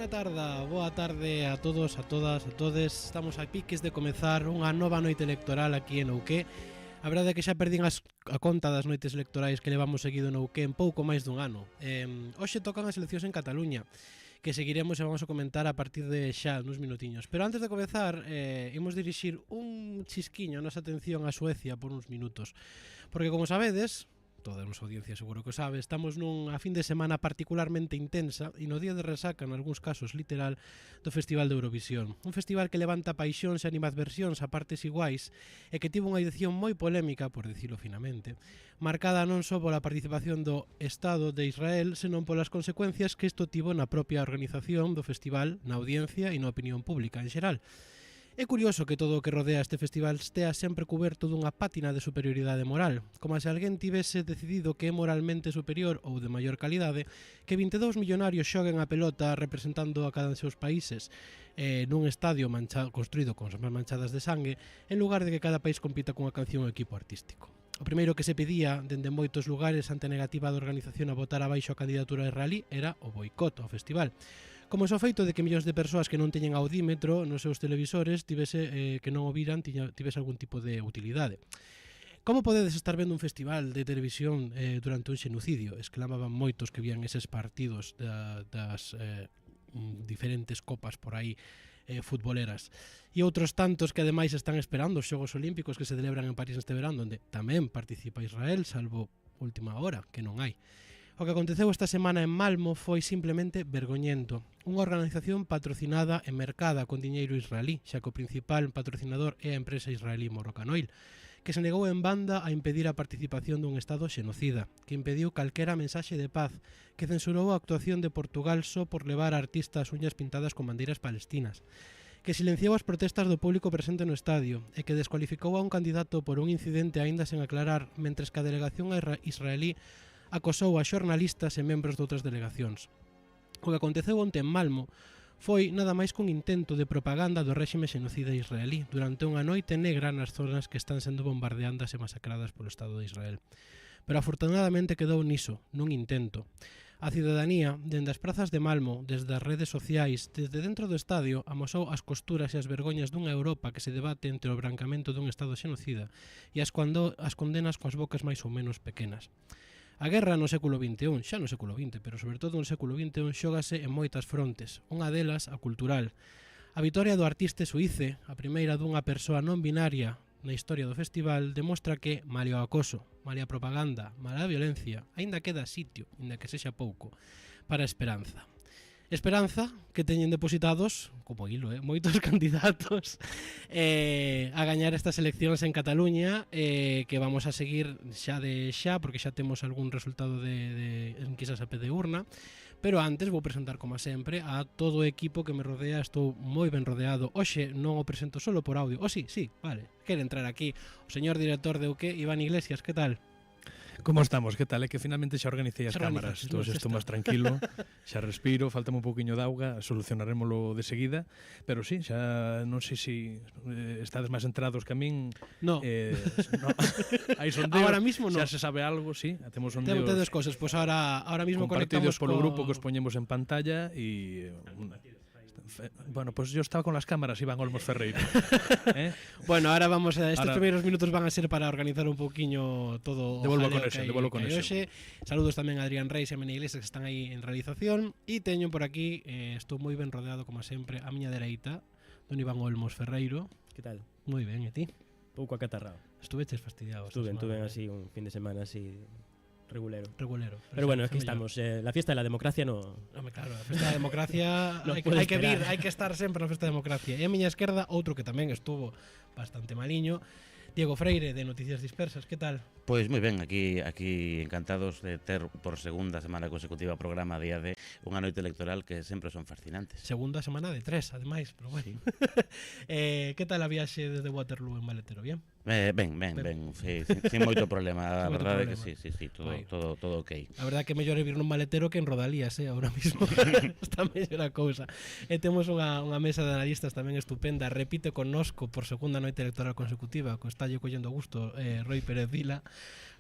boa tarde a todos, a todas, a todes. Estamos a piques de comezar unha nova noite electoral aquí en Ouqué. A verdade é que xa perdín a conta das noites electorais que levamos seguido en Ouqué en pouco máis dun ano. Hoxe tocan as eleccións en Cataluña, que seguiremos e vamos a comentar a partir de xa nuns minutiños. Pero antes de comezar, imos dirixir un chisquiño a nosa atención a Suecia por uns minutos. Porque como sabedes, toda a nosa audiencia seguro que o sabe, estamos nunha fin de semana particularmente intensa e no día de resaca, en algúns casos literal, do Festival de Eurovisión. Un festival que levanta paixóns e animadversións a partes iguais e que tivo unha edición moi polémica, por dicilo finamente, marcada non só pola participación do Estado de Israel, senón polas consecuencias que isto tivo na propia organización do festival, na audiencia e na opinión pública en xeral. É curioso que todo o que rodea este festival estea sempre cuberto dunha pátina de superioridade moral, como se alguén tivese decidido que é moralmente superior ou de maior calidade que 22 millonarios xoguen a pelota representando a cada dos seus países nun estadio construído con as manchadas de sangue, en lugar de que cada país compita cunha canción ou equipo artístico. O primeiro que se pedía dende moitos lugares ante a negativa da organización a votar abaixo a candidatura israelí era o boicot ao festival. Como o feito de que millóns de persoas que non teñen audímetro nos seus televisores que non o viran tivese algún tipo de utilidade. Como podedes estar vendo un festival de televisión durante un xenocidio? Exclamaban moitos que vían eses partidos das diferentes copas por aí futboleras. E outros tantos que ademais están esperando os Xogos Olímpicos que se celebran en París este verán, onde tamén participa Israel, salvo última hora, que non hai. O que aconteceu esta semana en Malmo foi simplemente vergoñento. Unha organización patrocinada e mercada con diñeiro israelí, xa que o principal patrocinador é a empresa israelí Moroccan Oil, que se negou en banda a impedir a participación dun Estado xenocida, que impediu calquera mensaxe de paz, que censurou a actuación de Portugal só por levar a artistas uñas pintadas con bandeiras palestinas, que silenciou as protestas do público presente no estadio e que descualificou a un candidato por un incidente aínda sen aclarar, mentres que a delegación israelí acosou a xornalistas e membros de outras delegacións. O que aconteceu onte en Malmo foi nada máis que un intento de propaganda do réxime xenocida israelí durante unha noite negra nas zonas que están sendo bombardeadas e masacradas polo Estado de Israel. Pero afortunadamente quedou niso, nun intento. A cidadanía, dende as prazas de Malmo, desde as redes sociais, desde dentro do estadio, amosou as costuras e as vergoñas dunha Europa que se debate entre o brancamento dun Estado xenocida e as condenas coas bocas máis ou menos pequenas. A guerra no século XXI, xa no século XX, pero sobre todo no século XXI, xógase en moitas frontes. Unha delas, a cultural. A vitoria do artista suíce, a primeira dunha persoa non binaria na historia do festival, demostra que, malia o acoso, malia a propaganda, malia a violencia, aínda queda sitio, aínda que sexa pouco, para a esperanza. Esperanza que teñen depositados, como hilo, moitos candidatos a gañar estas eleccións en Cataluña, que vamos a seguir xa, porque xa temos algún resultado de enquisas a pé de urna, pero antes vou presentar, como sempre, a todo o equipo que me rodea. Estou moi ben rodeado. Hoxe non o presento solo por audio. Sí, vale, quere entrar aquí o señor director de Ouqué, Iván Iglesias, que tal? Como estamos? Que tal? É que finalmente xa organicei as cámaras. Entón estou máis tranquilo, xa respiro, falta un pouquiño de auga, solucionarémolo de seguida, pero sí, xa non sei se estades máis enterados que a min. No. Hai sondeos. Ahora mismo no. Xa se sabe algo, sí, temos sondeos. Tedes cosas, pois ahora mismo conectamos polo grupo que os poñemos en pantalla e bueno, pues yo estaba con las cámaras, Iván Olmos Ferreiro. Bueno, ahora vamos a estos primeiros minutos van a ser para organizar un pouquiño todo. Devolvo con eso. Saludos tamén a Adrián Reis e a Mene Iglesias que están aí en realización e teño por aquí, estou moi ben rodeado como sempre, a miña dereita, don Iván Olmos Ferreiro. Que tal? Moi ben, e ti? Pouco acatarrado. Estuveches fastidiado. Estuve así un fin de semana así regulero. Pero bueno, aquí estamos. La fiesta de la democracia no... Hombre, claro, a festa da democracia no hai que vir, hai que estar sempre na festa da democracia. E a miña esquerda, outro que tamén estuvo bastante maliño, Diego Freire, de Noticias Dispersas, que tal? Pois moi ben, aquí encantados de ter por segunda semana consecutiva programa a día de unha noite electoral que sempre son fascinantes. Segunda semana de 3, ademais, pero bueno. Que tal a viaxe desde Waterloo en maletero, bien? Ben, sin moito problema, a verdade é que sí, todo ok. A verdade é que mellor é vir nun maletero que en Rodalías, ahora mismo está mellor a cousa. E temos unha mesa de analistas tamén estupenda, repite connosco por segunda noite electoral consecutiva, que está lle collendo gusto Roy Pérez Vila,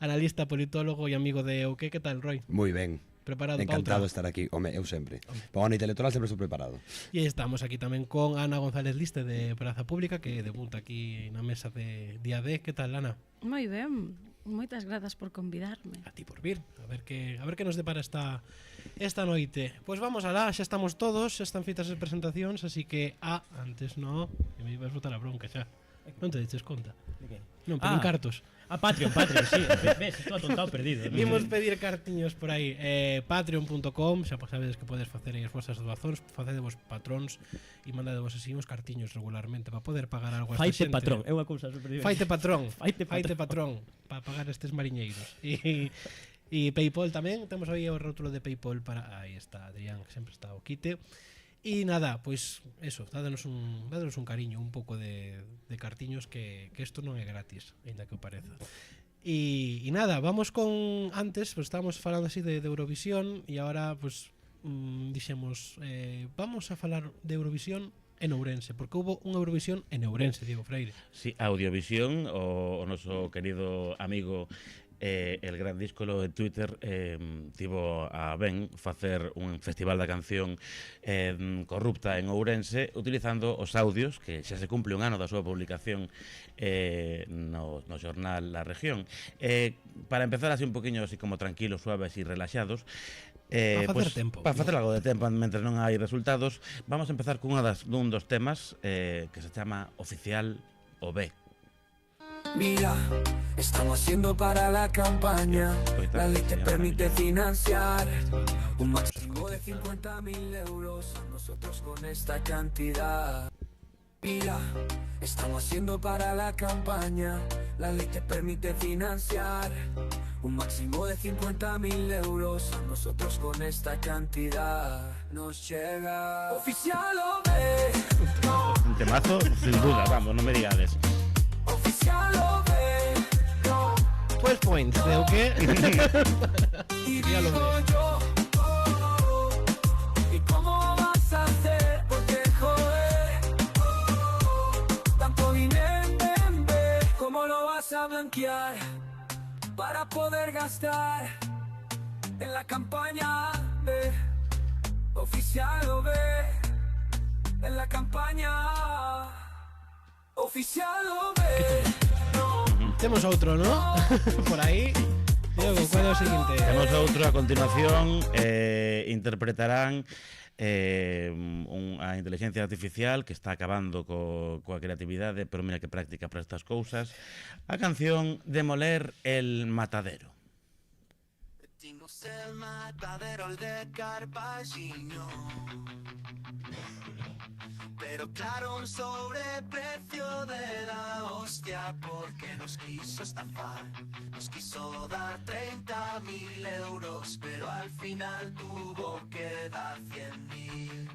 analista, politólogo e amigo de Ouqué. Que tal, Roy? Moi ben. Preparado Encantado para de estar aquí, home, eu sempre. Para a noite electoral sempre estou preparado. E estamos aquí tamén con Ana González Liste de Praza Pública, que debuta aquí na mesa de Día D. Que tal, Ana? Moi ben, moitas grazas por convidarme. A ti por vir, a ver que nos depara esta noite. Pois vamos alá, xa estamos todos, xa están feitas as presentacións, así que antes no, que me ibas botar a bronca xa. Non te dices conta. De que? Non, pedín cartos. Patreon, sí. Ves, estou atontado perdido. Vimos pedir cartiños por aí. Patreon.com, xa sabedes que podes facer aí as vosas doazóns, facedevos patróns e mandadevos así uns cartiños regularmente para poder pagar algo a esta Faite xente. patrón, é unha cousa super divertida. Faite patrón para pagar estes mariñeiros. E PayPal tamén, temos aí o rótulo de PayPal para... Aí está, Adrián, que sempre está ao quite. E nada, pois eso, dádenos un cariño, un pouco de cartiños que isto non é gratis, ainda que o pareza. E nada, vamos con... Antes, pues estábamos falando así de Eurovisión e agora, pues, dixemos, vamos a falar de Eurovisión en Ourense, porque houve unha Eurovisión en Ourense, Diego Freire. Sí, Audiovisión, o noso querido amigo el gran díscolo en Twitter tivo a ben facer un festival da canción corrupta en Ourense utilizando os audios que xa se cumple un ano da súa publicación no xornal La Región. Para empezar así un poquinho así como tranquilos, suaves e relaxados, Para facer algo de tempo mentre non hai resultados, vamos a empezar cun dos temas que se chama Oficial o B. Mira, estamos haciendo para la campaña. La ley te permite financiar un máximo de 50.000 euros a nosotros con esta cantidad. Mira, estamos haciendo para la campaña. La ley te permite financiar un máximo de 50.000 euros a nosotros con esta cantidad. Nos llega oficial o ve. No. Un temazo, sin duda, vamos, non me digades. Oficial o ve. No. 12 points, de o qué? Y digo yo, ¿y cómo vas a hacer? Porque joder, tanto dinero, ¿cómo lo vas a blanquear? Para poder gastar en la campaña de oficial o ve, en la campaña oficial o ve. No. Temos outro, ¿no? Por aí. Diego, ¿cuál é o seguinte? Temos outro a continuación, interpretarán a inteligencia artificial que está acabando coa creatividade, pero mira que práctica para estas cousas, a canción Demoler el Matadero. Dimos el matadero, el de Carpagino. Pero claro, un sobreprecio de la hostia, porque nos quiso estafar, nos quiso dar 30.000 euros, pero al final tuvo que dar 100.000.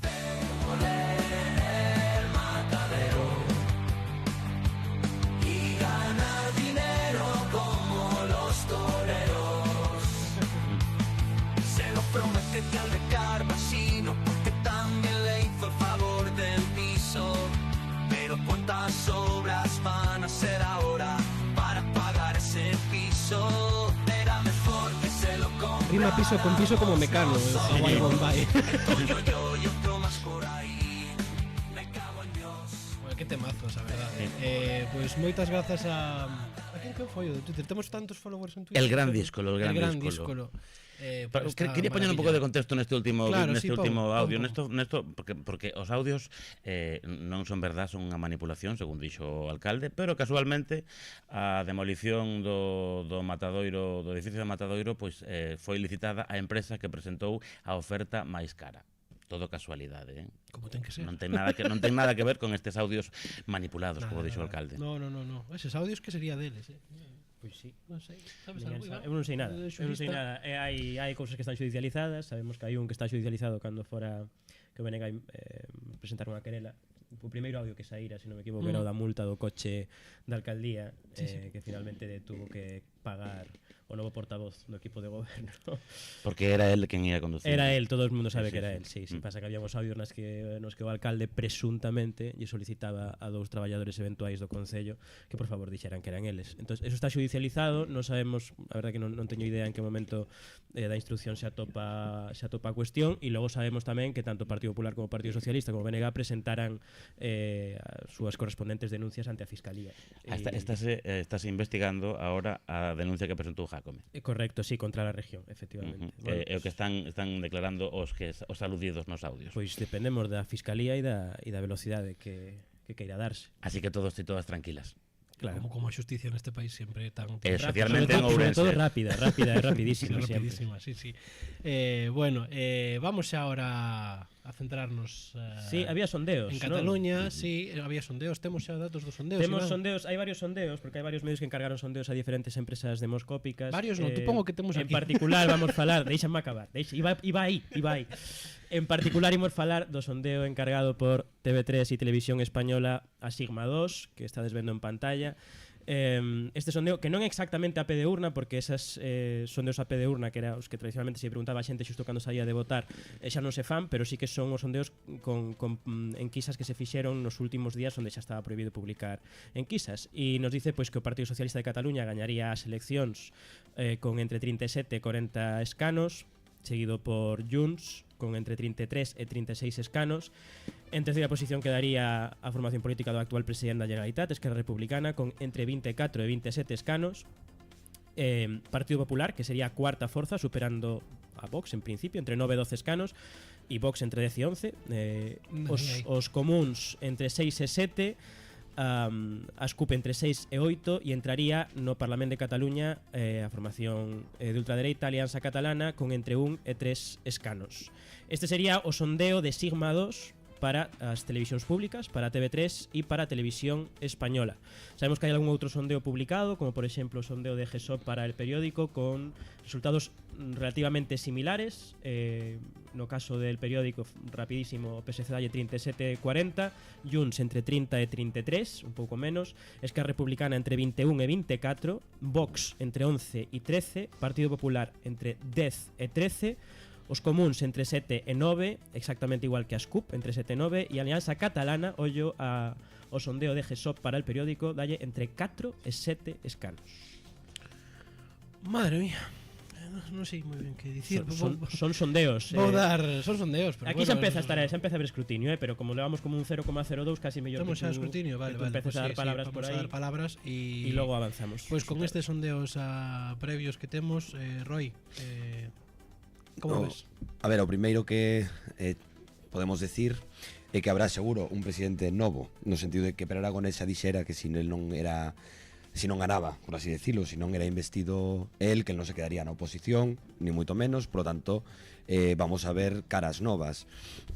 Demoler el matadero y ganar dinero como los toreros. Se lo promete que al de Carpagino, porque también le hizo el favor del piso. Pero cuántas obras van a hacer ahora para pagar ese piso. Era mejor que se lo comprara. Rima piso con piso como Mecano, Hawaii Bombay. Yo y otro más por ahí. Me cago en Dios. Bueno, que temazos, a verdade. Pois moitas grazas a quen foi o de Twitter? Temos tantos followers en Twitter. El gran díscolo, el gran díscolo. Quería poñer un pouco de contexto neste último audio, pon. Nesto porque os audios non son verdad, son unha manipulación, según dixo o alcalde, pero casualmente a demolición do matadoiro, do edificio de Matadoiro, pois foi licitada a empresa que presentou a oferta máis cara. Todo casualidade, Como ten que ser. Non ten nada que ver con estes audios manipulados, como dixo o alcalde. No. Eses audios que sería deles, Pois sí. Non sei, sabes Eu algo? non sei nada. Hai cousas que están xudicializadas. Sabemos que hai un que está xudicializado cando fora que o Benegai presentar unha querela. O primeiro audio que saíra, se non me equivoco, era o da multa do coche da alcaldía, Sí. que finalmente tuvo que pagar novo portavoz do equipo de goberno. Porque era el quen ia conducir. Era él, todo o mundo sabe Sí, que era sí, él, sí. sí. Pasa que había uns audios nos que o alcalde presuntamente lle solicitaba a 2 traballadores eventuais do Concello que por favor dixeran que eran eles. Entón, eso está judicializado, non sabemos, a verdade que non teño idea en que momento da instrucción se atopa a cuestión, e logo sabemos tamén que tanto o Partido Popular como o Partido Socialista como o BNG presentaran as súas correspondentes denuncias ante a Fiscalía. Estás investigando ahora a denuncia que presentou Jácome. Correcto, sí, contra a región, efectivamente. Bueno, É o que están declarando os aludidos nos audios. pois dependemos da Fiscalía e da velocidade que queira darse. Así que todos e todas tranquilas. Claro. Como a xusticia neste país sempre tan Especialmente en sobre todo Ourense. rápida e rapidísima siempre. rapidísima, sí. Bueno, vamos ahora a centrarnos Sí, había sondeos, en ¿no? Cataluña, sí, había sondeos, temos xa datos dos sondeos. Temos Iván. sondeos, hai varios sondeos, porque hai varios medios que encargaron sondeos a diferentes empresas demoscópicas. Varios non, supongo que temos en aquí. particular vamos falar, deixame acabar, iba aí. En particular imos falar do sondeo encargado por TV3 e Televisión Española a Sigma 2, que estades vendo en pantalla. Este sondeo que non é exactamente a pé de urna, porque esas sondeos a pé de urna, que era os que tradicionalmente se preguntaba a xente xusto cando saía de votar, xa non se fan, pero sí que son os sondeos con enquisas que se fixeron nos últimos días onde xa estaba prohibido publicar enquisas, e nos dice pois que o Partido Socialista de Cataluña gañaría as eleccións con entre 37 e 40 escanos, seguido por Junts con entre 33 e 36 escanos. En terceira posición quedaría a formación política do actual presidente da Generalitat, Esquerra Republicana, con entre 24 e 27 escanos. Partido Popular, que sería a cuarta forza, superando a Vox en principio, entre 9 e 12 escanos, e Vox entre 10 e 11. Os comuns entre 6 e 7, as CUP entre 6 e 8, e entraría no Parlamento de Cataluña a formación de ultradereita Alianza Catalana con entre 1 e 3 escanos. Este sería o sondeo de Sigma 2 para as televisións públicas, para TV3 e para a Televisión Española. Sabemos que hai algún outro sondeo publicado, como por exemplo o sondeo de GESOP para El Periódico, con resultados relativamente similares. No caso del Periódico, rapidísimo, o PSC dalle 37-40, Junts entre 30 e 33, un pouco menos, Esquerra Republicana entre 21 e 24, Vox entre 11 e 13, Partido Popular entre 10 e 13, os comuns entre 7 e 9, exactamente igual que as CUP, entre 7 e 9, e a Alianza Catalana, ollo ao sondeo de GESOP para El Periódico, dalle entre 4 e 7 escanos. Madre mía, non sei moi ben que dicir. Son sondeos. Son sondeos, pero aquí bueno, xa empeza a haber escrutinio, pero como levamos como un 0,02, casi mellor temos que xa escrutinio, vale, empezas a dar palabras por aí. A dar palabras e logo avanzamos. Pois con estes sondeos previos que temos, Roy, como ves? A ver, o primeiro que podemos decir é que habrá seguro un presidente novo, no sentido de que Per Aragonés xa dixera que si non ganaba, por así decirlo, si non era investido él, que non se quedaría na oposición, ni moito menos, por lo tanto, vamos a ver caras novas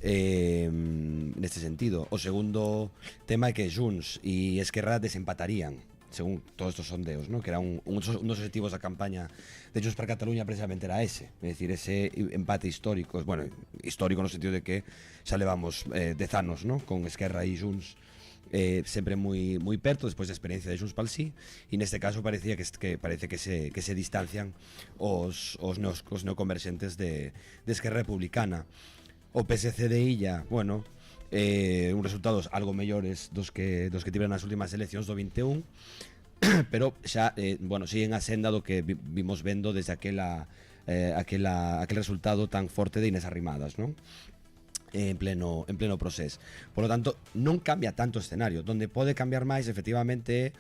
neste sentido. O segundo tema é que Junts e Esquerra desempatarían, según todos estos sondeos, ¿no? Que era unos objetivos da campaña de Junts per Cataluña precisamente era ese, es decir, ese empate histórico, bueno, histórico no sentido de que xa levamos 10 anos, ¿no? Con Esquerra e Junts sempre moi perto despois da experiencia de Junts pel Sí, e neste caso parece que se distancian os neoconverxentes de Esquerra Republicana. O PSC de Illa, bueno, uns resultados algo mellores dos que tiveron nas últimas eleccións do 21, pero xa, siguen a senda do que vimos vendo desde aquel resultado tan forte de Inés Arrimadas, non? En pleno proceso. Por lo tanto, non cambia tanto o escenario. Donde pode cambiar máis, efectivamente,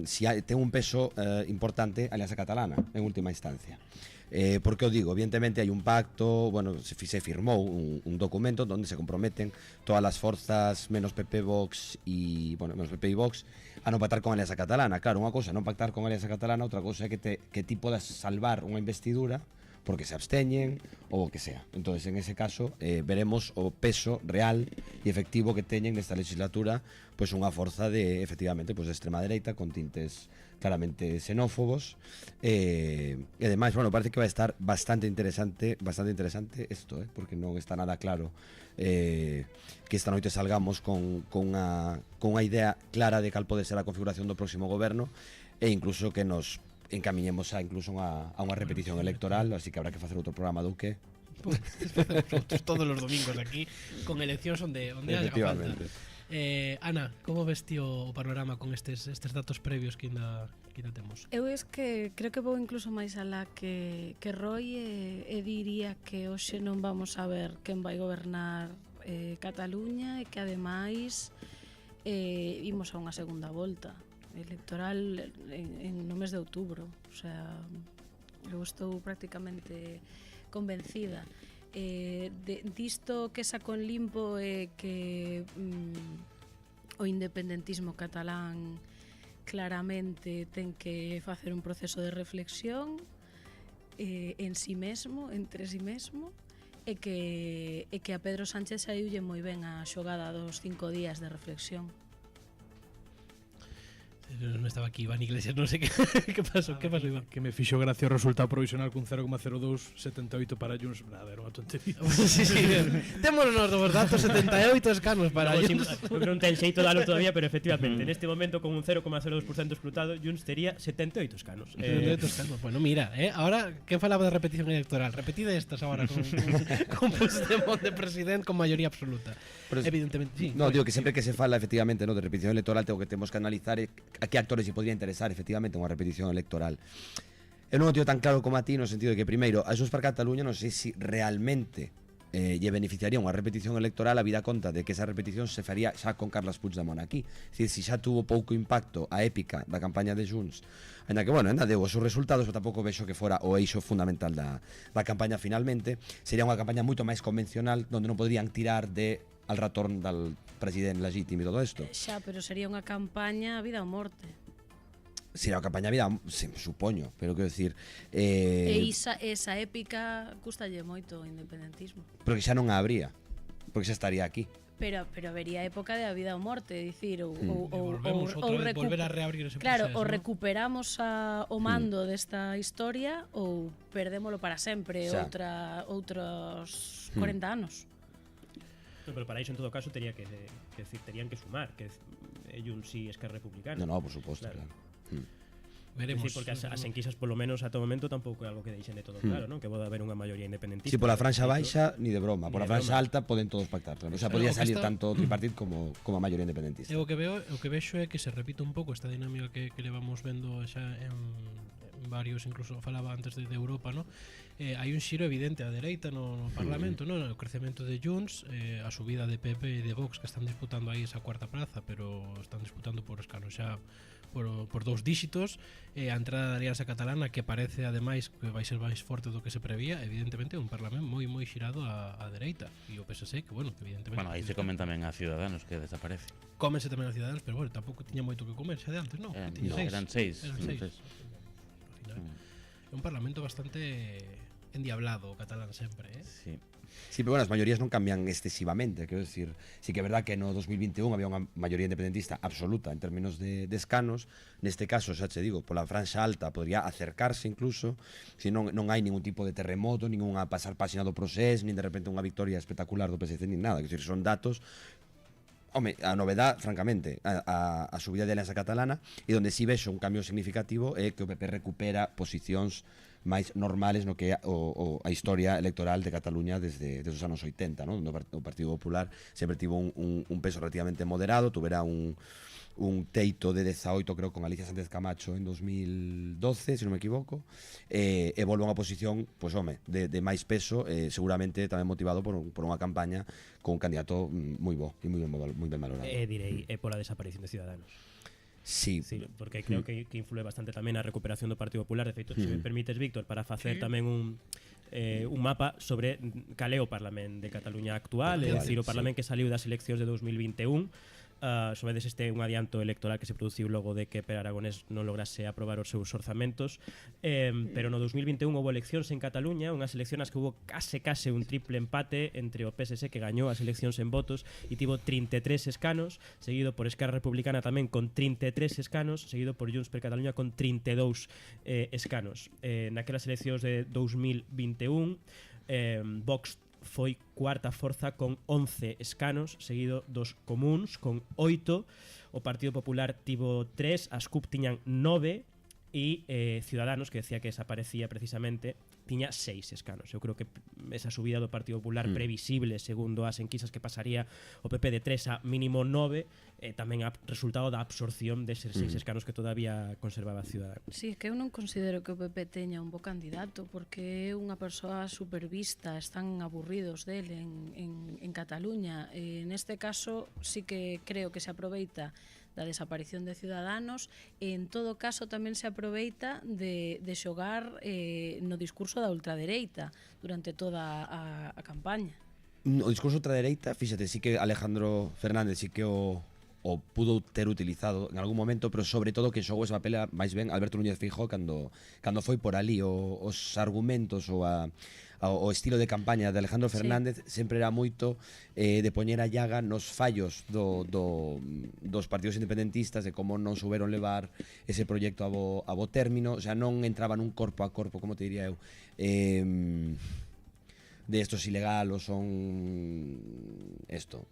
si ten un peso importante a Alianza Catalana, en última instancia. Porque o digo, evidentemente hai un pacto, bueno, se firmou un documento onde se comprometen todas as forzas menos PP, Vox e Vox a non pactar con a Alianza Catalana. Claro, unha cousa é non pactar con a Alianza Catalana, outra cousa é que ti podas salvar unha investidura porque se absteñen ou o que sea. Entonces, en ese caso, veremos o peso real e efectivo que teñen nesta legislatura pois unha forza de, efectivamente, pois de extrema dereita con tintes claramente xenófobos e ademais, bueno, parece que vai estar bastante interesante isto, porque non está nada claro que esta noite salgamos con unha idea clara de cal pode ser a configuración do próximo goberno e incluso que nos encamiñemos incluso a unha repetición electoral, así que habrá que facer outro programa do que Nosotros todos los domingos aquí con eleccións onde haga falta. Ana, como ves ti o panorama con estes datos previos que ainda temos? Eu es que creo que vou incluso máis alá que Roy e diría que hoxe non vamos a ver quen vai gobernar Cataluña e que ademais imos a unha segunda volta electoral no mes de outubro. O sea, eu estou prácticamente convencida. Disto que saco en limpo é que o independentismo catalán claramente ten que facer un proceso de reflexión en si mesmo, entre si mesmo, e que a Pedro Sánchez saiulle moi ben a xogada dos 5 días de reflexión. Non estaba aquí Iván Iglesias, non sei que pasou, Iván? Que me fixo gracia o resultado provisional con 0,0278 para Junts. Nada, era unha tontería. Sí, temos nos dos datos 78 escanos para Junts. Non ten xeito dalo todavía, pero efectivamente, neste momento con un 0,02% escrutado, Junts tería 78 escanos. 78 escanos. Bueno, mira, ahora, que falaba de repetición electoral? Repetide estas ahora con Puigdemont de presidente con mayoría absoluta. Evidentemente, sí. No, digo que sempre que se fala efectivamente, no, de repetición electoral, tengo que temos que analizar a que actores se podría interesar efectivamente unha repetición electoral. Eu non o teño tan claro como a ti, no sentido de que primeiro, a Xunts per Cataluña non sei se realmente lle beneficiaría unha repetición electoral a vida conta de que esa repetición se faría xa con Carles Puigdemont aquí. É dicir, se xa tuvo pouco impacto a épica da campaña de Junts, ainda que, bueno, ainda deu os seus resultados, pero tampouco vexo que fora o eixo fundamental da campaña finalmente. Sería unha campaña moito máis convencional, onde non podrían tirar de al retorn del presidente legítimo e todo isto. Xa, pero sería unha campaña a vida ou morte. Sería unha campaña a vida, supoño, pero quero decir... esa épica custalle moito o independentismo. Pero que xa non a habría, porque xa estaría aquí. Pero vería época de a vida ou morte, dicir, ou volver a reabrir ese claro, proceso, ou ¿no? recuperamos o mando desta historia ou perdémolo para sempre, outros 40 anos. No, pero para iso en todo caso terían que sumar, que Junts si Esquerra Republicana. No, por suposto, claro. Veremos. Decir, porque as enquisas polo menos ata o momento tampouco é algo que deixen de todo claro, non? Que pode haber unha maioría independentista. Si pola franxa baixa, ni de broma. Pola franxa alta poden todos pactar. O sea, podría salir tanto tripartit como a maioría independentista. O que vexo é que se repite un pouco esta dinámica que levamos vendo xa en varios, incluso falaba antes de Europa, ¿no? Hai un xiro evidente á dereita no Parlamento, ¿no? O crecemento de Junts, a subida de PP e de Vox, que están disputando aí esa cuarta praza, pero están disputando por escanos xa por 2 díxitos, a entrada da Alianza Catalana, que parece ademais que vai ser máis forte do que se prevía, evidentemente un Parlamento moi xirado á dereita, e o PSC, que bueno, que evidentemente... Bueno, aí se comen tamén a Ciudadanos, que desaparece. Cómense tamén a Ciudadanos, pero bueno, tampouco tiña moito que comer xa de antes, non? Eran 6. É un Parlamento bastante endiablado o catalán sempre, Sí. Sí, pero bueno, as maiorías non cambian excesivamente, quero decir, sí que é verdad que no 2021 había unha maioría independentista absoluta en términos de escanos, neste caso, xa che digo, pola franxa alta podría acercarse incluso, se non hai ningún tipo de terremoto, ninguna pasar páxina do procés, nin de repente unha victoria espectacular do PSC, nin nada, quero decir, son datos. Home, a novedad, francamente, a subida de Alianza Catalana, e onde si vexo un cambio significativo é que o PP recupera posicións máis normales no que é a historia electoral de Cataluña desde os anos 80, ¿no? Onde o Partido Popular sempre tivo un peso relativamente moderado, tuvera un teito de 18, creo, con Alicia Sánchez Camacho en 2012, se non me equivoco, e volve a unha posición, pois, home, de máis peso, seguramente tamén motivado por unha campaña con un candidato moi bo e moi ben valorado. Direi, pola desaparición de Ciudadanos. Sí, porque creo que influe bastante tamén a recuperación do Partido Popular. De feito, se me permites, Víctor, para facer tamén un mapa sobre cal é o Parlamento de Cataluña actual, é dicir, o Parlamento que saliu das eleccións de 2021. Sobedes este un adianto electoral que se produciu logo de que Per Aragonés non lograse aprobar os seus orzamentos, pero no 2021 houve eleccións en Cataluña, unhas eleccións que houve case un triple empate entre o PSC, que gañou as eleccións en votos e tivo 33 escanos, seguido por Esquerra Republicana tamén con 33 escanos, seguido por Junts per Cataluña con 32 escanos. Naquelas eleccións de 2021, Vox foi cuarta forza con 11 escanos, seguido dos comuns con 8, o Partido Popular tivo 3, as CUP tiñan 9, e Ciudadanos, que decía que desaparecía precisamente, tiña 6 escanos. Eu creo que esa subida do Partido Popular previsible, segundo as enquisas, que pasaría o PP de 3 a mínimo 9, tamén resultado da absorción deses 6 escanos que todavía conservaba Ciudadanos. Sí, que eu non considero que o PP teña un bo candidato, porque é unha persoa supervista, están aburridos dele en Cataluña. Neste caso, sí que creo que se aproveita da desaparición de Ciudadanos e en todo caso tamén se aproveita de xogar no discurso da ultradereita durante toda a campaña. O discurso ultradereita, fíxate, sí que Alejandro Fernández sí que o pudo ter utilizado en algún momento, pero sobre todo que xogou esa papel máis ben Alberto Núñez Feijóo cando foi por ali. Os argumentos ou o estilo de campaña de Alejandro Fernández sempre era moito de poñer a llaga nos fallos dos partidos independentistas, de como non souberon levar ese proxecto a bo término. O sea, non entraba nun corpo a corpo, como te diría eu, de estos ilegal ou son esto,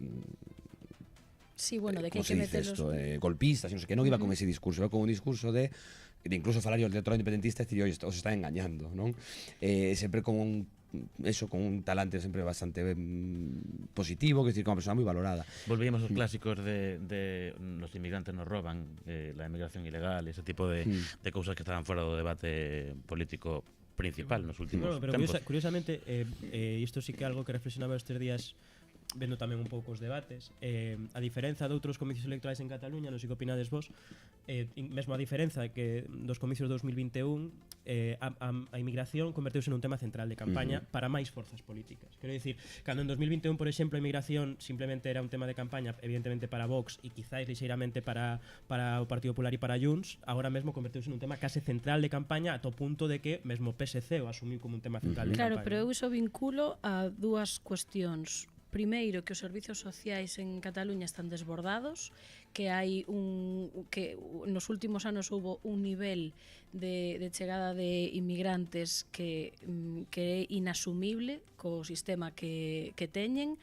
sí, bueno, de que hai como que se dice meterlos... esto, golpistas, non sei que, non iba con ese discurso, iba con un discurso de incluso falar o electorado independentista e dicir, os están engañando, non? Sempre con un talante sempre bastante positivo, que decir, como unha persona moi valorada. Volvíamos aos clásicos de los inmigrantes nos roban, la emigración ilegal, ese tipo de cousas que estaban fora do debate político principal nos últimos pero tempos. Curiosamente, isto sí que é algo que reflexionaba estes días vendo tamén un pouco os debates, a diferenza de outros comicios electorais en Cataluña, non sei que opinades vos, mesmo a diferenza que dos comicios de 2021, a inmigración converteuse nun tema central de campaña para máis forzas políticas. Quero dicir, cando en 2021, por exemplo, a inmigración simplemente era un tema de campaña, evidentemente para Vox e quizáis lixeiramente para o Partido Popular e para Junts, agora mesmo converteuse nun tema case central de campaña, ata o punto de que mesmo PSC o asumiu como un tema central de campaña. Claro, pero eu iso vinculo a dúas cuestións. Primeiro, que os servizos sociais en Cataluña están desbordados, que hai que nos últimos anos houbo un nivel de chegada de inmigrantes que é inasumible co sistema que teñen,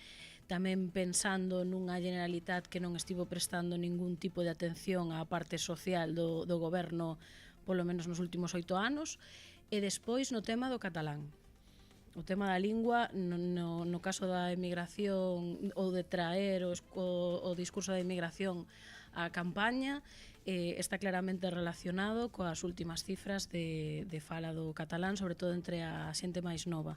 tamén pensando nunha Generalitat que non estivo prestando ningún tipo de atención á parte social do goberno, polo menos nos últimos 8 anos, e despois no tema do catalán. O tema da lingua, no caso da emigración ou de traer o discurso da emigración á campaña, está claramente relacionado coas últimas cifras de fala do catalán, sobre todo entre a xente máis nova.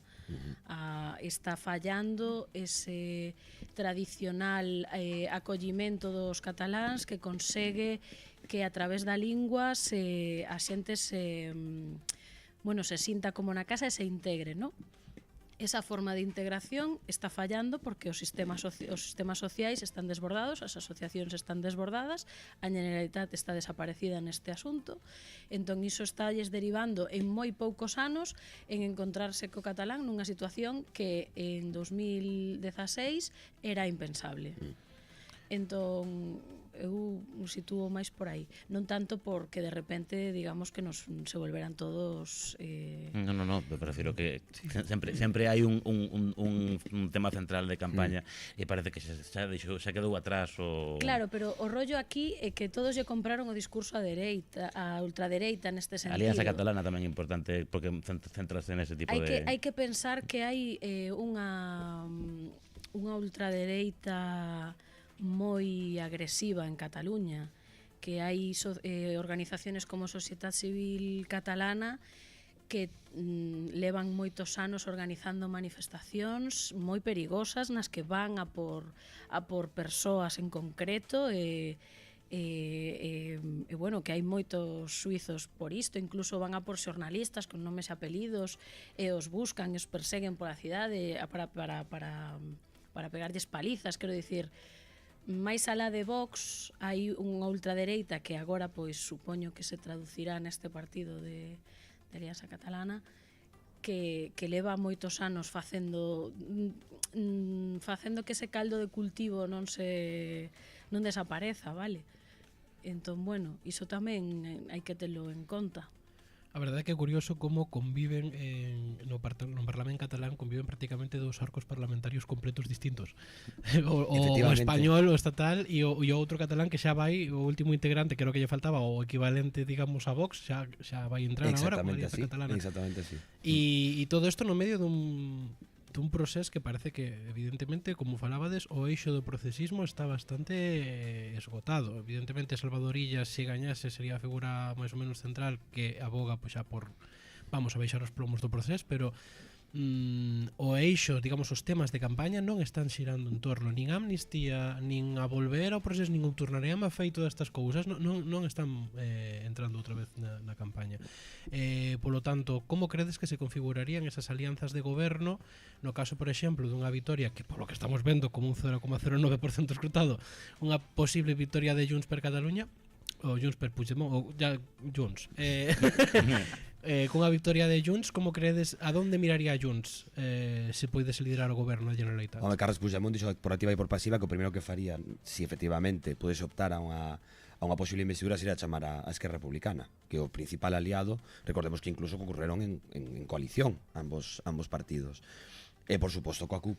Está fallando ese tradicional acollimento dos cataláns que consegue que a través da lingua a xente se sinta como na casa e se integre, non? Esa forma de integración está fallando porque os sistemas sociais están desbordados, as asociacións están desbordadas, a Generalitat está desaparecida neste asunto, entón iso está derivando en moi poucos anos en encontrarse co catalán nunha situación que en 2016 era impensable. Entón, eu sitúo máis por aí, non tanto porque de repente digamos que se volveran todos No, prefiro que sempre hai un tema central de campaña e parece que xa quedou atrás o... Claro, pero o rollo aquí é que todos lle compraron o discurso a ultradereita neste sentido. A Alianza Catalana tamén é importante porque centrase nese tipo de... Hai que pensar que hai unha ultradereita moi agresiva en Cataluña, que hai organizaciones como Societat Civil Catalana que levan moitos anos organizando manifestacións moi perigosas nas que van a por persoas en concreto bueno, que hai moitos suizos por isto, incluso van a por xornalistas con nomes e apelidos e os buscan e os perseguen pola cidade para pegarlles palizas, quero dicir. máis alá de Vox hai unha ultradereita que agora pois supoño que se traducirá neste partido de Alianza Catalana que leva moitos anos facendo que ese caldo de cultivo non desapareza, vale? Entón, bueno, iso tamén hai que telo en conta. A verdade é que é curioso como conviven no Parlamento catalán conviven prácticamente dous arcos parlamentarios completos distintos. o español, o estatal e o outro catalán que xa vai, o último integrante que era o que lle faltaba, o equivalente, digamos, a Vox, xa vai entrar agora coa Alianza Catalana. Exactamente así. E todo isto no medio dun procés que parece que, evidentemente, como falabades, o eixo do procesismo está bastante esgotado. Evidentemente, Salvador Illa, se gañase, sería a figura máis ou menos central que aboga pois, xa por, vamos a baixar os plomos do procés, pero o eixo, digamos, os temas de campaña non están xirando en torno nin a amnistía, nin a volver ao proceso, nin a tornarían a feito destas cousas, non están entrando outra vez na campaña. Polo tanto, como credes que se configurarían esas alianzas de goberno no caso, por exemplo, dunha vitoria que, polo que estamos vendo, como un 0,09% escrutado, unha posible vitoria de Junts per Catalunya, ou Junts per Puigdemont, ou ya Junts, cunha victoria de Junts, como credes, a donde miraría Junts se poidese liderar o goberno da Generalitat? Home, Carles Puigdemont dixo por activa e por pasiva que o primeiro que faría, si efectivamente pudese optar a unha posible investidura, sería chamar a Esquerra Republicana, que é o principal aliado. Recordemos que incluso concorreron en coalición ambos partidos. E, por suposto, coa CUP,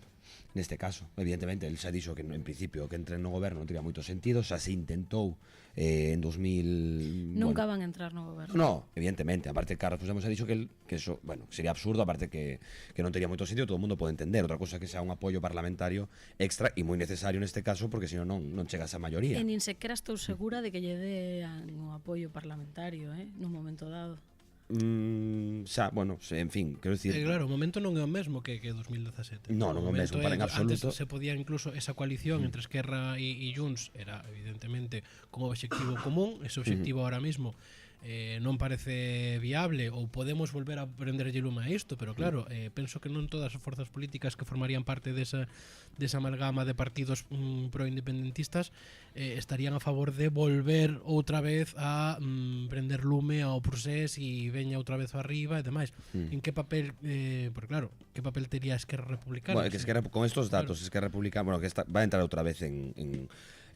neste caso. Evidentemente, el xa dixo que, en principio, que entren no goberno non teria moito sentido, xa se intentou en 2000... Nunca van a entrar no goberno. No, evidentemente. Aparte, Carlos Puigdemont xa dixo que eso, bueno, sería absurdo, aparte que non teria moito sentido, todo o mundo pode entender. Outra cosa que sea un apoio parlamentario extra e moi necesario neste caso, porque senón non chega a esa maioría. E nin sequera estou segura de que lle dean o apoio parlamentario, nun momento dado. Xa, bueno, en fin, quero dicir... Claro, o momento non é o mesmo que 2017. Non é o mesmo, para en absoluto. Antes se podía incluso esa coalición entre Esquerra e Junts era evidentemente como obxectivo común, ese obxectivo ahora mismo non parece viable, ou podemos volver a prenderlle lume a isto, pero claro, penso que non todas as forzas políticas que formarían parte desa amalgama de partidos proindependentistas estarían a favor de volver outra vez a prender lume ao procés e veña outra vez arriba e demais. En que papel, porque claro, que papel tería Esquerra Republicana? Bueno, que Esquerra, con estos datos, Esquerra Republicana, bueno, que va a entrar outra vez en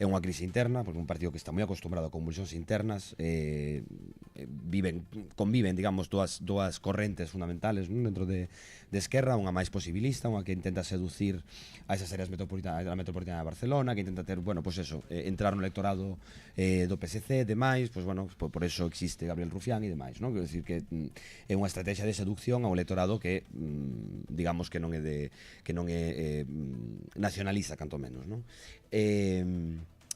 unha crise interna, porque un partido que está moi acostumbrado a convulsións internas, conviven, digamos, dúas correntes fundamentales dentro de Esquerra, unha máis posibilista, unha que intenta seducir a esas áreas metropolitanas, a metropolitana de Barcelona, que intenta ter, bueno, pues eso, entrar no electorado do PSC, demais, pues bueno, por eso existe Gabriel Rufián e demais, non? Quero dicir que é unha estrategia de seducción ao electorado que, digamos, que non é nacionalista, canto menos, non?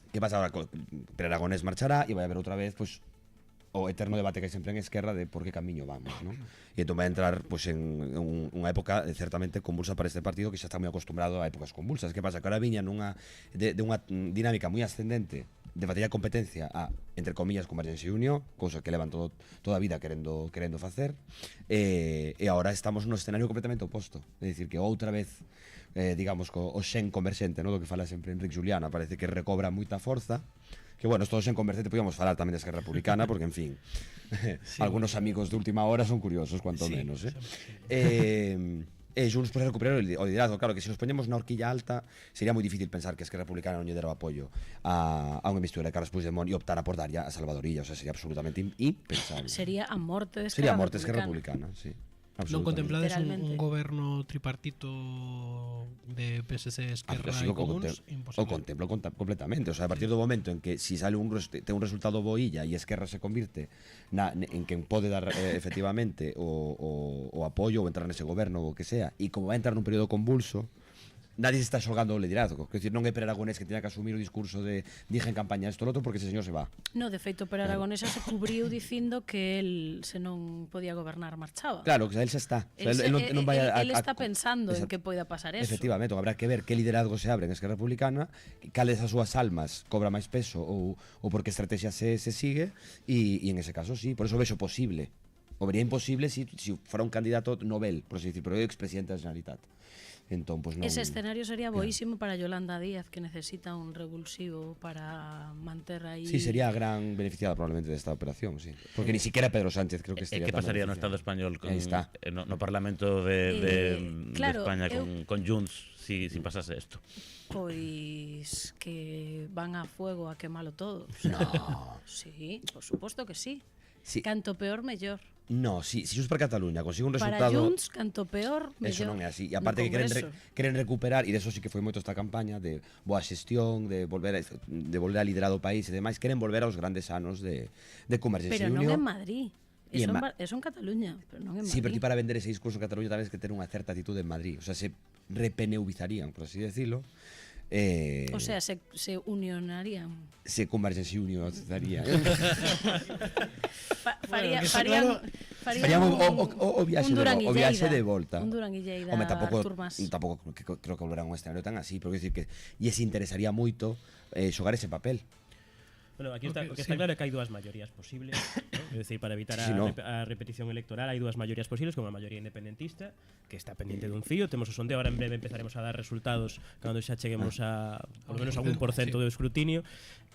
Que pasa agora? Per Aragonés marchará e vai haber outra vez, pues, o eterno debate que hai sempre en Esquerra de por que camiño vamos, ¿no? E entón vai entrar pues, en unha época certamente convulsa para este partido que xa está moi acostumbrado a épocas convulsas. Que pasa? Que ahora viña de unha dinámica moi ascendente de batallar competencia a, entre comillas, Convergencia e Unión, cousa que levan toda a vida querendo facer, e agora estamos no escenario completamente oposto. É dicir, que outra vez digamos, o xen converxente, no? Do que fala sempre Enrique Juliana, parece que recobra moita forza, que bueno, estos xen converxente podíamos falar tamén de Esquerra Republicana, porque en fin, sí, algunos amigos de última hora son curiosos, cuanto sí, menos, Junts por recuperar o liderazgo. Claro que se nos poñemos na horquilla alta sería moi difícil pensar que Esquerra Republicana non lle dera o apoio a unha investidura de Carles Puigdemont e optara por dar a Salvador Illa. O sea, sería absolutamente impensable. Sería a morte de Esquerra Republicana, sí. Non contemplades un goberno tripartito de PSC, Esquerra e Comuns? O contemplo completamente. O sea, a partir do momento en que si sale ten un resultado boilla e Esquerra se convirte en quen pode dar efectivamente o apoio ou entrar nese goberno ou o que sea, e como vai entrar nun período convulso, nadie se está xogando o liderazgo. Quer dizer, non é Per Aragonés que teña que asumir o discurso de dije en campaña isto outro porque ese señor se va. No, de feito, Per Aragonés se cubriu dicindo que el, se non podía gobernar, marchaba. Claro, que el xa está. Él está pensando en que poida pasar eso. Efectivamente, habrá que ver que liderazgo se abre en Esquerra Republicana, cales as súas almas cobra máis peso ou por que estrategia se sigue, e en ese caso sí, por eso vexo posible. O vería imposible si fora un candidato novel, por así decir, pero é expresidente da Generalitat. Entón, pues non... Ese escenario sería boísimo para Yolanda Díaz, que necesita un revulsivo para manter aí... Sí, sería a gran beneficiada probablemente desta operación, sí. Porque ni siquiera Pedro Sánchez creo que estaría... Que pasaría no Estado español no Parlamento de España con Junts si pasase isto? Pois que van a fuego a quemalo todo. No. Sí, por suposto que sí. Sí. Canto peor, mellor. No, si Xunts per Cataluña consigue un Para resultado... Junts, canto peor, Eso mellor non é así. E no aparte que Congreso. queren recuperar, e deso sí que foi moito esta campaña de boa xestión, de volver a liderar o país e demais, queren volver aos grandes anos de Convergencia Pero e non Unión. en Madrid. E en Eso en Cataluña, pero non en Madrid. Sí, pero ti para vender ese discurso en Cataluña tamén que ter unha certa actitud en Madrid. O sea, se repeneubizarían, por así decirlo. O sea, se unionarían. Se Convergencia e Unión estaría. Farían o viaxe de volta. Un Durán e Lleida, Home, Artur Mas. tampouco creo que volverán a un escenario tan así, pero quero dicir que lles interesaría moito xogar ese papel. Bueno, aquí está, o que está claro é que hai dúas maiorías posibles, ¿no? É dicir, para evitar a repetición electoral hai dúas maiorías posibles, como a maioría independentista, que está pendiente dun fío, temos o sondeo, ahora en breve empezaremos a dar resultados cando xa cheguemos a, polo menos a 1% do escrutinio,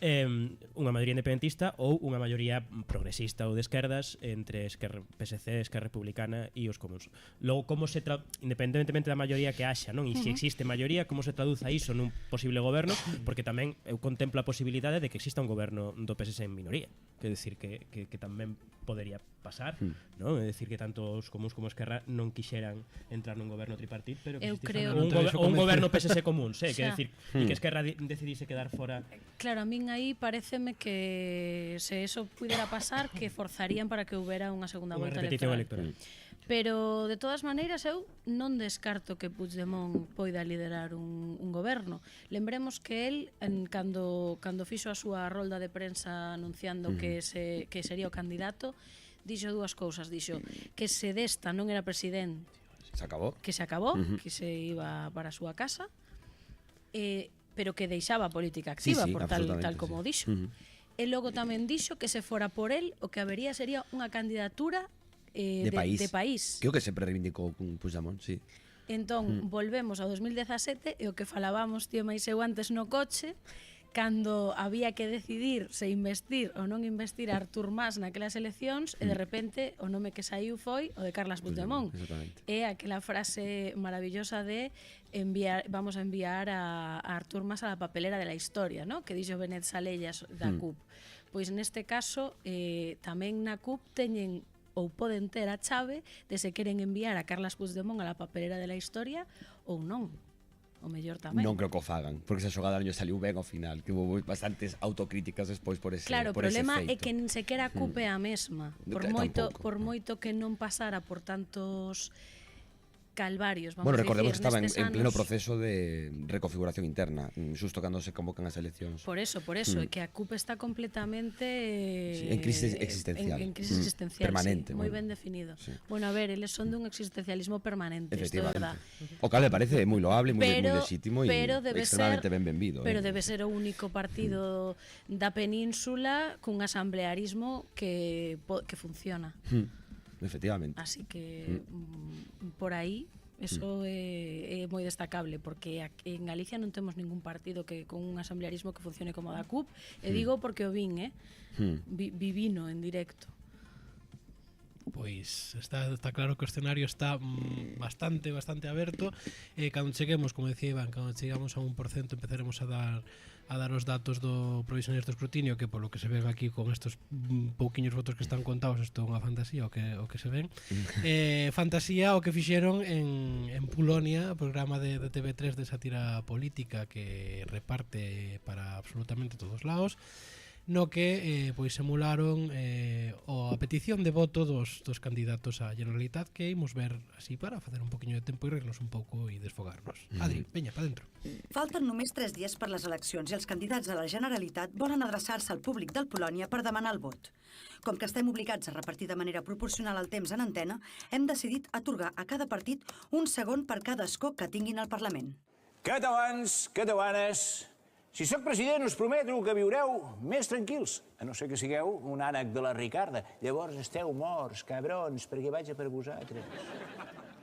unha maioría independentista ou unha maioría progresista ou de esquerdas entre PSC, Esquerra Republicana e os comuns. Logo, como se independentemente da maioría que haxa, non? E se existe maioría, como se traduza iso nun posible goberno, porque tamén eu contemplo a posibilidade de que exista un goberno do PSC en minoría, que decir que tamén podería pasar, non? É dicir que tanto os comuns como Esquerra non quixeran entrar nun goberno tripartit, pero que Eu existise creo- un goberno PSC común, que Xa. decir, e que Esquerra decidise quedar fora. Claro, a min aí pareceme que se eso pudera pasar, que forzarían para que houbera unha segunda Unha volta repetición electoral. Pero, de todas maneiras, eu non descarto que Puigdemont poida liderar un goberno. Lembremos que el, cando fixo a súa rolda de prensa anunciando que sería o candidato, dixo dúas cousas. Dixo que se desta non era presidente, Se acabó. que se acabou, que se iba para a súa casa, pero que deixaba a política activa, Sí, por tal absolutamente, como sí. dixo. E logo tamén dixo que se fora por el, o que habería sería unha candidatura De país. Que Creo que sempre reivindicou con Puigdemont, sí. Entón, volvemos ao 2017 e o que falábamos, tío máis eu antes no coche, cando había que decidir se investir ou non investir a Artur Mas naquelas eleccións e de repente o nome que saiu foi o de Carles Puigdemont. Exactamente. É aquela frase maravillosa de vamos a enviar a Artur Mas a la papelera de la historia, ¿no? Que dixo Benet Salellas da CUP. Pois neste caso tamén na CUP teñen ou poden ter a chave de se queren enviar a Carles Puigdemont a la papelera de la historia ou non. O mellor tamén. Non creo que o fagan, porque esa xogada non lle saliu ben ao final, que houve bastantes autocríticas despois por ese Claro, o por ese problema é feito. que nin sequera a CUP é a mesma. Por moito que non pasara por tantos calvarios, vamos Bueno, a recordemos dicir, que estaba en nestes pleno anos. proceso de reconfiguración interna, xusto cando se convocan as eleccións. Por eso, é que a CUP está completamente Sí, en crisis existencial. En crisis existencial, Permanente, sí, moi bueno. ben definido. Sí. Bueno, a ver, eles son dun existencialismo permanente, isto é verdad. O cal me parece moi loable, moi Pero- legítimo e pero debe extremadamente ser- ben benvido. Pero debe ser o único partido da península cun asamblearismo que funciona. Efectivamente. Así que por aí eso é moi destacable, porque en Galicia non temos ningún partido que con un asamblearismo que funcione como a da CUP, e digo porque o vin, vivino en directo. Pois está claro que o escenario está bastante aberto. Cando cheguemos, como decía Iván, cando chegamos a 1% empezaremos a dar os datos do provisional do escrutinio, que polo que se ven aquí con estos pouquiños votos que están contados, isto é unha fantasía o que se ven. Fantasía o que fixeron en Pulonia, programa de TV3 de sátira política que reparte para absolutamente todos lados, no que pois simularon a petición de voto dos candidatos á Generalitat, que imos ver así para facer un poquinho de tempo e reírnos un pouco e desfogarnos. Adri, veña, pa dentro. Falten només 3 dies per les eleccions i els candidats a la Generalitat volen adreçar-se al públic del Polònia per demanar el vot. Com que estem obligats a repartir de manera proporcional el temps en antena, hem decidit atorgar a cada partit un segon per cada escó que tinguin al Parlament. Catalans, catalanes, si sóc president us prometo que viureu més tranquils, a no ser que sigueu un ànec de la Ricarda. Llavors esteu morts, cabrons, perquè vaig a per vosaltres.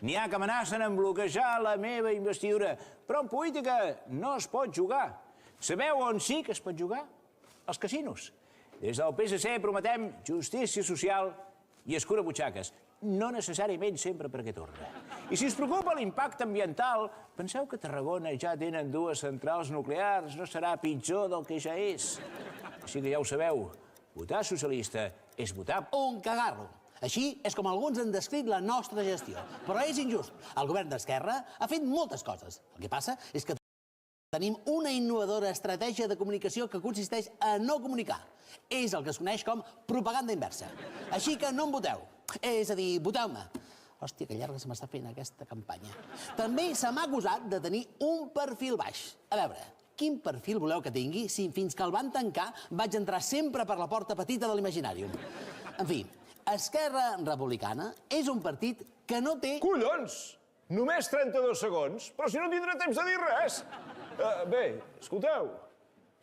N'hi ha que amenacen amb bloquejar la meva investidura, però en política no es pot jugar. Sabeu on sí que es pot jugar? Als casinos. Des del PSC prometem justícia social i escurabutxaques. No necessàriament sempre perquè torna. I si us preocupa l'impacte ambiental, penseu que a Tarragona ja tenen 2 centrals nuclears, no serà pitjor del que ja és. Així que ja ho sabeu, votar socialista és votar un cagarro. Així és com alguns han descrit la nostra gestió. Però és injust. El govern d'Esquerra ha fet moltes coses. El que passa és que tenim una innovadora estratègia de comunicació que consisteix a no comunicar. És el que es coneix com propaganda inversa. Així que no em voteu. És a dir, voteu-me. Hòstia, que llarga se m'està fent aquesta campanya. També se m'ha acusat de tenir un perfil baix. A veure, quin perfil voleu que tingui si fins que el van tancar vaig entrar sempre per la porta petita de l'Imaginàrium? En fi, Esquerra Republicana és un partit que no té... Collons! Només 32 segons? Però si no tindré temps de dir res! Bé, escolteu,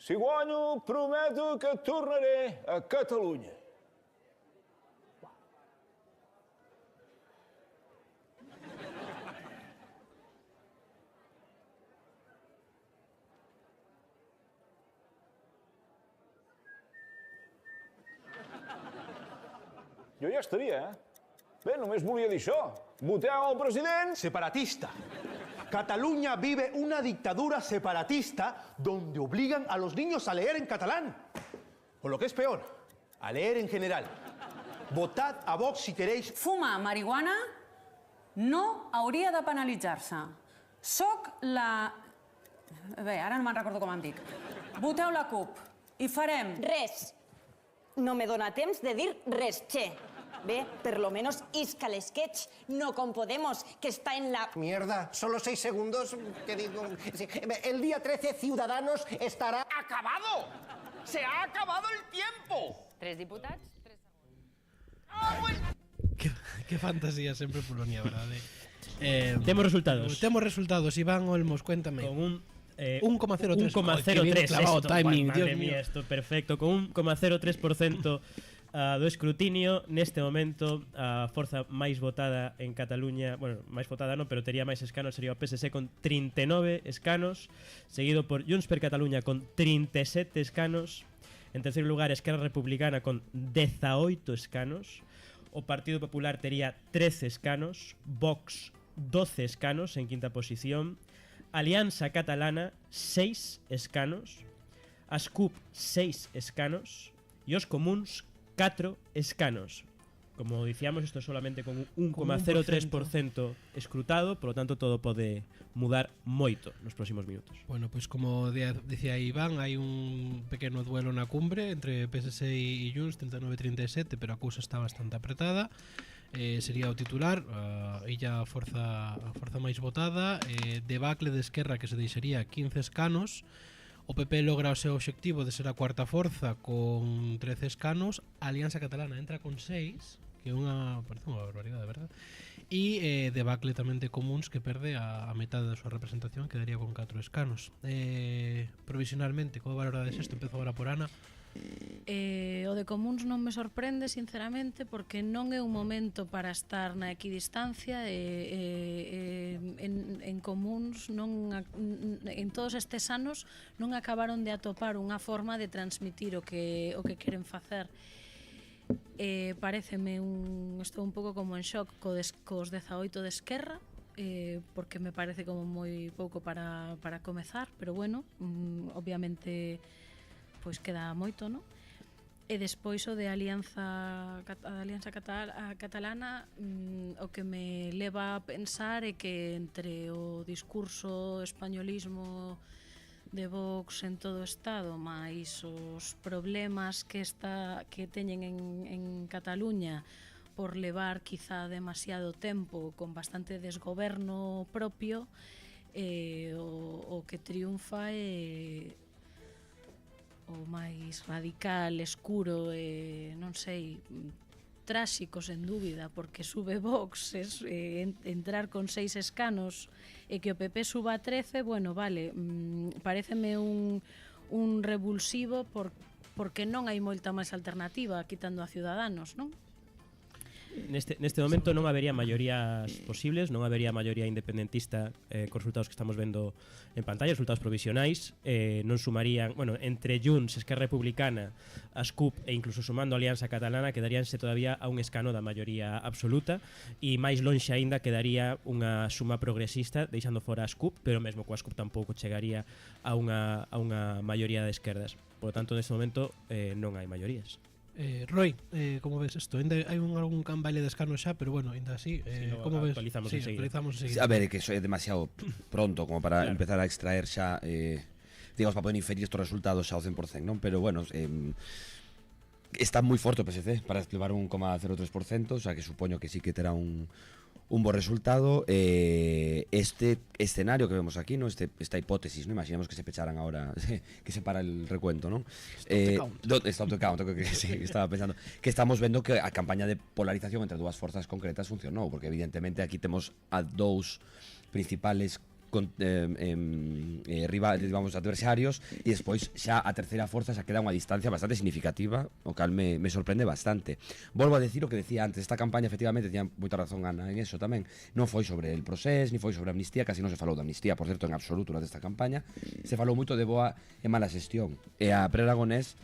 si guanyo prometo que tornaré a Catalunya. Jo ja estaria, Bé, només volia dir això. Voteu el president... Separatista. Cataluña vive una dictadura separatista donde obligan a los niños a leer en catalán. O lo que es peor, a leer en general. Votad a Vox si queréis... Fumar marihuana no hauria de penalitzar-se. Soc la... Bé, ara no me'n recordo com em dic. Voteu la CUP i farem... Res. No me dona temps de dir res, che. Bé, per lo menos isca l'sketch, no con Podemos, que está en la... Mierda, solo 6 segundos, que digo... El día 13 Ciudadanos estará... ¡Acabado! ¡Se ha acabado el tiempo! 3 diputats, 3 segons. Qué fantasía sempre Polonia, verdad? Temos resultados. Temos resultados, Iván Olmos, cuéntame. Con un 1,03. 1,03. Timing, Dios Dios mío. mío, esto perfecto. Con un 1,03% do escrutinio, neste momento a forza máis votada en Cataluña, bueno, máis votada non, pero tería máis escanos, sería o PSC con 39 escanos, seguido por Junts per Cataluña con 37 escanos, en terceiro lugar Esquerra Republicana con 18 escanos, o Partido Popular tería 13 escanos, Vox 12 escanos en quinta posición, Alianza Catalana 6 escanos, as CUP 6 escanos e os comuns 4 escanos. Como dicíamos, isto solamente con un 1,03% escrutado, por lo tanto todo pode mudar moito nos próximos minutos. Bueno, pois como dicía Iván, hai un pequeno duelo na cumbre entre PSC e Junts, 39-37, pero a cousa está bastante apretada. Sería o titular, illa a forza máis votada, debacle de Esquerra que se deixaría 15 escanos. O PP logra o seu obxectivo de ser a cuarta forza con 13 escanos. A Alianza Catalana entra con 6, que parece unha barbaridade, verdad? E debacle tamén de Comuns, que perde a metade da súa representación, quedaría con 4 escanos. Provisionalmente, como valorades isto? Empezo agora por Ana. O de Comuns non me sorprende, sinceramente, porque non é un momento para estar na equidistancia. En Comuns en todos estes anos non acabaron de atopar unha forma de transmitir o que queren facer. Paréceme estou un pouco como en shock cos 18 de Esquerra, porque me parece como moi pouco para comezar, pero bueno, obviamente pois queda moito, non? E despois o de Alianza Catalana, o que me leva a pensar é que entre o discurso españolismo de Vox en todo o Estado máis os problemas que teñen en Cataluña por levar quizá demasiado tempo con bastante desgoberno propio, o que triunfa é o máis radical, escuro, non sei, tráxico, sen dúbida, porque sube Vox, entrar con 6 escanos e que o PP suba a 13, bueno, vale, paréceme un revulsivo porque non hai moita máis alternativa quitando a Ciudadanos, non? Neste momento non habería maiorías posibles, non habería maioría independentista cos resultados que estamos vendo en pantalla, resultados provisionais, non sumarían, bueno, entre Junts, Esquerra Republicana, as CUP e incluso sumando a Alianza Catalana quedaríanse todavía a un escano da maioría absoluta e máis lonxe aínda quedaría unha suma progresista deixando fora as CUP, pero mesmo coas CUP tampouco chegaría a unha maioría de esquerdas. Por lo tanto, neste momento non hai maiorías. Roy, como ves isto? Hai algún baile de escano xa, pero bueno, ainda así, como ves? Actualizamos Sí, enseguida. actualizamos enseguida. A ver, que eso é demasiado pronto como para empezar a extraer xa digamos, para poder inferir estos resultados xa ao 100%, non? Pero bueno, está moi forte o PSC para desplegar un 1,03%, o sea que supoño que sí que terá un bo resultado. Este escenario que vemos aquí, ¿no? Esta hipótesis, ¿no? Imaginemos que se pecharan ahora, que se para el recuento, ¿no? Stop the count, que sí, estaba pensando que estamos vendo que a campaña de polarización entre dúas forzas concretas funcionou, porque evidentemente aquí temos a dous principales rivales, digamos, adversarios, e despois xa a terceira forza xa queda unha distancia bastante significativa, o cal me sorprende bastante. Volvo a decir o que decía antes, esta campaña efectivamente tiña moita razón Ana en eso tamén, non foi sobre el procés, ni foi sobre a amnistía, casi non se falou de amnistía, por certo, en absoluto durante esta campaña, se falou moito de boa e mala xestión, e a Pere Aragonés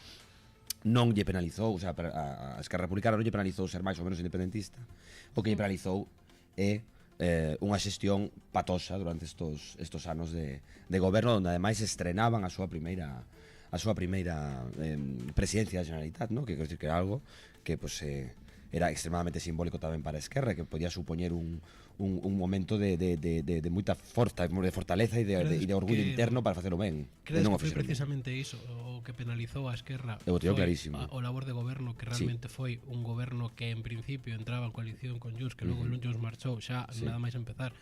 non lle penalizou, o sea, a Esquerra Republicana non lle penalizou ser máis ou menos independentista, o que lle penalizou é unha xestión patosa durante estos anos de goberno, onde ademais estrenaban a súa primeira presidencia da Generalitat, ¿no? Que quero dicir que era algo que pues, era extremadamente simbólico tamén para a Esquerra, que podía supoñer un momento de moita fortaleza e de orgullo interno para facelo ben. Crees que foi precisamente iso o que penalizou a Esquerra? Eu teño clarísimo. O labor de goberno, que realmente foi un goberno que en principio entraba en coalición con Junts, que logo Junts marchou xa nada máis empezar,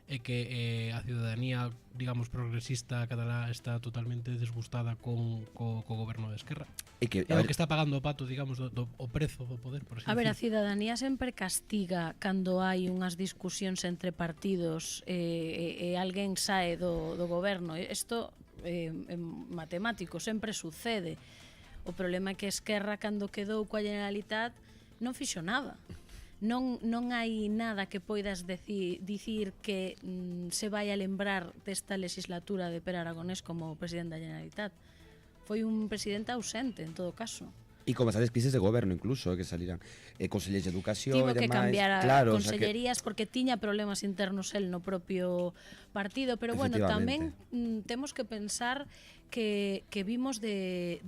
e que a ciudadanía, digamos, progresista catalá está totalmente desgustada co goberno de Esquerra. É o que está pagando o pato, digamos, o prezo do poder, por así A ver, a decir. ciudadanía sempre castiga cando hai unhas discusións entre partidos e alguén sae do goberno. Isto en matemático sempre sucede. O problema é que Esquerra, cando quedou coa Generalitat, non fixo nada. Non hai nada que poidas dicir que se vai a lembrar desta legislatura de Pere Aragonés como presidente da Generalitat. Foi un presidente ausente, en todo caso. E como sabes, crisis de goberno incluso, que salíran conselleiros de educación Tivo e demais. que cambiar a claro, consellerías porque tiña problemas internos el no propio partido, pero bueno, tamén temos que pensar que vimos de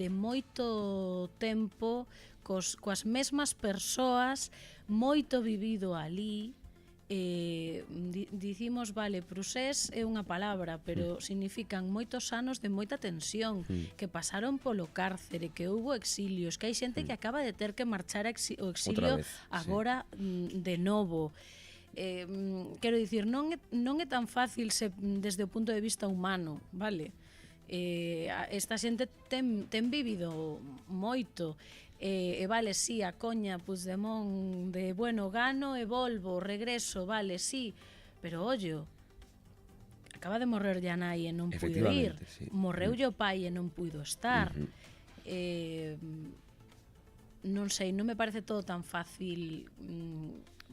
moito tempo coas mesmas persoas, moito vivido ali. Dicimos, vale, procés é unha palabra, pero significan moitos anos de moita tensión, que pasaron polo cárcere, que houbo exilios, que hai xente que acaba de ter que marchar o exilio agora de novo. Quero dicir, non é tan fácil desde o punto de vista humano, vale? Esta xente ten vivido moito. Vale, sí, a coña Puigdemont de bueno, gano e volvo, regreso, vale, sí, pero ollo, acaba de morrer ya nai e non puido ir, morreu o pai e non puido estar. Non sei, non me parece todo tan fácil,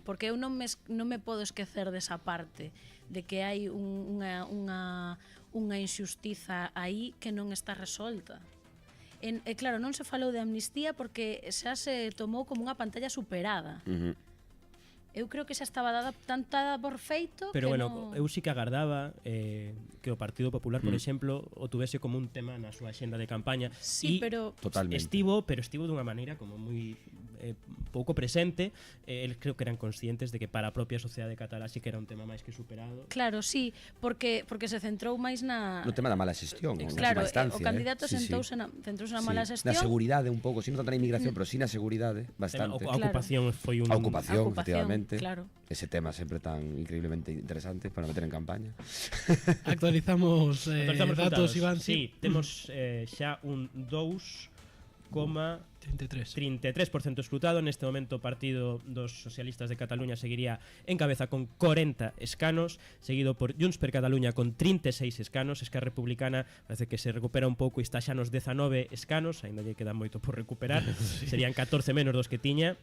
porque eu non me podo esquecer desa parte de que hai unha injustiza aí que non está resolta. Claro, non se falou de amnistía porque xa se tomou como unha pantalla superada. Eu creo que xa estaba dada por feito. Pero bueno, eu sí que agardaba que o Partido Popular, por exemplo, o tuvese como un tema na súa axenda de campaña. Sí, pero estivo dunha maneira como moi pouco presente. Eles creo que eran conscientes de que para a propia sociedade catalá sí que era un tema máis que superado. Claro, sí, porque se centrou máis no tema da mala xestión. Claro, o candidato centrouse na mala xestión. Na seguridade un pouco, si non tanto na inmigración, pero si na seguridade, bastante. A ocupación foi un... A ocupación, efectivamente. Claro. Ese tema sempre tan increíblemente interesante para meter en campaña. Actualizamos datos, Iván. Sí, temos xa un 2,33% escrutado. Neste momento o Partido dos Socialistas de Cataluña seguiría en cabeza con 40 escanos, seguido por Junts per Cataluña con 36 escanos. Esquerra Republicana parece que se recupera un pouco e está xa nos 19 escanos, aínda lle queda moito por recuperar. Serían 14 menos dos que tiña.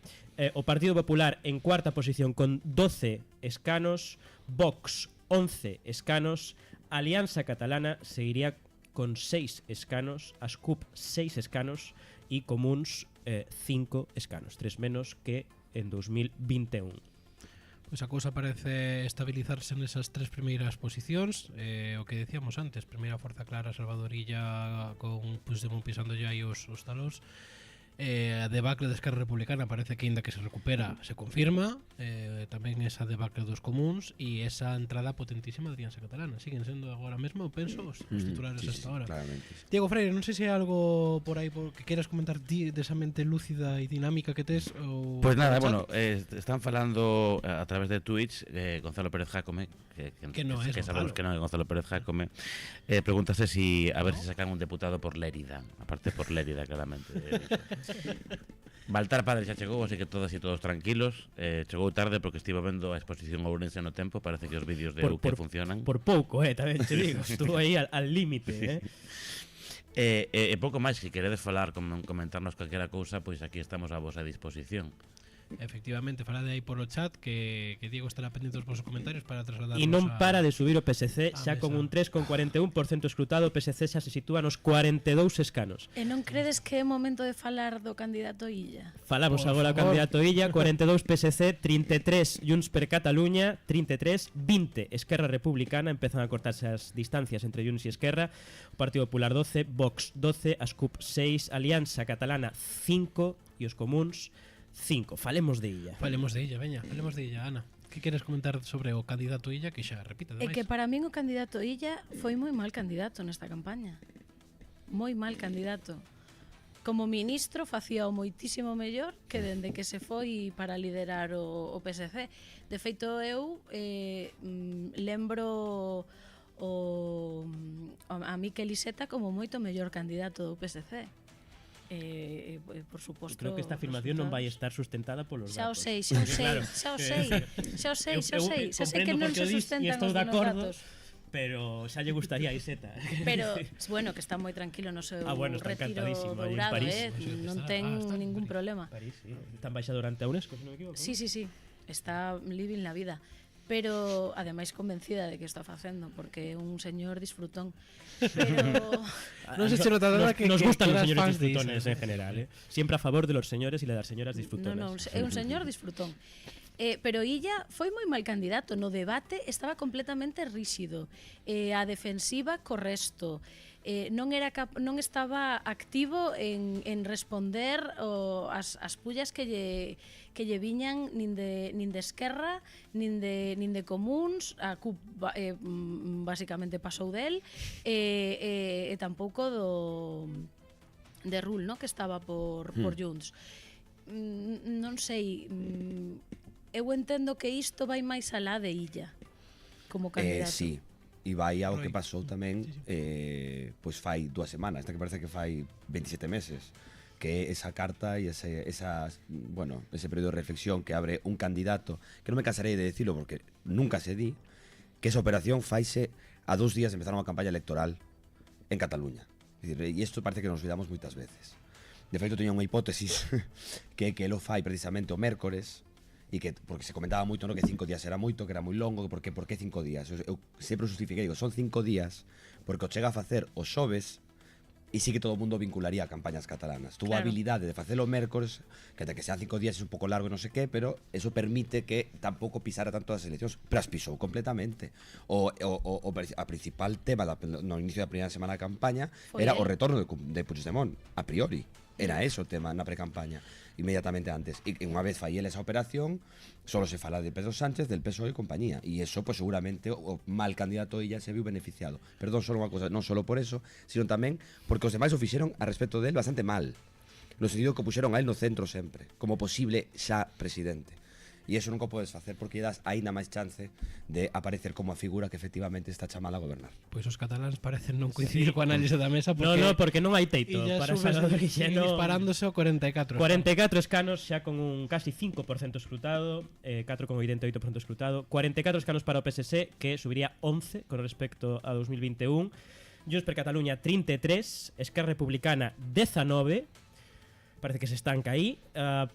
O Partido Popular en cuarta posición con 12 escanos, Vox 11 escanos, Alianza Catalana seguiría con 6 escanos, as CUP 6 escanos e Comuns 5 escanos, 3 menos que en 2021. Pois a cousa parece estabilizarse nesas tres primeiras posicións, o que decíamos antes, primeira forza clara Salvadorilla con Puigdemont pisando ya aí os talós, A debacle da Esquerra Republicana parece que ainda que se recupera se confirma, tamén esa debacle dos comuns e esa entrada potentísima de Alianza Catalana. Siguen sendo agora mesmo, eu penso, os titulares hasta ahora. Diego Freire, non sei se hai algo por aí que queras comentar ti desa mente lúcida e dinámica que tes. Pois nada, bueno, están falando a través de Twitch Gonzalo Pérez Jácome, que non é Gonzalo Pérez Jácome, pregúntase si a ver si sacan un deputado por Lérida, aparte por Lérida, claramente. Baltar Padre xa chegou, así que todas e todos tranquilos. Chegou tarde porque estivo vendo a exposición Ourense no tempo. Parece que os vídeos de UQ funcionan. Por pouco, tamén te digo. Estuvo aí al límite, pouco máis, se queredes falar, comentarnos calquera cousa, pois aquí estamos a vosa disposición. Efectivamente, falade aí polo chat que Diego estará pendiente dos vosos comentarios para trasladarnos. E non para de subir o PSC, xa con un 3,41% escrutado. O PSC xa se sitúa nos 42 escanos. E non credes que é momento de falar do candidato Illa? Falamos agora do candidato Illa. 42 PSC, 33 Junts per Catalunya, 33, 20 Esquerra Republicana. Empezan a cortarse as distancias entre Junts e Esquerra. O Partido Popular 12, Vox 12, Ascup 6, Alianza Catalana 5 e os comuns 5. Falemos de Illa. Falemos de Illa, veña, falemos de Illa, Ana. Que queres comentar sobre o candidato Illa, que xa repite É demais? que para min o candidato Illa foi moi mal candidato nesta campaña. Moi mal candidato. Como ministro facía o moitísimo mellor que dende que se foi para liderar o PSC. De feito, eu lembro a Miquel Iceta como moito mellor candidato do PSC. Por suposto, creo que esta afirmación non vai estar sustentada polos datos. Xa o sei, que non se sustentan os datos. Pero xa lle gustaría a Iseta. Pero, bueno, que está moi tranquilo no seu retiro dourado, non ten ningún problema. París, sí. Está embaixado durante a UNESCO, se non me equivoco. Sí, está living la vida. Pero, ademais, convencida de que está facendo, porque é un señor disfrutón. Pero... non se che nota nada que nos gustan los señores disfrutones en general, Siempre a favor de los señores y de las señoras disfrutones. No, é un señor disfrutón. Pero Illa foi moi mal candidato. No debate estaba completamente ríxido. A defensiva co resto. Non estaba activo en responder as pullas que lle viñan nin de Esquerra, nin de Comuns. A CUP basicamente pasou del, e tampouco de Rull, que estaba por Junts. Non sei, eu entendo que isto vai máis alá de Illa como candidato. Sí, e vai ao que pasou tamén pois fai 2 semanas, que parece que fai 27 meses, que é esa carta e ese período de reflexión que abre un candidato, que non me cansarei de decirlo porque nunca se di, que esa operación faise a 2 días de empezar unha campaña electoral en Cataluña. E isto parece que nos olvidamos moitas veces. De feito, teña unha hipótesis que lo fai precisamente o mércores, e que porque se comentaba moito, que 5 días era moito, que era moi longo, por que 5 días? Eu sempre justifiquei, digo, son 5 días porque o chega a facer os xoves e sí que todo o mundo vincularía a campañas catalanas. Tuvo a habilidade de facelo o mércores, que até que sean 5 días é un pouco largo e non sei que, pero eso permite que tampouco pisara tanto as eleccións, pero as pisou completamente. A principal tema no inicio da primeira semana da campaña era o retorno de Puigdemont, a priori. Era eso o tema na pre-campaña, inmediatamente antes. E unha vez fai esa operación, solo se fala de Pedro Sánchez, del PSOE e compañía. E eso, pues seguramente, o mal candidato Illa se viu beneficiado. Perdón, solo unha cosa, non solo por eso, sino tamén porque os demais o fixeron a respecto del bastante mal. No sentido que o puxeron a él no centro sempre, como posible xa presidente. E iso nunca podes facer porque das aínda máis chance de aparecer como a figura que efectivamente está chamada a gobernar. Pois os cataláns parecen non coincidir coa análise da mesa porque porque non hai teito para Salvador Illa, disparándose ao 44. 44 escanos xa con un casi 5% escrutado, 4,88% escrutado, 44 escanos para o PSC, que subiría 11 con respecto a 2021. Junts per Catalunya 33, Esquerra Republicana 19. Parece que se estanca aí.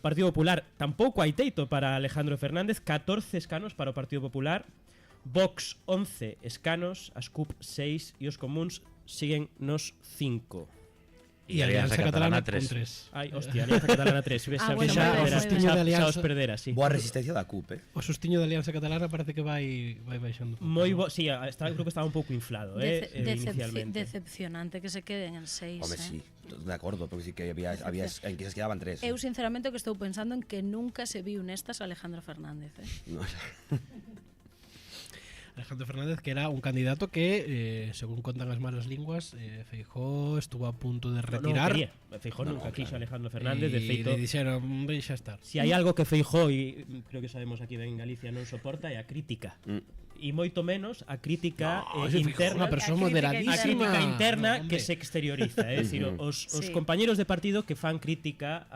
Partido Popular tampouco hai teito para Alejandro Fernández, 14 escanos para o Partido Popular, Vox 11 escanos, Ascup 6 e os comuns siguen nos 5. E Alianza Catalana 3. Ai, hostia, Alianza Catalana 3. Xa os perdera, sí. Boa resistencia da CUP, O sustiño de Alianza Catalana parece que vai baixando. Moi bo, sí, creo que estaba un pouco inflado, inicialmente. Decepcionante que se queden en 6. Home, sí, de acordo, porque sí que había en que se quedaban 3. Eu sinceramente o que estou pensando en que nunca se viu nestas Alejandro Fernández, No, Alejandro Fernández, que era un candidato que, según contan as malas linguas, Feijóo estuvo a punto de retirar. Feijóo nunca quiso Alejandro Fernández, de feito. E dixeron, deixa estar. Si hai algo que Feijóo, e creo que sabemos aquí en Galicia, non soporta, é a crítica. E moito menos a crítica interna, unha persoa moderadísima. A crítica interna que se exterioriza, é dicir, os compañeros de partido que fan crítica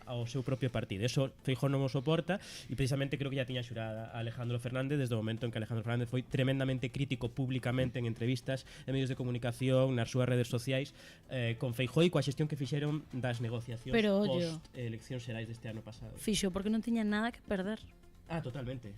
ao seu propio partido. Eso Feijóo non o soporta e precisamente creo que ya tiña xurada a Alejandro Fernández desde o momento en que Alejandro Fernández foi tremendamente crítico públicamente en entrevistas, en medios de comunicación, nas súas redes sociais, con Feijóo e coa xestión que fixeron das negociacións post-eleccións xerais deste ano pasado. Fixo porque non tiña nada que perder. Totalmente.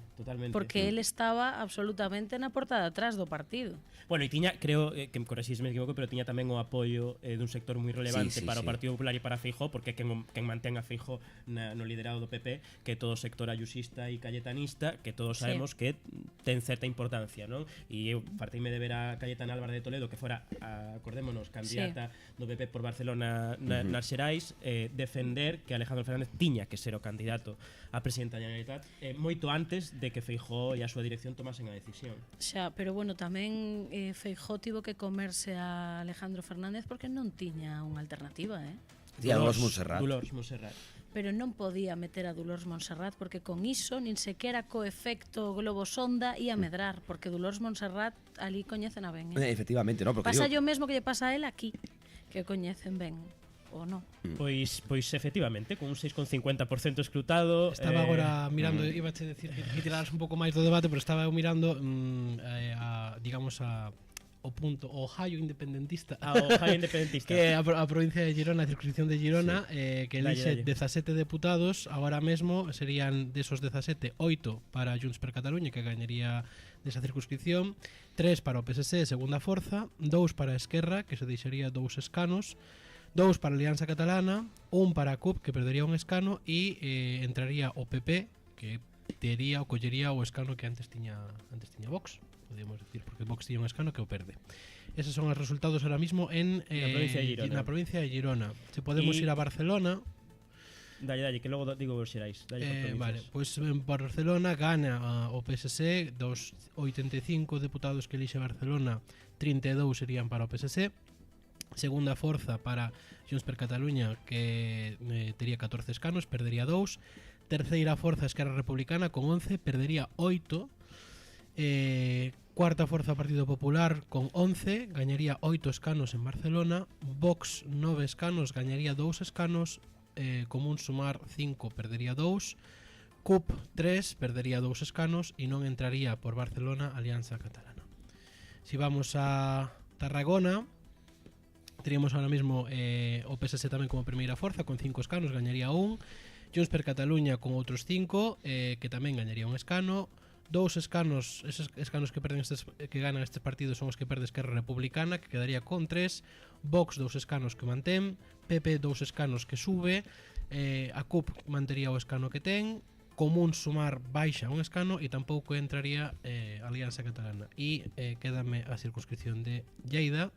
Porque él estaba absolutamente na porta de atrás do partido. Bueno, e tiña, creo, que me correxís me equivoco, pero tiña tamén o apoio dun sector moi relevante para o Partido Popular e para Feijóo, porque quen mantén a Feijóo no liderado do PP, que todo o sector ayusista e cayetanista, que todos sabemos que ten certa importancia, non? E eu parteime de ver a Cayetana Álvarez de Toledo, que fora, acordémonos, candidata do PP por Barcelona nas xerais, defender que Alejandro Fernández tiña que ser o candidato a presidenta da Generalitat, moito antes de que Feijóo e a súa dirección tomasen a decisión. Xa, pero bueno, tamén Feijóo tivo que comerse a Alejandro Fernández porque non tiña unha alternativa, Dolors Montserrat. Pero non podía meter a Dolors Montserrat porque con iso nin sequera co efecto globo sonda ia medrar, porque Dolors Montserrat ali coñecen a ben. Efectivamente, no, porque pasa yo mesmo que lle pasa a él aquí, que coñecen ben. O no. Pois efectivamente, con un 6,50% escrutado. Estaba agora mirando, iba a decir que tiraras un pouco máis do debate, pero estaba eu mirando digamos o punto Ohio independentista. Ohio independentista. Que a provincia de Girona, a circunscripción de Girona, que elixe 17 deputados, agora mesmo serían desos 17, 8 para Junts per Catalunya, que gañaría desa circunscripción, 3 para o PSC, segunda forza, 2 para Esquerra, que se deixaría 2 escanos, 2 para a Alianza Catalana, 1 para a CUP, que perdería un escano, e entraría o PP, que collería o escano que antes tiña Vox, podemos decir, porque Vox tiña un escano que o perde. Esos son os resultados ahora mismo na provincia de Girona. Se podemos ir a Barcelona. Dalle, que logo digo vos xerais. Vale, pois en Barcelona gana o PSC, dos 85 deputados que elixe Barcelona, 32 serían para o PSC. Segunda forza para Junts per Catalunya, que tería 14 escanos, perdería 2. Terceira forza Esquerra Republicana con 11, perdería 8. Cuarta forza Partido Popular con 11, gañaría 8 escanos en Barcelona. Vox 9 escanos, gañaría 2 escanos. Común Sumar 5, perdería 2. CUP 3, perdería 2 escanos e non entraría por Barcelona Alianza Catalana. Si vamos a Tarragona, teríamos ahora mismo o PSC tamén como primeira forza con 5 escanos, gañaría 1. Junts per Catalunya con outros 5, que tamén gañaría un escano. 2 escanos, esos escanos que ganan estes partidos son os que perde Esquerra Republicana, que quedaría con 3. Vox 2 escanos que mantén, PP 2 escanos que sube, a CUP mantería o escano que ten, Común Sumar baixa un escano e tampouco entraría Alianza Catalana. E quédame a circunscripción de Lleida,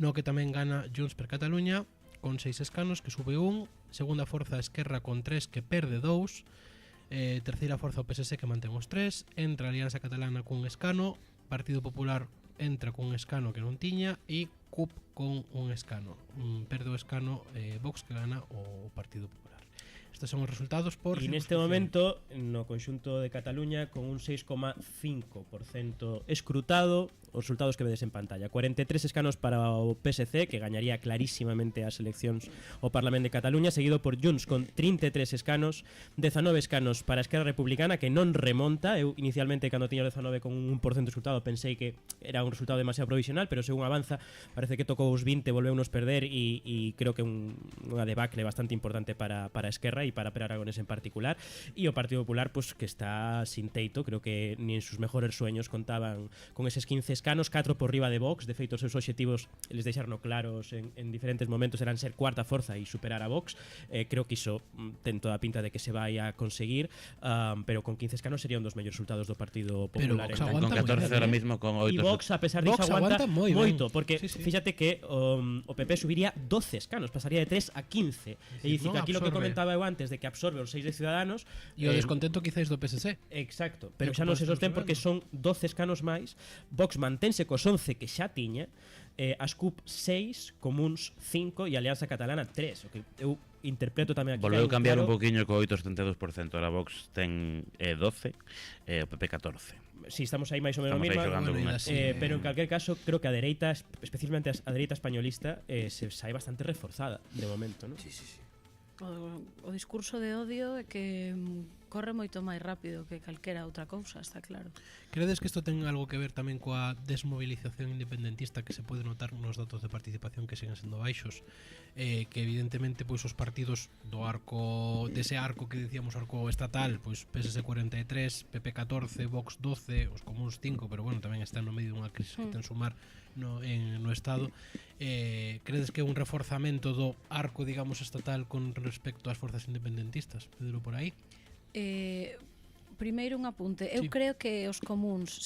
no que tamén gana Junts per Catalunya con 6 escanos, que sube 1. Segunda forza Esquerra con 3, que perde 2. Terceira forza o PSC, que mantén os 3. Entra Alianza Catalana con un escano. Partido Popular entra con un escano que non tiña. E CUP con un escano. Perde o escano Vox, que gana o Partido Popular. Estes son os resultados por... E neste momento, no conxunto de Cataluña, con un 6,5% escrutado, os resultados que vedes en pantalla. 43 escanos para o PSC, que gañaría clarísimamente as eleccións ao Parlamento de Cataluña, seguido por Junts con 33 escanos, 19 escanos para a Esquerra Republicana, que non remonta. Eu inicialmente, cando tiña 19 con un 1% escrutado, pensei que era un resultado demasiado provisional, pero según avanza, parece que tocou os 20, volveunos perder, e creo que unha debacle bastante importante para a Esquerra e para Per Aragonés en particular. E o Partido Popular, pues, que está sin teito, creo que ni en sus mejores sueños contaban con eses 15 escanos, 4 por riba de Vox. De feito, os seus obxectivos eles deixaron claros en diferentes momentos, eran ser cuarta forza e superar a Vox. Creo que iso ten toda a pinta de que se vai a conseguir, pero con 15 escanos sería un dos mellores resultados do Partido Popular. Con 14 ahora mismo, con 8. E Vox, a pesar disso, aguanta moito, porque fíxate que o PP subiría 12 escanos, pasaría de 3 a 15. E dicir que aquí lo que comentaba eu antes de que absorbe os 6 de Ciudadanos e o descontento quizáis do PSC. Exacto, pero xa non se sostén porque son 12 escanos máis. Vox mantense cos 11 que xa tiña, as CUP 6, Comuns 5 e Alianza Catalana 3, o que eu interpreto tamén aquí. Volveu cambiar un poquinho co 8,72%, ahora Vox ten 12 e o PP 14. Si, estamos aí máis ou menos mesma, pero en calquer caso creo que a dereita, especialmente a dereita españolista, se sai bastante reforzada de momento, non? Sí, sí, sí. O discurso de odio é que corre moito máis rápido que calquera outra cousa, está claro. Credes que isto ten algo que ver tamén coa desmovilización independentista que se pode notar nos datos de participación que siguen sendo baixos, que evidentemente pois os partidos do arco, dese arco que decíamos, arco estatal, pois PSC 43, PP 14, Vox 12, os Comuns 5, pero bueno, tamén están no medio dunha crisis que ten sumar no Estado. Credes que é un reforzamento do arco, digamos, estatal con respecto ás forzas independentistas? Pedro, por aí? Primeiro un apunte. Eu creo que os comuns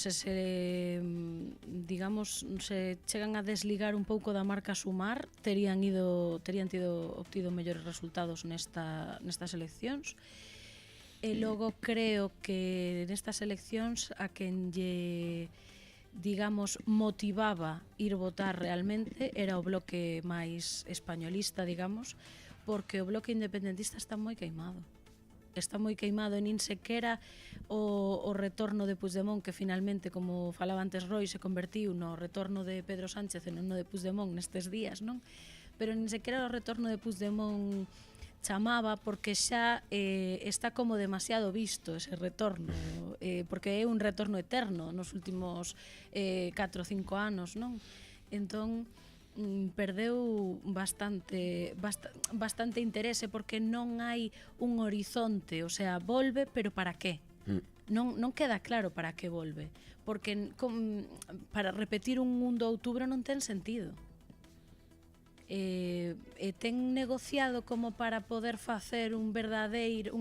digamos, se chegan a desligar un pouco da marca Sumar, terían obtido mellores resultados nestas eleccións. E logo creo que nestas eleccións a quen lle, digamos, motivaba ir votar realmente era o bloque máis españolista, digamos, porque o bloque independentista está moi queimado. Está moi queimado e nin sequera o retorno de Puigdemont, que finalmente, como falaba antes Roy, se convertiu no retorno de Pedro Sánchez e non no de Puigdemont nestes días, non? Pero nin sequera o retorno de Puigdemont chamaba, porque xa está como demasiado visto ese retorno, porque é un retorno eterno nos últimos 4 ou 5 anos, non? Entón, perdeu bastante interese, porque non hai un horizonte, o sea, volve, pero para qué? Non queda claro para que volve, porque para repetir un 1 de outubro non ten sentido. Ten negociado como para poder facer un verdadeiro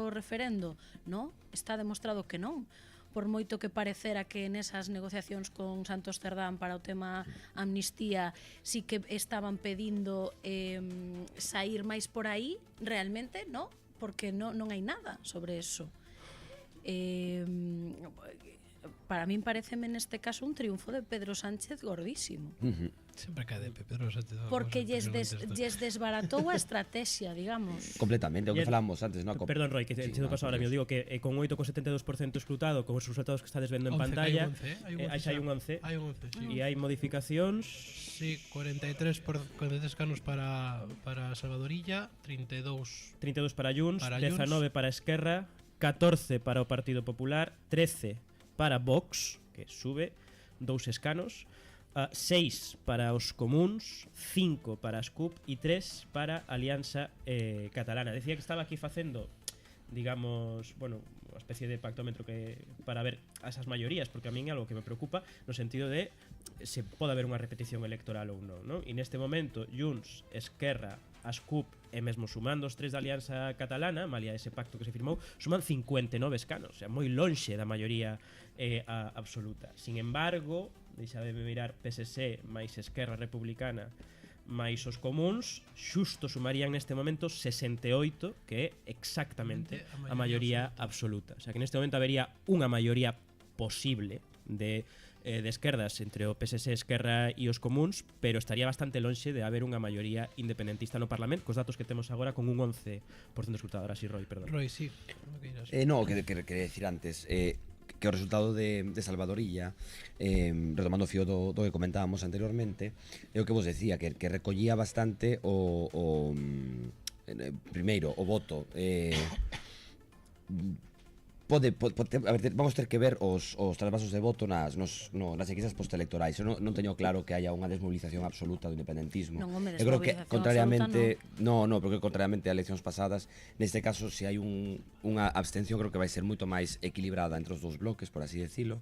referendo? Non, está demostrado que non. Por moito que parecera que nesas negociacións con Santos Cerdán para o tema amnistía sí que estaban pedindo sair máis por aí, realmente non, porque non hai nada sobre eso. Para min pareceme neste caso un triunfo de Pedro Sánchez gordísimo. Sempre cae de Pedro Sánchez. Porque lles desbaratou a estrategia, digamos. Completamente, o que falamos antes, ¿no? Perdón, Roy, que te do paso ahora mío. Digo que con 8,72% escrutado, con os resultados que estades vendo en pantalla, hai un 11. Hai un 11, sí. E hai modificacións. Sí, 43 escanos para Salvadorilla, 32 para Junts, 19 para Esquerra, 14 para o Partido Popular, 13 para Vox, que sube 2 escanos, 6 para os Comuns, 5 para as CUP e 3 para Alianza Catalana. Decía que estaba aquí facendo, digamos, bueno, unha especie de pactómetro que para ver esas maiorías, porque a min é algo que me preocupa no sentido de se pode haber unha repetición electoral ou non, non? E neste momento Junts, Esquerra, as CUP e mesmo sumando os 3 da Alianza Catalana, malia ese pacto que se firmou, suman 59 escanos, o sea, moi lonxe da maioría absoluta. Sin embargo, deixademe mirar, PSC máis Esquerra Republicana máis os Comuns xusto sumarían neste momento 68, que é exactamente a maioría absoluta. O sea, que neste momento habería unha maioría posible de esquerdas entre o PSC, Esquerra e os Comuns, pero estaría bastante lonxe de haber unha maioría independentista no Parlamento, cos datos que temos agora con un 11% escrutado. Ahora sí, Roy, perdón. Roy, sí. No, que decir antes, que o resultado de Salvadorilla, retomando o fío do que comentábamos anteriormente, é o que vos decía, que recollía bastante primeiro o voto. Vamos ter que ver os trasvasos de voto nas enquisas postelectorais. Eu non teño claro que haya unha desmovilización absoluta do independentismo. Eu creo que contrariamente porque contrariamente a eleccións pasadas, neste caso, se hai unha abstención, creo que vai ser moito máis equilibrada entre os dous bloques, por así decirlo.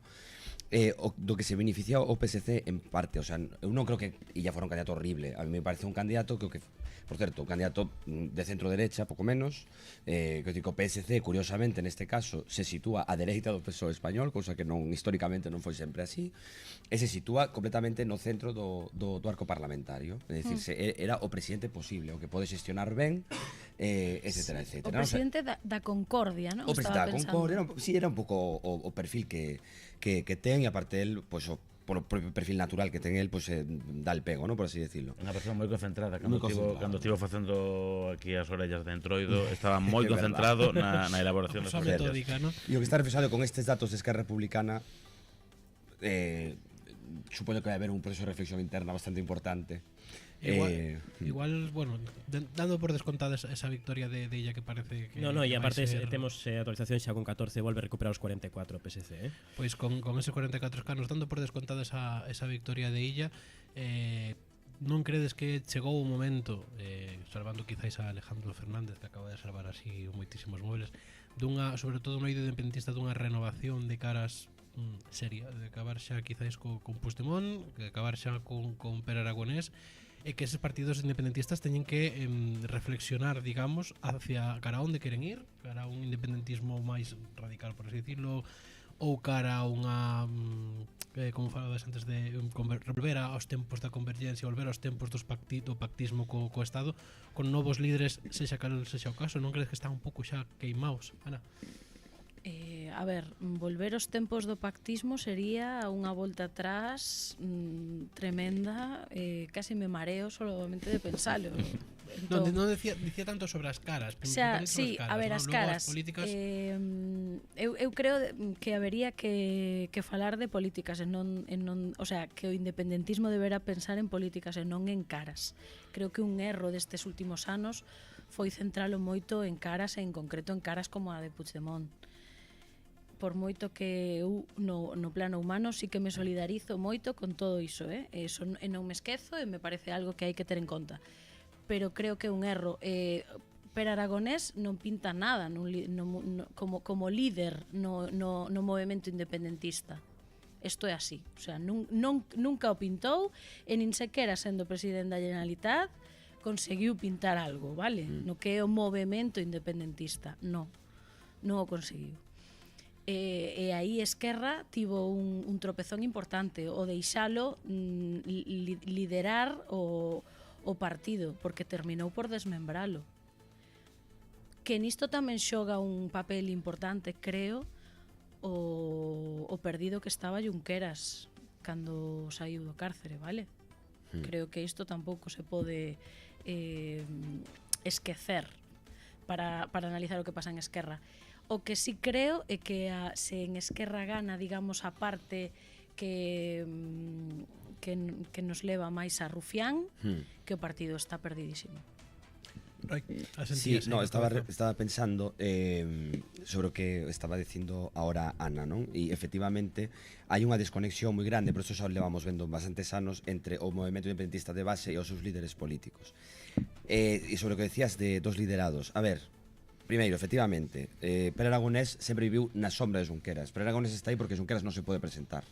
do que se beneficia o PSC en parte, o sea, eu non creo que Illa fora un candidato horrible, a mí me parece un candidato que por certo, un candidato de centro-derecha, pouco menos, que o PSC, curiosamente, neste caso, se sitúa á dereita do PSOE español, cousa que non históricamente non foi sempre así, e se sitúa completamente no centro do arco parlamentario, é dicir, era o presidente posible, o que pode xestionar ben, etcétera, etcétera. O presidente da concordia, non? O presidente da concordia, era un pouco o perfil que ten, e aparte el, pois, polo propio perfil natural que ten el, pois dá el pego, ¿no? Por así decirlo. Unha persona moi concentrada, cando estivo facendo aquí as orellas de Entroido, estaba moi concentrado na elaboración das orellas. E o que está reflexado con estes datos de Esquerra Republicana, supoño que vai haber un proceso de reflexión interna bastante importante. Igual, bueno, dando por descontada esa victoria de ella que parece que... No, e aparte temos actualización xa con 14, volve a recuperar os 44 PSC, Pois con ese 44 escanos, dando por descontada esa victoria de ella, non credes que chegou un momento, salvando quizáis a Alejandro Fernández, que acaba de salvar así moitísimos móviles, sobre todo no eido independentista, dunha renovación de caras seria, de acabar xa quizáis con Puigdemont, de acabar xa con Pere Aragonés, e que eses partidos independentistas teñen que reflexionar, digamos, hacia cara a onde queren ir, cara a un independentismo máis radical, por así decirlo, ou cara a unha, como falabas antes, de volver aos tempos da convergencia, volver aos tempos do pactismo co Estado, con novos líderes, sexa cal sexa o caso. Non crees que están un pouco xa queimaos, Ana? A ver, volver aos tempos do pactismo sería unha volta atrás tremenda, casi me mareo solamente de pensalo. Non decía tanto sobre as caras, sí, a ver, as caras. Eu creo que habería que falar de políticas, o sea, que o independentismo deberá pensar en políticas e non en caras. Creo que un erro destes últimos anos foi centralo moito en caras, e en concreto en caras como a de Puigdemont. Por moito que eu no plano humano sí que me solidarizo moito con todo iso, e non me esquezo, e me parece algo que hai que ter en conta, pero creo que é un erro. Pere Aragonés non pinta nada como líder no movemento independentista. Isto é así, o sea, nunca o pintou, e nin sequera sendo presidente da Generalitat conseguiu pintar algo, vale? No que é o movemento independentista, non o conseguiu. E aí Esquerra tivo un tropezón importante, o deixalo liderar o partido, porque terminou por desmembralo. Que nisto tamén xoga un papel importante, creo, o perdido que estaba Junqueras cando saiu do cárcere, vale? Creo que isto tampouco se pode esquecer para analizar o que pasa en Esquerra. O que sí creo é que se en Esquerra gana, digamos, a parte que nos leva máis a Rufián, que o partido está perdidísimo. Sí, no, estaba pensando sobre o que estaba dicindo ahora Ana, non? E efectivamente hai unha desconexión moi grande, por eso xa levamos vendo bastantes anos, entre o movemento independentista de base e os seus líderes políticos. E sobre o que decías de dos liderados, a ver, primeiro, efectivamente, Pere Aragonés sempre viviu na sombra de Junqueras. Pere Aragonés está aí porque Junqueras non se pode presentar.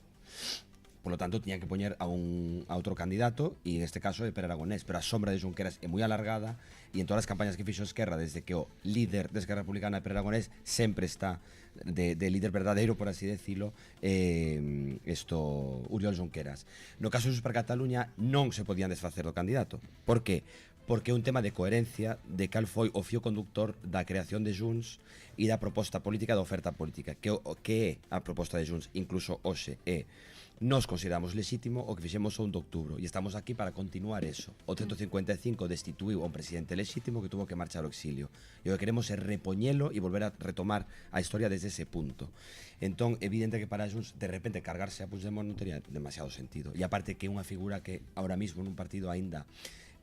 Por lo tanto, tiñan que poñer a outro candidato, e en este caso é Pere Aragonés, pero a sombra de Junqueras é moi alargada, e en todas as campañas que fixo Esquerra, desde que o líder de Esquerra Republicana, Pere Aragonés, sempre está de líder verdadeiro, por así decirlo, Oriol Junqueras. No caso de Junts per Cataluña non se podían desfacer do candidato. Por que? Porque é un tema de coherencia de cal foi o fío conductor da creación de Junts e da proposta política, da oferta política, que é a proposta de Junts, incluso hoxe, nos consideramos lexítimo o que fixemos o 1 de outubro, e estamos aquí para continuar eso. O 155 destituiu a un presidente lexítimo que tuvo que marchar ao exilio, e o que queremos é repoñelo e volver a retomar a historia desde ese punto. Entón, evidente que para Junts, de repente, cargarse a Puigdemont non teria demasiado sentido, e aparte que é unha figura que ahora mismo nun partido aínda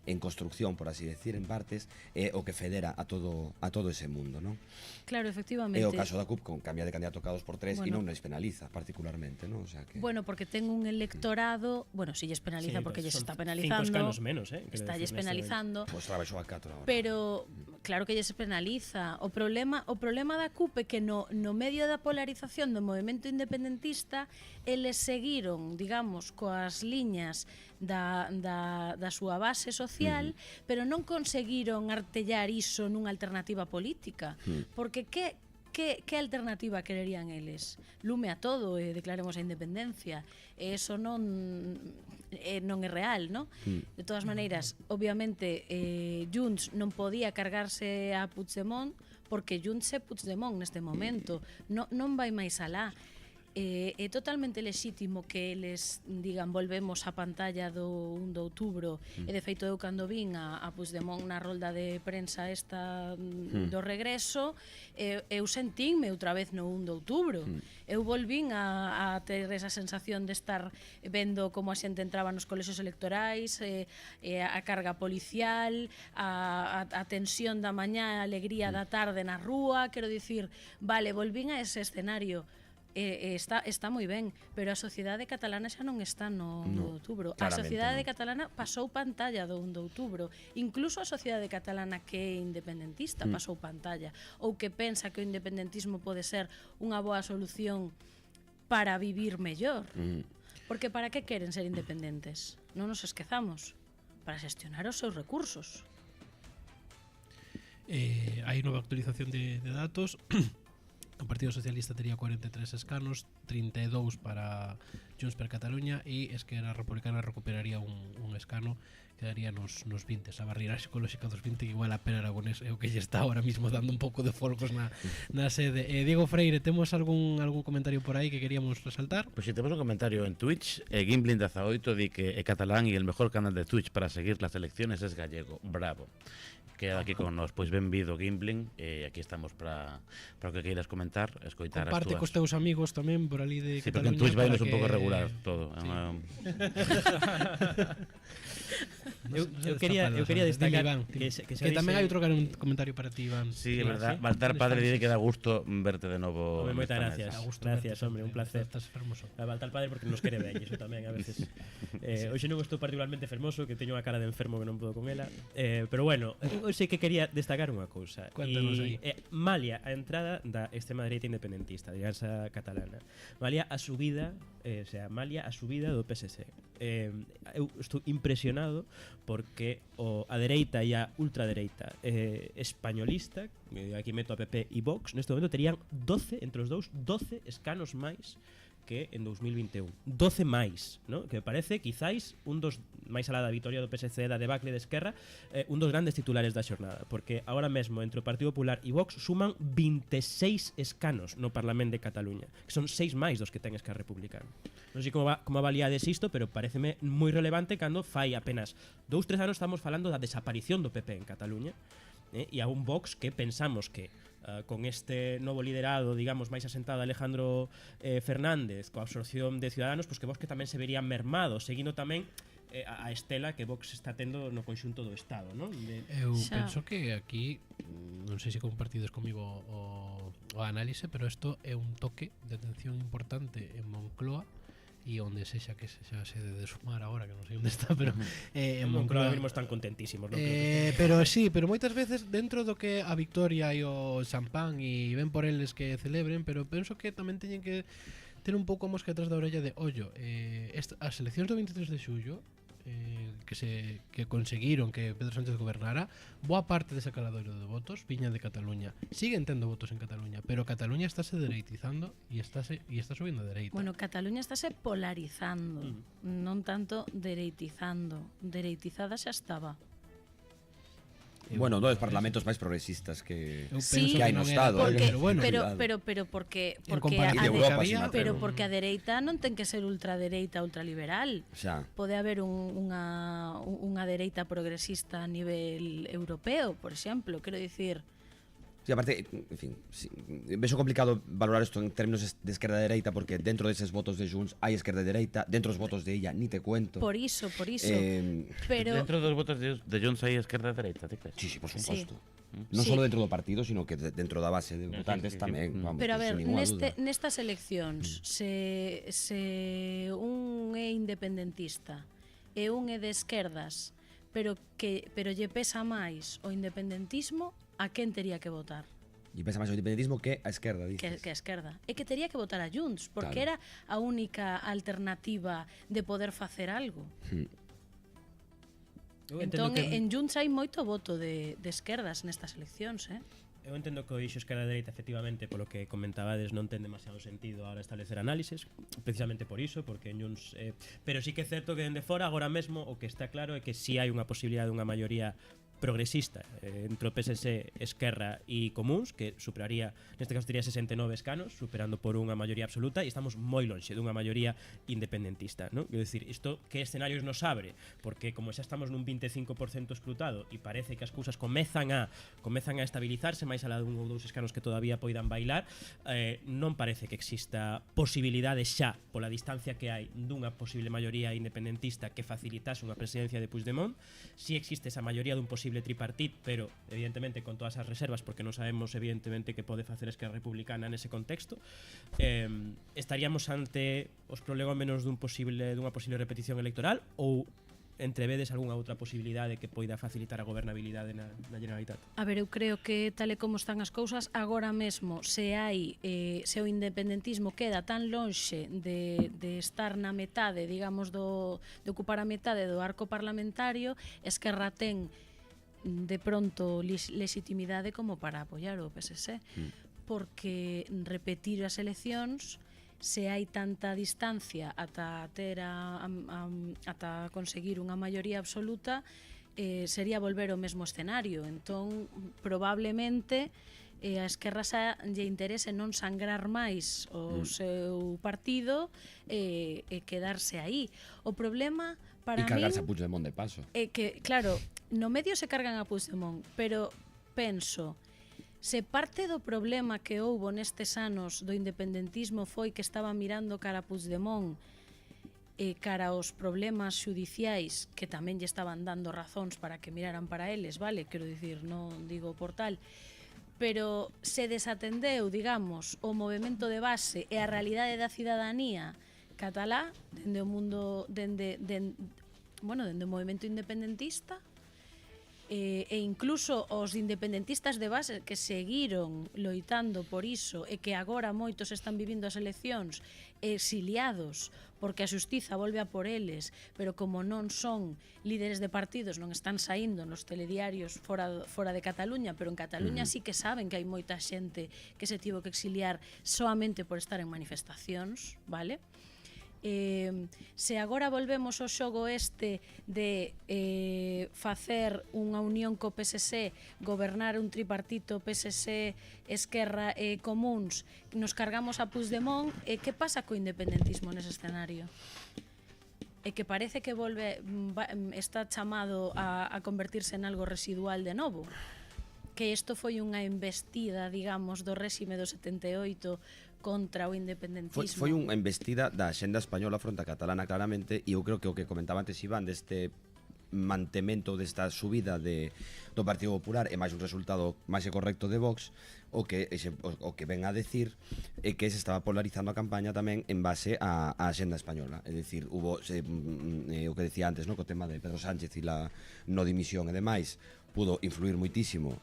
en construcción, por así decir, en partes, é o que federa a todo ese mundo, non? Claro, efectivamente. É o caso da CUP con cambia de candidato cada 2 por 3 e non les penaliza particularmente, non? O sea que... Bueno, porque ten un electorado, bueno, si lles penaliza, porque lles está penalizando. 5 escanos menos, está lles penalizando. Pois trabajou a 4 agora. Pero claro que lle se penaliza. O problema da CUP é que no medio da polarización do movemento independentista eles seguiron, digamos, coas liñas da súa base social, pero non conseguiron artellar iso nunha alternativa política. Porque que alternativa quererían eles? Lume a todo e declaremos a independencia. E eso non é real, non? De todas maneiras, obviamente, Junts non podía cargarse a Puigdemont porque Junts é Puigdemont neste momento. Non vai máis alá. É totalmente lexítimo que eles digan volvemos á pantalla do 1 de outubro e de feito eu cando vin a Puigdemont na rolda de prensa esta do regreso eu sentínme outra vez no 1 de outubro eu volvín a ter esa sensación de estar vendo como a xente entraba nos colexios electorais a carga policial a tensión da mañá, a alegría da tarde na rúa, quero dicir, vale, volvín a ese escenario. Está moi ben, pero a sociedade catalana xa non está no 1 de outubro. A sociedade catalana pasou pantalla do 1 de outubro. Incluso a sociedade catalana que é independentista pasou pantalla. Ou que pensa que o independentismo pode ser unha boa solución para vivir mellor. Porque para que queren ser independentes? Non nos esquezamos. Para xestionar os seus recursos. Hai nova actualización de datos. O Partido Socialista tería 43 escanos, 32 para Junts per Catalunya e Esquerra Republicana recuperaría un escano, quedaría nos 20. Esa barreira psicolóxica dos 20 que igual a Pere Aragonés é o que lle está ahora mismo dando un pouco de folgos na sede. Diego Freire, temos algún comentario por aí que queríamos resaltar? Pues si temos un comentario en Twitch, Gimblin18 di que é catalán e el mejor canal de Twitch para seguir las elecciones es gallego. Bravo. Queda aquí con nos, pois benvido Gimblin, e aquí estamos para o que queiras comentar, escoitar as túas. Comparte cos teus amigos tamén por ali de Cataluña. Sí, porque en Twitch vainos un pouco regular todo. Eu quería destacar que tamén hai outro comentario para ti, Iván. Sí, é verdad. Baltar Padre dice que dá gusto verte de novo. Moitas gracias. Gracias, hombre, un placer. Estás fermoso. Baltar Padre porque nos quere ben, iso tamén a veces. Hoxe non estou particularmente fermoso, que teño a cara de enfermo que non podo con ela, pero bueno, eu sei que quería destacar unha cousa. Cuéntanos aí. Malia a entrada da extrema dereita independentista, de Alianza Catalana. Malia a subida, Malia a subida do PSC. Eu estou impresionado porque a dereita e a ultradereita españolista, aquí meto a PP e Vox, neste momento terían 12, entre os dous, 12 escanos máis que en 2021. 12 máis, ¿no? Que me parece, quizáis, un dos máis alá da vitoria do PSC da debacle de Esquerra, un dos grandes titulares da xornada, porque agora mesmo entre o Partido Popular e Vox suman 26 escanos no Parlamento de Cataluña, que son 6 máis dos que ten Esquerra Republicana. Non sei como avaliades isto, pero pareceme moi relevante cando fai apenas 2-3 anos estamos falando da desaparición do PP en Cataluña, e a un Vox que pensamos que con este novo liderado, digamos, máis asentado de Alejandro Fernández, coa absorción de Ciudadanos, pois que Vox que tamén se vería mermado, seguindo tamén a estela que Vox está tendo no conxunto do Estado, non? Eu penso que aquí, non sei se compartides comigo o análise, pero isto é un toque de atención importante en Moncloa, e onde sexa que sexa a sede de Sumar agora, que non sei onde está, pero en Moncloa vimos tan contentísimos, non? Pero sí, pero moitas veces dentro do que a victoria e o champán e ven por eles que celebren, pero penso que tamén teñen que ter un pouco a mosca detrás da orella de ollo, as eleccións do 23 de xullo que conseguiron que Pedro Sánchez gobernara, boa parte dese caladoiro de votos viña de Cataluña. Siguen tendo votos en Cataluña, pero Cataluña estáse dereitizando e está subindo a dereita. Bueno, Cataluña estáse polarizando, non tanto dereitizando. Dereitizada xa estaba. Bueno, dos parlamentos máis progresistas que hai no Estado, pero porque a dereita non ten que ser ultradereita, ultraliberal. Pode haber unha dereita progresista a nivel europeo, por exemplo, quero dicir. Sí, aparte, en fin, vexo complicado valorar isto en términos de esquerda-dereita porque dentro deses votos de Junts hai esquerda-dereita, dentro dos votos de ella ni te cuento. Por iso. Pero dentro dos votos de Junts hai esquerda-dereita, te crees? Sí, por suposto. Non só dentro do partido, sino que dentro da base de votantes tamén. Pero a ver, nestas eleccións, se un é independentista e un é de esquerdas, pero lle pesa máis o independentismo, a quen tería que votar. E pensa máis o independentismo que a esquerda, dices. Que a esquerda. E que tería que votar a Junts, porque Claro. era a única alternativa de poder facer algo. Entón, en Junts hai moito voto de esquerdas nestas eleccións, Eu entendo que o eixo esquerda-dereita, efectivamente, polo que comentabades, non ten demasiado sentido ahora establecer análises, precisamente por iso, porque en Junts... pero sí que é certo que dende fora, agora mesmo, o que está claro é que sí hai unha posibilidade dunha maioría progresista entre o PSC, Esquerra e Comuns, que superaría, neste caso tería 69 escanos, superando por unha maioría absoluta, e estamos moi lonxe dunha maioría independentista, non? Quero dicir, isto que escenarios nos abre, porque como xa estamos nun 25% escrutado e parece que as cousas comezan a estabilizarse máis alá dun ou dous escanos que todavía poidan bailar, non parece que exista posibilidade xa pola distancia que hai dunha posible maioría independentista que facilitase unha presidencia de Puigdemont. Si existe esa maioría dun posible tripartit, pero evidentemente con todas as reservas, porque non sabemos evidentemente que pode facer a Esquerra Republicana nese contexto, estaríamos ante os prolegómenos dunha posible repetición electoral, ou entrevedes algunha outra posibilidade que poida facilitar a gobernabilidade na Generalitat? A ver, eu creo que tal e como están as cousas agora mesmo, se o independentismo queda tan lonxe de estar na metade, digamos, de ocupar a metade do arco parlamentario, Esquerra ten de pronto legitimidade como para apoiar o PSC, porque repetir as eleccións, se hai tanta distancia ata conseguir unha maioría absoluta, sería volver ao mesmo escenario. Entón, probablemente a Esquerra xa lle interese non sangrar máis o seu partido e quedarse aí. O problema para min... E cargarse min, a Puigdemont de paso. É que, claro, no medio se cargan a Puigdemont, pero penso, se parte do problema que houbo nestes anos do independentismo foi que estaba mirando cara a Puigdemont e cara aos problemas xudiciais que tamén lle estaban dando razóns para que miraran para eles, vale? Quero dicir, non digo por tal, pero se desatendeu, digamos, o movemento de base e a realidade da cidadanía catalá dende o mundo dende o movemento independentista e incluso os independentistas de base que seguiron loitando por iso e que agora moitos están vivindo as eleccións exiliados porque a xustiza volve a por eles, pero como non son líderes de partidos, non están saindo nos telediarios fora de Cataluña, pero en Cataluña sí que saben que hai moita xente que se tivo que exiliar soamente por estar en manifestacións, vale? Se agora volvemos ao xogo este de facer unha unión co PSC, gobernar un tripartito PSC, Esquerra e Comuns, nos cargamos a Puigdemont, que pasa co independentismo nese escenario? E que parece que está chamado a convertirse en algo residual de novo, que isto foi unha embestida, digamos, do réxime do 78 contra o independentismo. Foi unha embestida da axenda española fronte a catalana, claramente, e eu creo que o que comentaba antes Iván deste mantemento desta subida do Partido Popular é máis un resultado máis correcto de Vox, o que ven a decir é que se estaba polarizando a campaña tamén en base á axenda española, é dicir, hubo o que decía antes, co tema de Pedro Sánchez e la no dimisión e demais, pudo influir moitísimo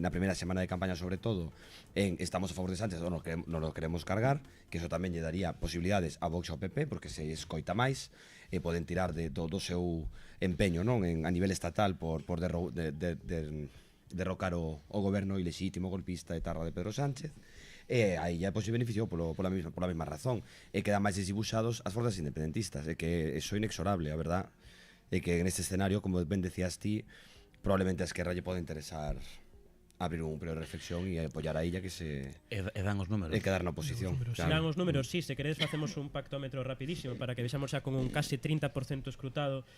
na primeira semana de campaña, sobre todo en estamos a favor de Sánchez ou non lo queremos cargar, que eso tamén lle daría posibilidades a Vox e ao PP, porque se escoita máis e poden tirar do seu empeño a nivel estatal por derrocar o goberno ilexítimo golpista e tarra de Pedro Sánchez, e aí ya se beneficiou pola mesma razón, e quedan máis desdibuixados as forzas independentistas, e que iso é inexorable, a verdad, e que neste escenario, como ben decías ti, probablemente a Esquerra lle pode interesar abrir un período de reflexión e apoiar a ella que se... E dan os números. E quedar na oposición. Se dan os números, sí, se queredes facemos un pactómetro rapidísimo para que vexamos xa con un case 30% escrutado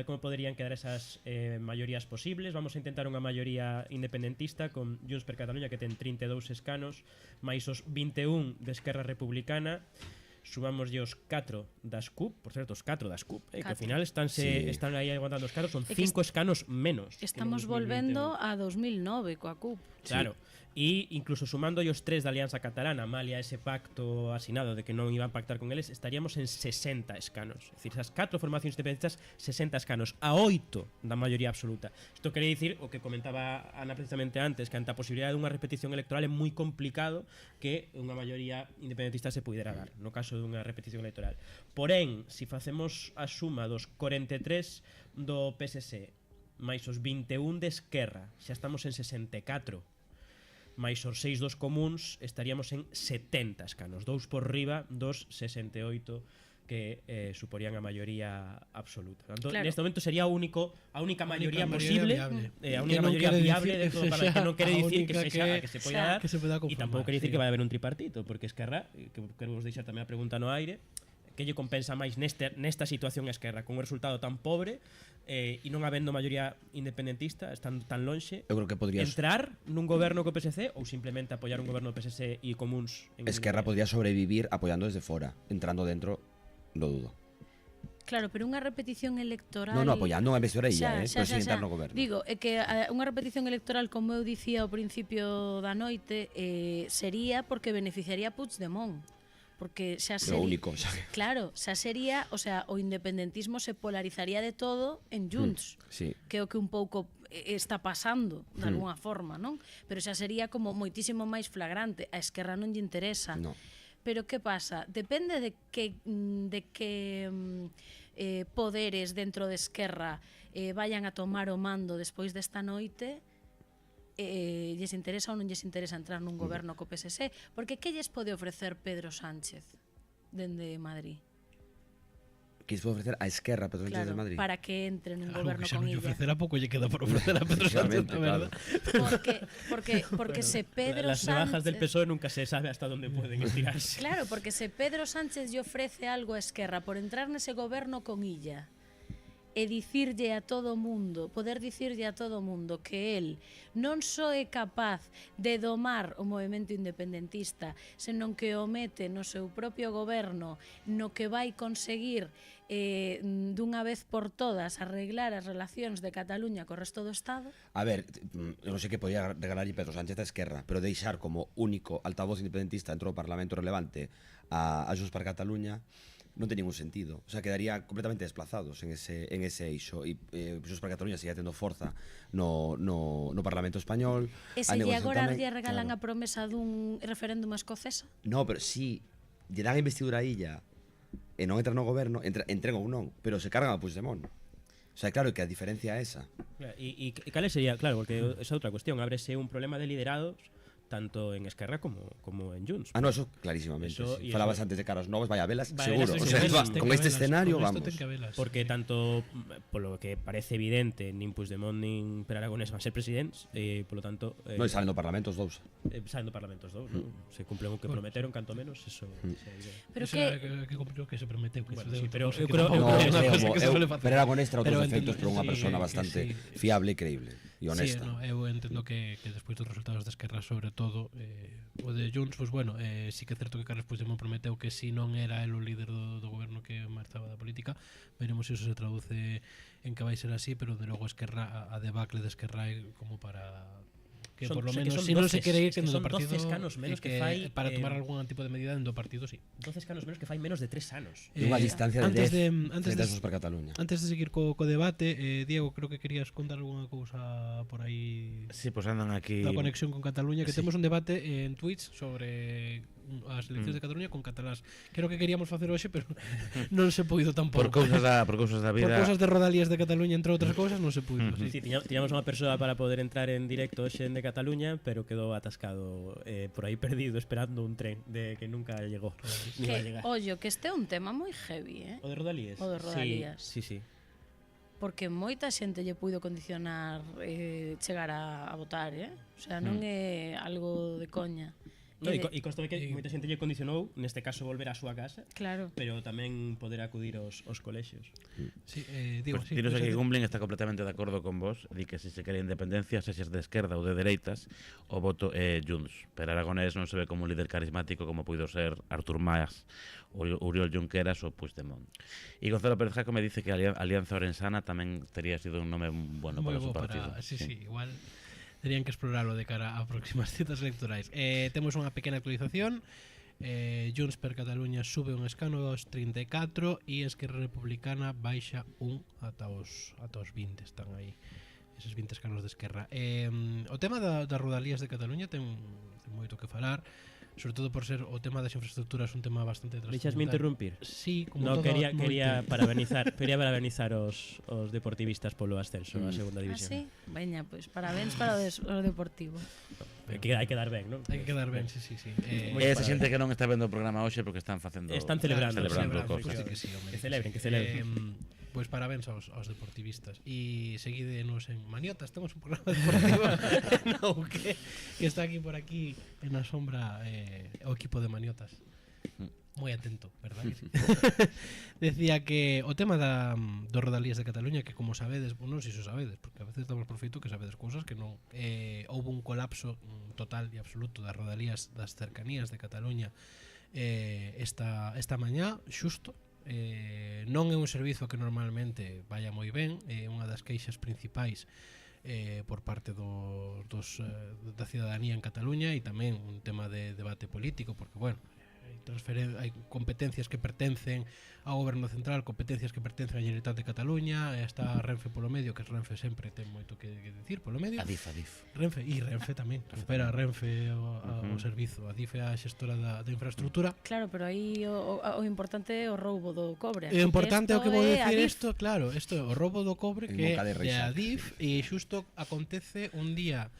como poderían quedar esas maiorías posibles. Vamos a intentar unha maioría independentista con Junts per Catalunya, que ten 32 escanos, máis os 21 de Esquerra Republicana. Subámoslle os 4 das CUP, por certo, os 4 das CUP, que ao final están aí aguantando os 4, son 5 escanos menos. Estamos volvendo a 2009 coa CUP. Claro, E incluso sumando os 3 da Alianza Catalana, malia ese pacto asinado de que non iban a pactar con eles, estaríamos en 60 escanos. É dicir, esas 4 formacións independentistas, 60 escanos, a 8 da maioría absoluta. Isto quere dicir, o que comentaba Ana precisamente antes, que ante a posibilidade dunha repetición electoral é moi complicado que unha maioría independentista se pudera dar, no caso dunha repetición electoral. Porén, se facemos a suma dos 43 do PSC máis os 21 de Esquerra, xa estamos en 64, máis os 6 dos comuns, estaríamos en 70 escanos, 2 por riba dos 68 que suporían a maioría absoluta. Tanto, Claro. neste momento sería a única maioría posible, a única non maioría quere viable dicir dentro do que Parlamento, que sexa non quere a dicir que única sexa a que se poida dar, que se poida e conformar, tampouco quere dicir sí. que vai haber un tripartito, porque Esquerra, que quero vos deixar tamén a pregunta no aire, que lle compensa máis nesta situación a Esquerra, con un resultado tan pobre e non habendo maioría independentista, estando tan lonxe, Eu creo que podrías... entrar nun goberno co PSC ou simplemente apoiar un goberno do PSC e comuns en Esquerra podría sobrevivir apoyando desde fora, entrando dentro, lo dudo. Claro, pero unha repetición electoral... No, apoyando unha investidura Xa, illa, xa, pero sin xa, entrar xa. no goberno. Digo, é que unha repetición electoral, como eu dicía ao principio da noite, sería porque beneficiaría a Puigdemont. Porque xa Lo sería... único, xa. Claro, xa sería, o sea, o independentismo se polarizaría de todo en Junts. Sí. Que é o que un pouco está pasando de alguna forma, non? Pero xa sería como moitísimo máis flagrante. A Esquerra non lle interesa. No. Pero que pasa? Depende de que poderes dentro de Esquerra vayan a tomar o mando despois desta noite, lles interesa ou non lles interesa entrar nun goberno co PSC, porque que lles pode ofrecer Pedro Sánchez dende Madrid? Que lles pode ofrecer a Esquerra, Pedro Sánchez de Madrid? Para que entre nun Claro, goberno que xa con non lle illa. ofrecerá pouco lle queda por ofrecer a Pedro Sánchez, Efectivamente, a verdad. Porque se Pedro Las rebajas del Sánchez... PSOE nunca se sabe hasta dónde pueden estirarse. Claro, porque se Pedro Sánchez lle ofrece algo a Esquerra por entrar nese goberno con illa e dicirlle a todo mundo, poder dicirlle a todo mundo que el non só é capaz de domar o movemento independentista, senón que o mete no seu propio goberno, no que vai conseguir dunha vez por todas arreglar as relacións de Cataluña co resto do Estado. A ver, eu non sei que podía regalarlle Pedro Sánchez a Esquerra, pero deixar como único altavoz independentista dentro do Parlamento relevante a Junts per Cataluña non ten ningún sentido. O sea, quedaría completamente desplazados en ese eixo. E Junts per Cataluña sigue tendo forza no Parlamento Español. E se lle agora lle regalan a promesa dun referéndum escocesa? No, pero si lle dan a investidura a illa e non entra no goberno, entren ou non, pero se cargan a Puigdemont. O sea, claro que a diferencia é esa. E cale sería, claro, porque esa outra cuestión, ábrese un problema de liderados tanto en Esquerra como en Junts. Ah, no, eso clarísimamente. Eso, Sí. Falabas antes de caras novas, vaya velas, Vaya seguro. velas, O sea, velas, con este escenario, con vamos. Porque tanto, polo que parece evidente, nin Puigdemont nin Per Aragonés van ser presidentes, polo tanto... No, e salen do Parlamento os dous. Salen do Parlamento os dous, non? Se cumplen o que prometeron, canto menos, eso... Pero que cumpliu que se prometeu. Que Bueno, se sí, pero que eu creo... No, que Per Aragonés tra outros efectos, pero unha sí, persona que bastante sí. fiable e creíble e honesta. Sí, no, eu entendo que despois dos resultados da Esquerra, sobre todo o de Junts, pues bueno, sí que é certo que Carles Puigdemont prometeu que si non era el o líder do goberno que marchaba da política, veremos se iso se traduce en que vai ser así, pero de logo Esquerra, a debacle de Esquerra é como para que por lo menos si non se quere ir que no partido, 12 escanos menos que fai para tomar algún tipo de medida en do partido, sí. 12 escanos menos que fai menos de 3 anos. Unha distancia de 10 antes de Junts per Cataluña. Antes de seguir co debate, Diego, creo que querías contar algunha cousa por aí. Sí, pues andan aquí da conexión con Cataluña, que sí. temos un debate en Twitch sobre as eleccións de Cataluña con catalás. Creo que queríamos facer hoxe, pero non se puido tampouco. Por cousas da vida. Por cousas de Rodalías de Cataluña, entre outras cousas, non se puido. Sí, tiñamos unha persoa para poder entrar en directo hoxe en de Cataluña, pero quedou atascado por aí perdido esperando un tren de que nunca llegó. Ollo, que este é un tema moi heavy, O de Rodalías? O de Rodalías. Sí. Porque moita xente lle puido condicionar chegar a votar, O sea, non é algo de coña. No, e constame que moita xente lle condicionou, neste caso volver á súa casa, claro, pero tamén poder acudir aos colexios. Sí, digo, pues, dinos que Gumblin está completamente de acordo con vos, di que se quere independencia, se de esquerda ou de dereitas, o voto é Junts. Pero Aragonés non se ve como un líder carismático como puido ser Artur Mas, Oriol Junqueras ou Puigdemont. E Gonzalo Pérez Jaco me dice que Alianza Orensana tamén tería sido un nome bueno para o seu partido. Sí, igual. Terían que explorarlo de cara a próximas citas electorais. Temos unha pequena actualización. Junts per Cataluña sube un escano aos 34 e Esquerra Republicana baixa un ata os 20, están aí eses 20 escanos de Esquerra. O tema das rodalías de Cataluña ten moito que falar, sobre todo por ser o tema das infraestructuras un tema bastante trascendental. Deixasme interrumpir? Sí, como no, todo quería parabenizar os deportivistas polo ascenso a segunda división. Ah, sí? Veña, pois parabéns para o Deportivo. Hai que dar ben, non? Hai que quedar ben, sí. Esa xente que non está vendo o programa hoxe porque están facendo... Están celebrando cosas. Que celebren. Pois parabéns aos deportivistas. E seguídenos en Maniotas, temos un programa deportivo no, que está aquí por aquí en a sombra o equipo de Maniotas. Moi atento, verdad? Decía que o tema dos rodalías de Cataluña, que como sabedes, non sei se o sabedes, porque a veces damos por feito que sabedes cousas que non, houve un colapso total e absoluto das rodalías das cercanías de Cataluña esta mañá, xusto. Non é un servizo que normalmente vaya moi ben, é unha das queixas principais por parte da cidadanía en Cataluña e tamén un tema de debate político, porque, bueno, hai competencias que pertencen ao goberno central, competencias que pertencen á Generalitat de Cataluña, está Renfe polo medio, que Renfe sempre ten moito que dicir polo medio. Adif. Renfe tamén, recupera Renfe o servizo, Adif é a xestora da infraestructura. Claro, pero aí o importante é o roubo do cobre. O importante é o que vou dicir isto, claro, o roubo do cobre que é de Adif e xusto acontece un día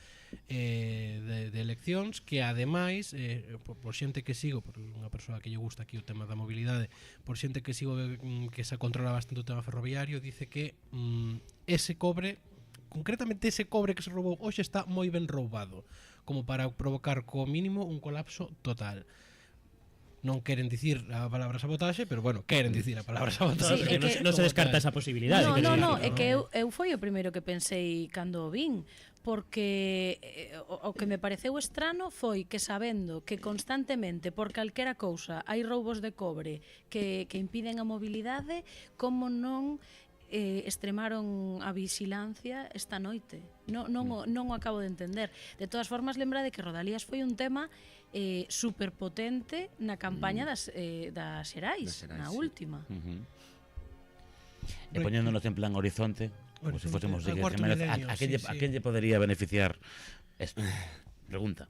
de eleccións que ademais por xente que sigo, por unha persoa que lle gusta aquí o tema da mobilidade, por xente que sigo que se controla bastante o tema ferroviario, dice que ese cobre, concretamente ese cobre que se roubou hoxe, está moi ben roubado como para provocar co mínimo un colapso total. Non queren dicir a palabra sabotaxe, pero bueno, queren dicir a palabra sabotaxe. Sí, non se descarta esa posibilidade. No, é que eu foi o primeiro que pensei cando o vin, porque o que me pareceu estrano foi que sabendo que constantemente por calquera cousa hai roubos de cobre que impiden a mobilidade, como non extremaron a vigilancia esta noite. Non o acabo de entender. De todas formas, lembra de que Rodalías foi un tema superpotente na campaña das Xerais, na última. E poñéndonos en plan horizonte, como se fósemos a quen lle podería beneficiar esto? Pregunta.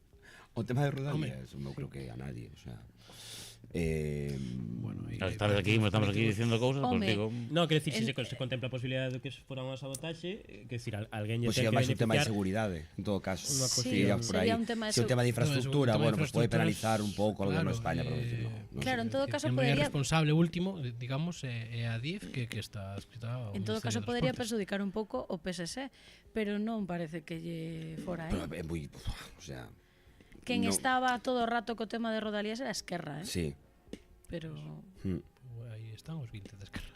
O tema de Rodalías, eu creo que a nadie, o sea, estamos aquí dicindo cousas, pues digo, no, quero dicir, se contempla a posibilidade de que fora unha sabotaxe, quero dicir, alguén lle ten que beneficiar. Pois é un tema de seguridade, en todo caso. Sí, sería un tema de infraestructura, bueno, pues pode penalizar un pouco o gobierno de España, pero claro, en todo caso podría... podría... responsable último, digamos, é a DIF, que está escrita... En todo caso podría perjudicar un pouco o PSC, pero non parece que lle fora, Pero é moi... O sea... Quen estaba todo o rato co tema de Rodalías era Esquerra, Sí. Pero... Aí están os 20 de Esquerra.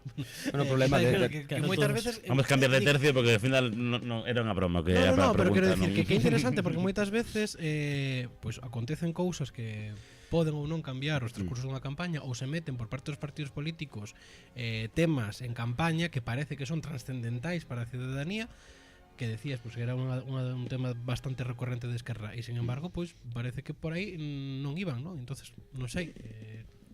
Bueno, o problema que moitas veces... Vamos a cambiar de tercio porque ao final non era unha broma que No, pero quero dicir que é interesante porque moitas veces pues acontecen cousas que poden ou non cambiar os transcursos dunha campaña, ou se meten por parte dos partidos políticos temas en campaña que parece que son trascendentais para a cidadanía, que decías pues, que era un tema bastante recurrente de Esquerra, e sin embargo pues parece que por aí non iban, ¿no? Entonces, non sei,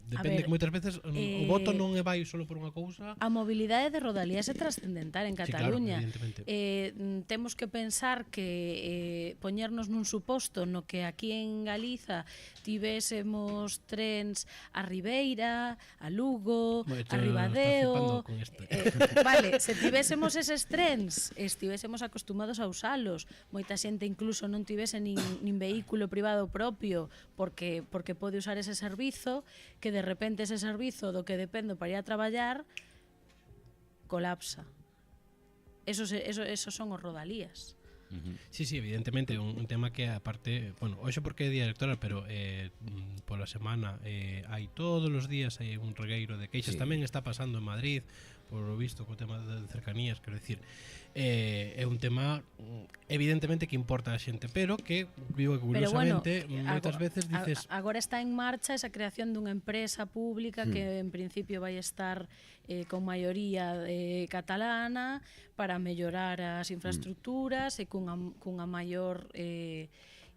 depende que moitas veces o voto non é vai solo por unha cousa. A mobilidade de Rodalías é trascendental en Cataluña. Sí, claro, temos que pensar que poñernos nun suposto no que aquí en Galiza tivésemos trens a Ribeira, a Lugo, a Ribadeo. Vale, se tivésemos eses trens, estivésemos acostumados a usalos, moita xente incluso non tivese nin vehículo privado propio porque pode usar ese servizo, que de repente ese servizo do que dependo para ir a traballar colapsa. Esos son os Rodalías. Sí, evidentemente un tema que aparte, bueno, hoxe porque é día electoral, pero pola semana hai todos os días hai un regueiro de queixas. Tamén está pasando en Madrid por lo visto, co tema de cercanías, quero dicir, é un tema evidentemente que importa a xente, pero que, digo que curiosamente, moitas veces dices... Agora está en marcha esa creación dunha empresa pública que en principio vai estar con maioría catalana para mellorar as infraestructuras e cunha maior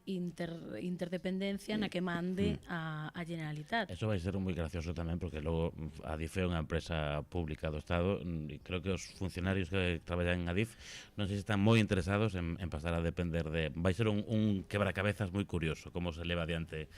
interdependencia na que mande a Generalitat. Eso vai ser moi gracioso tamén, porque logo a Adif é unha empresa pública do Estado e creo que os funcionarios que traballan en Adif non sei se están moi interesados en pasar a depender de... Vai ser un quebracabezas moi curioso como se leva adiante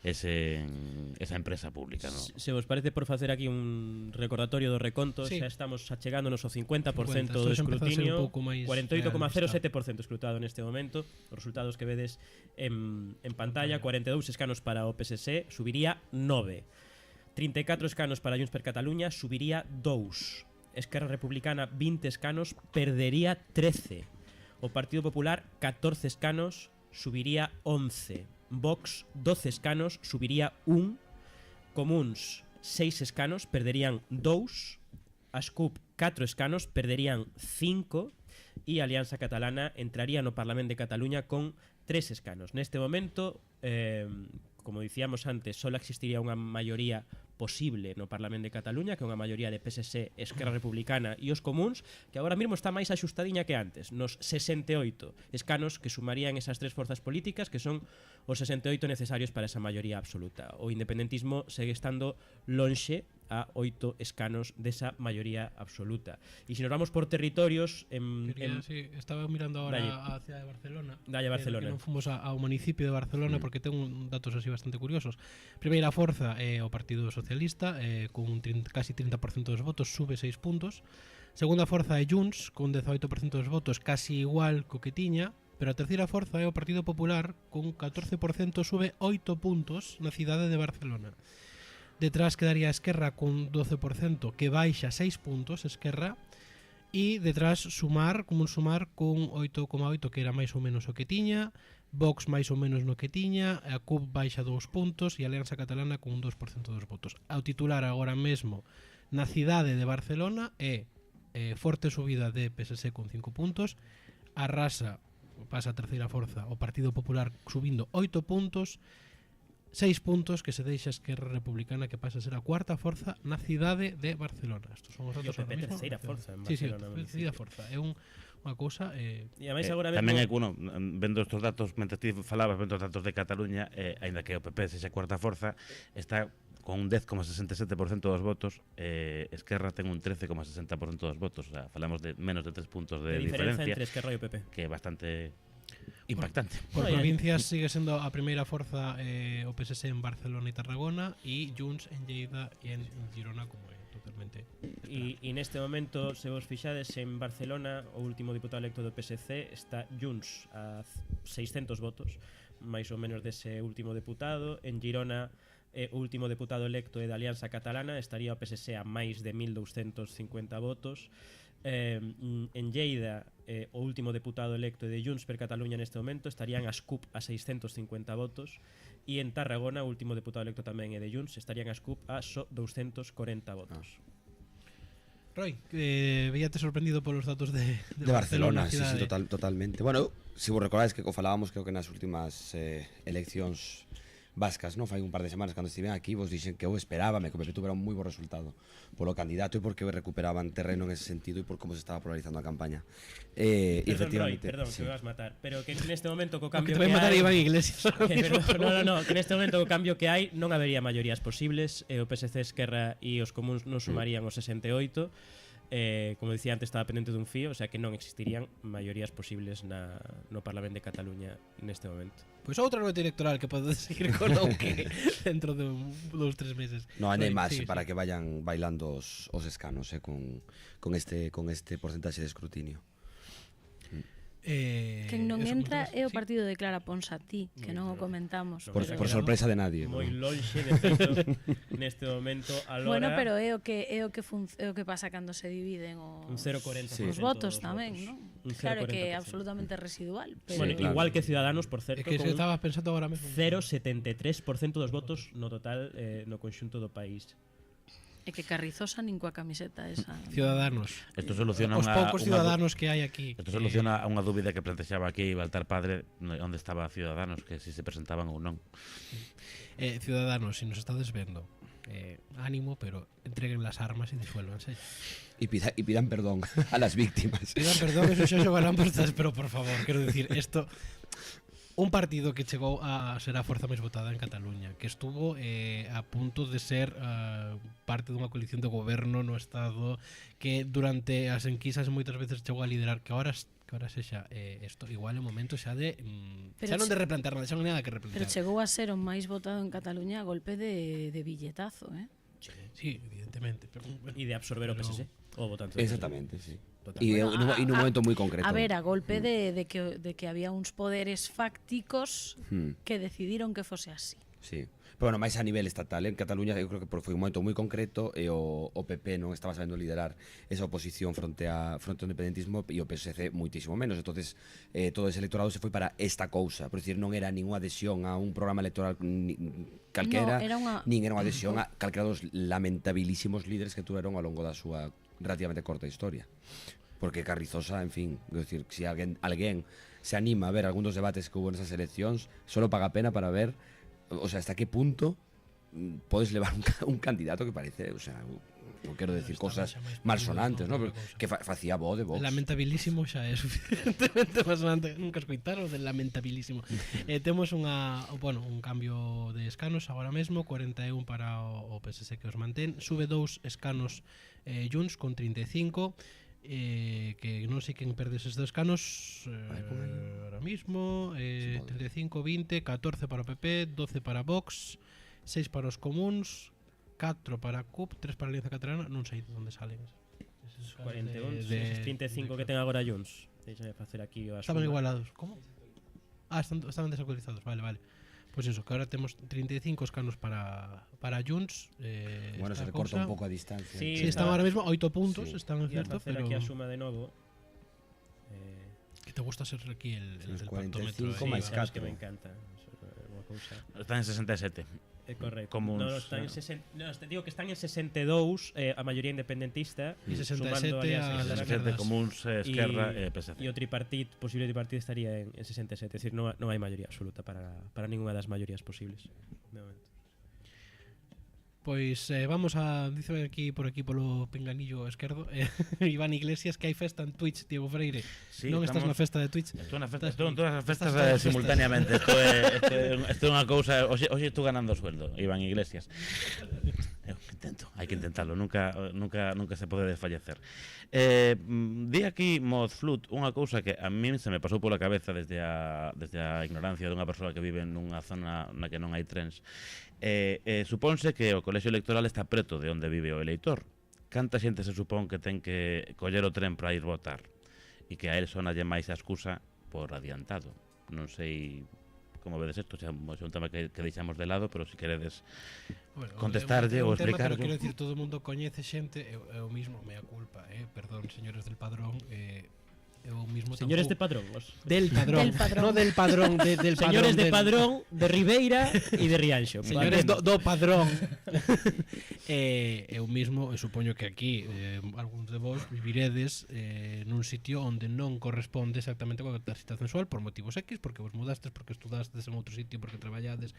esa empresa pública, ¿no? Se vos parece, por facer aquí un recordatorio do reconto, xa estamos achegándonos ao 50% do escrutinio, 48,07% escrutado neste momento. Os resultados que vedes en pantalla: 42 escanos para o PSC, subiría 9. 34 escanos para Junts per Catalunya, subiría 2. Esquerra Republicana, 20 escanos, perdería 13. O Partido Popular, 14 escanos, subiría 11. Vox, 12 escanos, subiría 1. Comuns, 6 escanos, perderían 2. As CUP, 4 escanos, perderían 5. E a Alianza Catalana entraría no Parlamento de Cataluña con 3 escanos. Neste momento, como dicíamos antes, só existiría unha maioría posible no Parlamento de Cataluña, que é unha maioría de PSC, Esquerra Republicana e os Comuns, que agora mesmo está máis axustadiña que antes, nos 68 escanos que sumarían esas tres forzas políticas, que son os 68 necesarios para esa maioría absoluta. O independentismo segue estando lonxe a 8 escanos desa maioría absoluta. E se nos vamos por territorios... Sí, estaba mirando ahora a cidade de Barcelona. Dalle Barcelona. Que non fomos ao municipio de Barcelona porque ten datos así bastante curiosos. Primeira forza é o Partido Socialista, con casi 30% dos votos, sube 6 puntos. Segunda forza é Junts, con 18% dos votos, casi igual co que tiña. Pero a terceira forza é o Partido Popular, con 14%, sube 8 puntos na cidade de Barcelona. Detrás quedaría a Esquerra con 12%, que baixa 6 puntos, Esquerra, e detrás Sumar con 8,8, que era máis ou menos o que tiña, Vox máis ou menos no que tiña, a CUP baixa 2 puntos e a Alianza Catalana con un 2% dos votos. Ao titular agora mesmo na cidade de Barcelona é forte subida de PSC con 5 puntos, arrasa, pasa a terceira forza, o Partido Popular subindo 8 puntos, 6 puntos que se deixa Esquerra Republicana, que pasa a ser a cuarta forza na cidade de Barcelona. Estos son os datos ahora mesmo. Terceira forza en Barcelona. Sí, terceira forza. É unha cousa... E ademais agora tamén é que, vendo estes datos, mentre ti falabas, vendo os datos de Cataluña, aínda que o PP sexa a cuarta forza, está con un 10,67% dos votos, Esquerra ten un 13,60% dos votos, o sea, falamos de menos de 3 puntos de diferencia entre Esquerra e o PP, que é bastante impactante. Por provincias sigue sendo a primeira forza o PSC en Barcelona e Tarragona e Junts en Lleida e en Girona, como é totalmente e neste momento, se vos fixades, en Barcelona o último diputado electo do PSC está Junts a 600 votos, máis ou menos dese último deputado. En Girona o último deputado electo é da Alianza Catalana, estaría o PSC a máis de 1250 votos. En Lleida o último deputado electo de Junts per Catalunya neste momento, estarían as CUP a 650 votos, e en Tarragona o último deputado electo tamén é de Junts, estarían as CUP a só 240 votos. Roy, veíate sorprendido polos datos de Barcelona, sí, totalmente. Bueno, se vos recordáis que falábamos, creo que nas últimas eleccións vascas, non? Fai un par de semanas cando estiven aquí vos dixen que eu esperábame que o PP tuvera un moi bo resultado polo candidato e porque recuperaban terreno en ese sentido e por como se estaba polarizando a campaña. Efectivamente, perdón, sí. Que me vas matar, pero que neste momento co cambio que te vai matar Iván Iglesias. No, que neste momento co cambio que hai non habería maiorías posibles, o PSC, Esquerra e os Comuns non sumarían os 68. Como dicía antes, estaba pendente dun fío, o sea que non existirían maiorías posibles no Parlamento de Cataluña neste momento. Pois outra noite electoral que podes seguir con o que dentro de 2-3 meses. No, hai máis para que vayan bailando os escanos con este porcentaxe de escrutinio. Quen non entra é o partido de Clara Ponsatí, que non o comentamos. Por sorpresa de nadie. Moi lonxe de feito neste momento a lora. Bueno, pero é o que pasa cando se dividen os 0,40% votos tamén, non? Claro que é absolutamente residual. Bueno, igual que Ciudadanos, por certo, que se estaba pensando agora mesmo. 0,73% dos votos no total no conxunto do país. E que Carrizosa nin coa camiseta esa. Ciudadanos. Isto soluciona Os poucos ciudadanos que hai aquí. Isto soluciona unha dúbida que plantexaba aquí Baltar Padre, onde estaba Ciudadanos, que si se presentaban ou non. Ciudadanos, si nos estades vendo, ánimo, pero entreguen las armas e disuélvanse. Y pidan perdón a las víctimas. Pidan perdón, eso xa xogarán vostedes, pero por favor, quero decir, esto... Un partido que chegou a ser a forza máis votada en Cataluña, que estuvo a punto de ser parte dunha coalición de goberno no Estado, que durante as enquisas moitas veces chegou a liderar, que ahora sexa isto igual é o momento xa de xa non de replantar nada, xa non hai nada que replantar. Pero chegou a ser o máis votado en Cataluña a golpe de billetazo, Sí, evidentemente. E de absorber o PSC. O votante. Exactamente, sí. E nun momento moi concreto. A ver, a golpe de que había uns poderes fácticos que decidiron que fose así. Sí. Pero bueno, máis a nivel estatal, en Cataluña eu creo que foi un momento moi concreto e o PP non estaba sabendo liderar esa oposición fronte ao independentismo e o PSC muitísimo menos. Entonces, todo ese electorado se foi para esta cousa, por decir, non era ninguna adhesión a un programa electoral calquera, nin era unha adhesión a calquera dos lamentabilísimos líderes que tuveron ao longo da súa relativamente corta historia. Porque Carrizosa, en fin, decir, si alguén se anima a ver algún dos debates que hubo nesas eleccións, solo paga pena para ver, o sea, hasta que punto podes levar un candidato que parece, o sea, non quero decir cosas malsonantes, ¿no? Que facía voz de Vox. Lamentabilísimo xa é suficientemente malsonante. Nunca escoitaron del lamentabilísimo. Temos un cambio de escanos agora mesmo, 41 para o PSC que os mantén, sube 2 escanos Junts con 35, que non sei quen perde eses 2 escanos ahora mismo, 35, 20, 14 para o PP, 12 para Vox, 6 para os comuns, 4 para CUP, 3 para a Alianza Catalana, non sei de onde salen. 41, eses 35 que ten agora Junts. Deixame facer aquí o estaban igualados. Como? Estaban desactualizados, vale. Pois eso, que ahora temos 35 escanos para Junts. Bueno, se recorta un pouco a distancia. Sí, están ahora mesmo 8 puntos, están en certo, pero... aquí a suma de novo. Que te gusta ser aquí el del 45 máis 4. Que me encanta. Están en 67. Correcto. Digo que están en 62 a maioría independentista e 67 a las esquerdas. Comuns, Esquerra e PSC. E o posible tripartito estaría en 67, es decir, non hai maioría absoluta para ninguna das maiorías posibles. Pois vamos a dice aquí por aquí polo pinganillo esquerdo Iván Iglesias que hai festa en Twitch, Diego Freire. Sí, non estás na festa de Twitch? Estou en todas as festas simultáneamente. Isto é unha cousa, hoxe estou ganando o sueldo, Iván Iglesias. Hai que intentarlo, nunca se pode desfallecer. Di aquí Mozflut unha cousa que a mí se me pasou pola cabeza desde a ignorancia dunha persoa que vive nunha zona na que non hai trens. Supónse que o colexio electoral está preto de onde vive o eleitor. Canta xente se supón que ten que coller o tren para ir votar e que a él sonalle máis a excusa por adiantado. Non sei como vedes isto, xa é un tema que deixamos de lado, pero se queredes contestarlle ou explicarlo. Pero quero dicir, todo o mundo coñece xente, eu mismo, mea culpa, perdón, señores del Padrón, eu mismo señores de Padrón, del Padrón, no del Padrón, del señores de Padrón, de Ribeira e de Rianxo. Señores do Padrón. Eu mismo, supoño que aquí algúns de vos viviredes nun sitio onde non corresponde exactamente coa taxa mensual por motivos X, porque vos mudastes, porque estudastes en outro sitio, porque traballades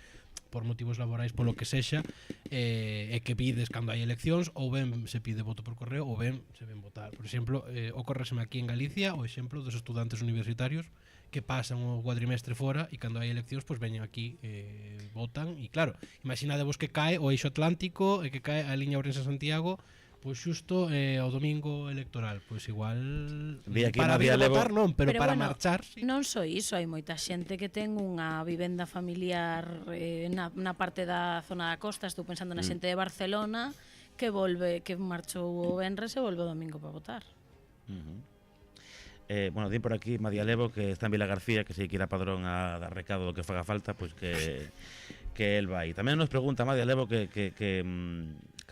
por motivos laborais, polo que sexa, e que pides cando hai eleccións, ou ben se pide voto por correo, ou ben se ven votar. Por exemplo, ocorreseme aquí en Galicia o exemplo dos estudantes universitarios que pasan o cuadrimestre fora e cando hai eleccións pois veñen aquí, votan e claro, imaginadevos que cae o eixo atlántico e que cae a liña Ourense-Santiago pois xusto o domingo electoral, pois igual para vir a votar non, pero para marchar sí. Non só iso, hai moita xente que ten unha vivenda familiar na parte da zona da costa, estou pensando na xente de Barcelona que marchou o venres e volve o domingo para votar. Bueno, din por aquí Madia Levo que está en Vila García, que se que irá Padrón a dar recado do que faga falta, pois que el vai. Tamén nos pregunta Madia Levo que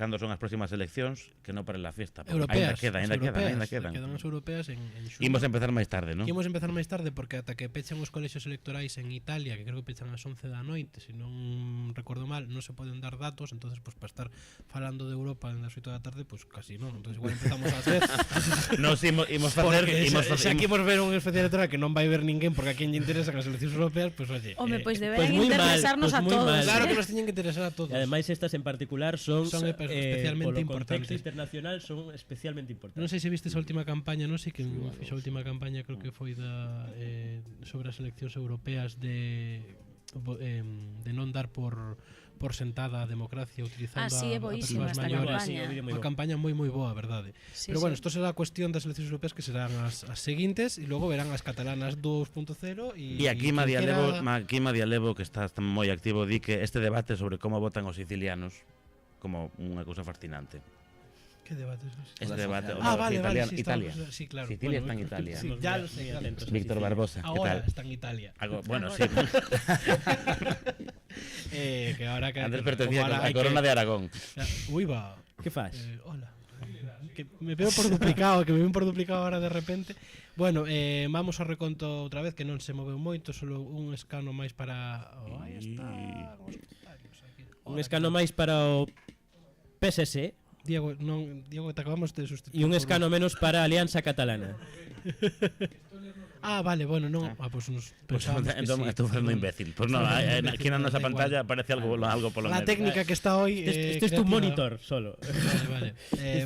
cando son as próximas eleccións, que non paren la fiesta. Europeas. Ainda quedan. Quedan as europeas en xuño. Imos empezar máis tarde, non? Imos empezar máis tarde porque ata que pechen os colexios electorais en Italia, que creo que pechan ás 11 da noite, se non recordo mal, non se poden dar datos, entonces pues para estar falando de Europa en as 8 da tarde, pues casi non. Entonces igual empezamos ás 10. Nos imos facer, se aquí imos ver un especial electoral que non vai ver ninguén porque a quen lle interesan as eleccións europeas, pues oye. Home, pois deberían interesarnos a todos. Claro que nos teñen que interesar a todos. E ademais estas en particular son especialmente polo contexto importantes. internacional son especialmente importantes. Non sei se viste esa última campaña, non sei que fixo a última campaña, creo que foi sobre as eleccións europeas de non dar por sentada a democracia utilizando é boísima esta campaña. Unha campaña moi boa, verdade. Sí, pero bueno, isto será a cuestión das eleccións europeas que serán as seguintes e logo verán as catalanas 2.0 e aquí Madialevo que está moi activo di que este debate sobre como votan os sicilianos como unha cousa fascinante. Que debate es ese? Este debate, vale, sí, Italia. Sí, claro. Sicilia está en Italia. Sí, ya lo sé. Víctor Barbosa, ahora está en Italia. Bueno, sí. Que ahora que antes pertenecía a Corona de Aragón. Uy, va. ¿Qué fas? Hola. Que me veo por duplicado, ahora de repente. Bueno, vamos ao reconto outra vez, que non se moveu moito, solo un escano máis para... Aí está. Un escano máis para o PSC. Diego, te acabamos de sustituir. E un escano menos para a Alianza Catalana. Vale, bueno, non. Pues nos pensamos que sí. Estou facendo imbécil. Pues no, aquí na nosa pantalla aparece algo polo medio. La técnica que está hoy... Este es tu monitor, solo. Vale.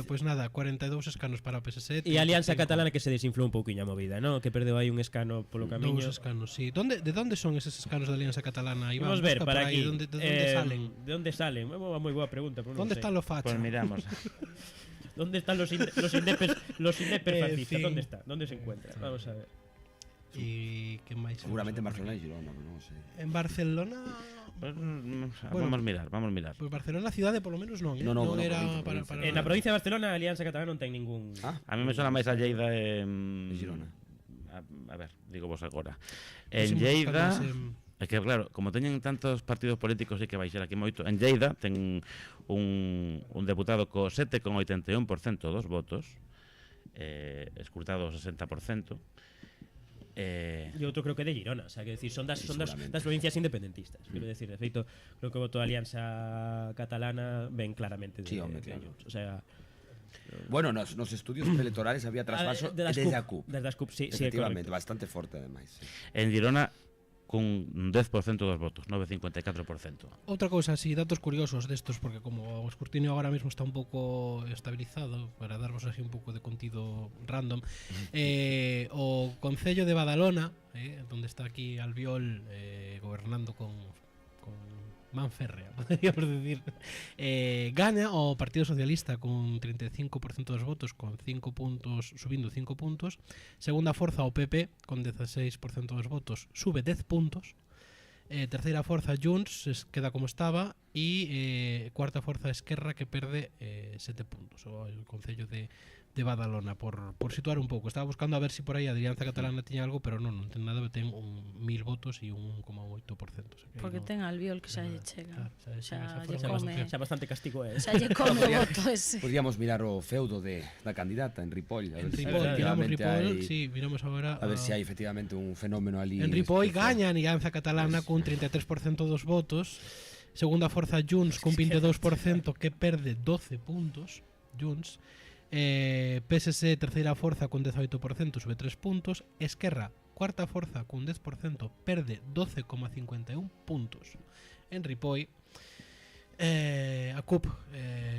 Pues nada, 42 escanos para o PSC. E a Alianza Catalana que se desinflou un pouquiño a movida, ¿no? Que perdeu aí un escano polo camiño. 2 escanos, sí. De onde son eses escanos da Alianza Catalana? Vamos ver, para aquí. De onde salen? De onde salen? Moi boa pregunta. Onde están los fachas? Pues miramos. ¿Dónde están los indepes fascistas? ¿Dónde está? ¿Dónde se encuentra? Vamos a ver. ¿Y qué más? Seguramente en Barcelona y Girona, no sé. En Barcelona... Vamos mirar. Pues Barcelona cidade polo menos non, non era para en a provincia de Barcelona a Alianza Catalana non ten ningún. A mí me sona máis a Lleida e Girona. A ver, digo vos agora. En Lleida, é que claro, como teñen tantos partidos políticos e que vai ser aquí moito, en Lleida ten un deputado co 7,81% dos votos, escrutado o 60%. E outro creo que de Girona, o sea, que decir, son das provincias independentistas. Quero decir, de feito, creo que o voto da Alianza Catalana ven claramente de Junts. O sea, bueno, nos estudios electorales había traspaso desde a CUP. Desde as CUP, sí, efectivamente, bastante forte ademais. Sí. En Girona cun 10% dos votos, 9,54%. Outra cousa así, datos curiosos destos, porque como o escrutinio agora mesmo está un pouco estabilizado, para darvos así un pouco de contido random, o Concello de Badalona, donde está aquí Albiol gobernando con man férrea, podríamos decir, gana o Partido Socialista con 35% dos votos, con 5 puntos, subindo 5 puntos. Segunda forza o PP con 16% dos votos, sube 10 puntos. Terceira forza Junts queda como estaba e cuarta forza Esquerra que perde 7 puntos, o el Concello de Badalona, por situar un pouco. Estaba buscando a ver si por aí a Alianza Catalana tiña algo, pero non ten nada, ten 1.000 votos e un 1,8%. O sea, porque ten Albiol que xa lle chega. Xa bastante castigo é. Xa lle come o voto ese. Podríamos mirar o feudo da candidata en Ripoll, a ver miramos Ripoll, sí, miramos agora a ver se hai efectivamente un fenómeno ali. En Ripoll gaña a Alianza Catalana cun 33% dos votos. Segunda forza Junts cun 22% que perde 12 puntos. Junts. PSC terceira forza con 18%, sube 3 puntos. Esquerra cuarta forza con 10%, perde 12,51 puntos en Ripoll. A CUP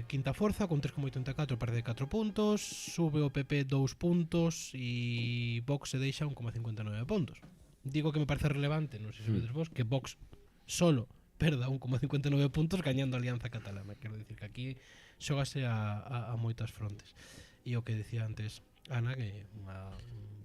quinta forza con 3,84, perde 4 puntos. Sube o PP 2 puntos e Vox se deixa 1,59 puntos. Digo que me parece relevante, non sei se vedes vos, que Vox solo perda 1,59 puntos gañando a Alianza Catalana. Quero dicir que aquí xógase a moitas frontes. E o que decía antes Ana, que un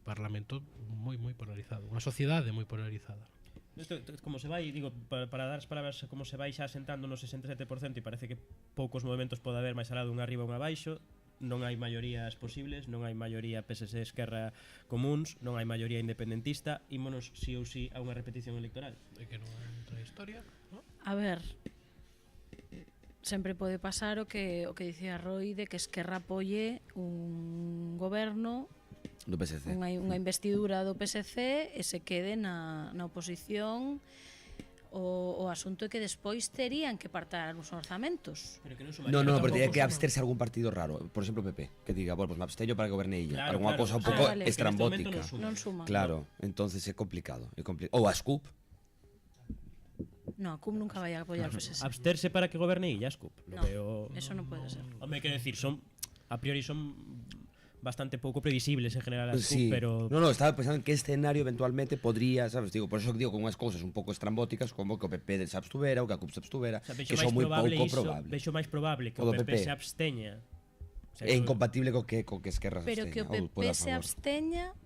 parlamento moi polarizado, unha sociedade moi polarizada. Isto, como se vai, digo, para dar as palabras, como se vai xa sentando no 67% e parece que poucos movimentos pode haber máis alá dun arriba ou un abaixo. Non hai maiorías posibles, non hai maioría PSC, Esquerra, Comuns, non hai maioría independentista. Ímonos sí ou sí a unha repetición electoral. É que non hai outra historia, ¿no? A ver, sempre pode pasar o que dicía Roy de que Esquerra apoie un goberno do PSC. Unha investidura do PSC e se quede na oposición. O asunto é que despois terían que partar os orzamentos. No, pero teria que absterse algún partido raro. Por exemplo, PP, que diga, bueno, pues me absteño para que goberne ella. Alguna cosa un pouco estrambótica. Non suma. Claro, entonces é complicado. Ou a SCUP. No, a CUP nunca vai a apoiar o PSC. Absterse para que goberne ella, SCUP. No, eso non pode ser. Home, quero decir, a priori son bastante pouco previsibles en general as CUP, pero... No, estaba pensando en que escenario eventualmente podría, sabes, digo, por eso digo con unhas cousas un pouco estrambóticas como que o PP se abstuvera ou que a CUP se abstuvera, que son moi pouco probable. Vexo máis probable que o PP se absteña. É incompatible co que Esquerra se absteña. Pero que o PP se absteña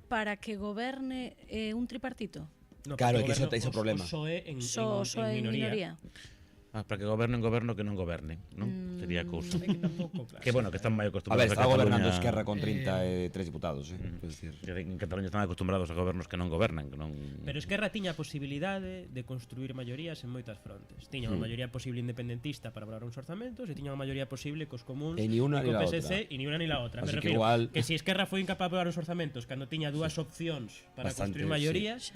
para que goberne un tripartito. Claro, que iso é o problema. O PSOE en minoría. Para que goberno en goberno que non goberne, non? Sería cousa. Que bueno, que están moi A ver, acostumbrados está gobernando Esquerra con 33 diputados, En Cataluña están acostumbrados a gobernos que non gobernan, que non... Pero Esquerra tiña a posibilidade de construir maiorías en moitas frontes. Tiña unha maioría posible independentista para aprobar uns orzamentos e tiña unha maioría posible cos comuns e ni unha ni la PSC e ni unha ni la outra. Me refiro que se Esquerra foi incapaz de aprobar os orzamentos cando tiña dúas opcións para construir maiorías,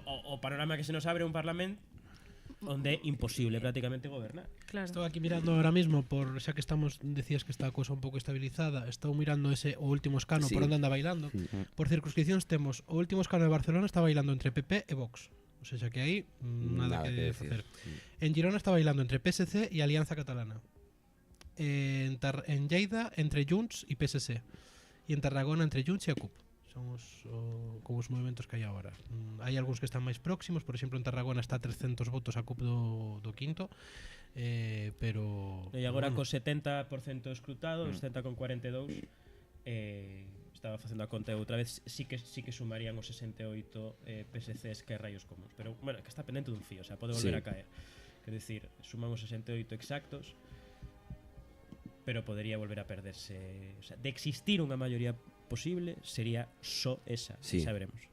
o panorama que se nos abre un parlamento onde é imposible prácticamente gobernar. Claro. Estou aquí mirando ahora mismo, xa que estamos, decías que está a cousa un pouco estabilizada, estou mirando o último escano por onde anda bailando. Por circunscripcións temos o último escano de Barcelona está bailando entre PP e Vox. O sea, que aí nada que facer. En Girona está bailando entre PSC e Alianza Catalana. En Lleida entre Junts e PSC. E en Tarragona entre Junts e a CUP. Son como os movimentos que hai agora. Hai algúns que están máis próximos, por exemplo, en Tarragona está 300 votos a CUP do quinto, pero... E agora co 70% escrutado, 70,42, estaba facendo a conta outra vez, sí que sumarían os 68 PSC, Esquerra e os comuns. Pero, bueno, que está pendente dun fío, o sea, pode volver a caer. Quer dicir, suman os 68 exactos, pero podería volver a perderse. O sea, de existir unha maioría posible sería só esa, xa veremos.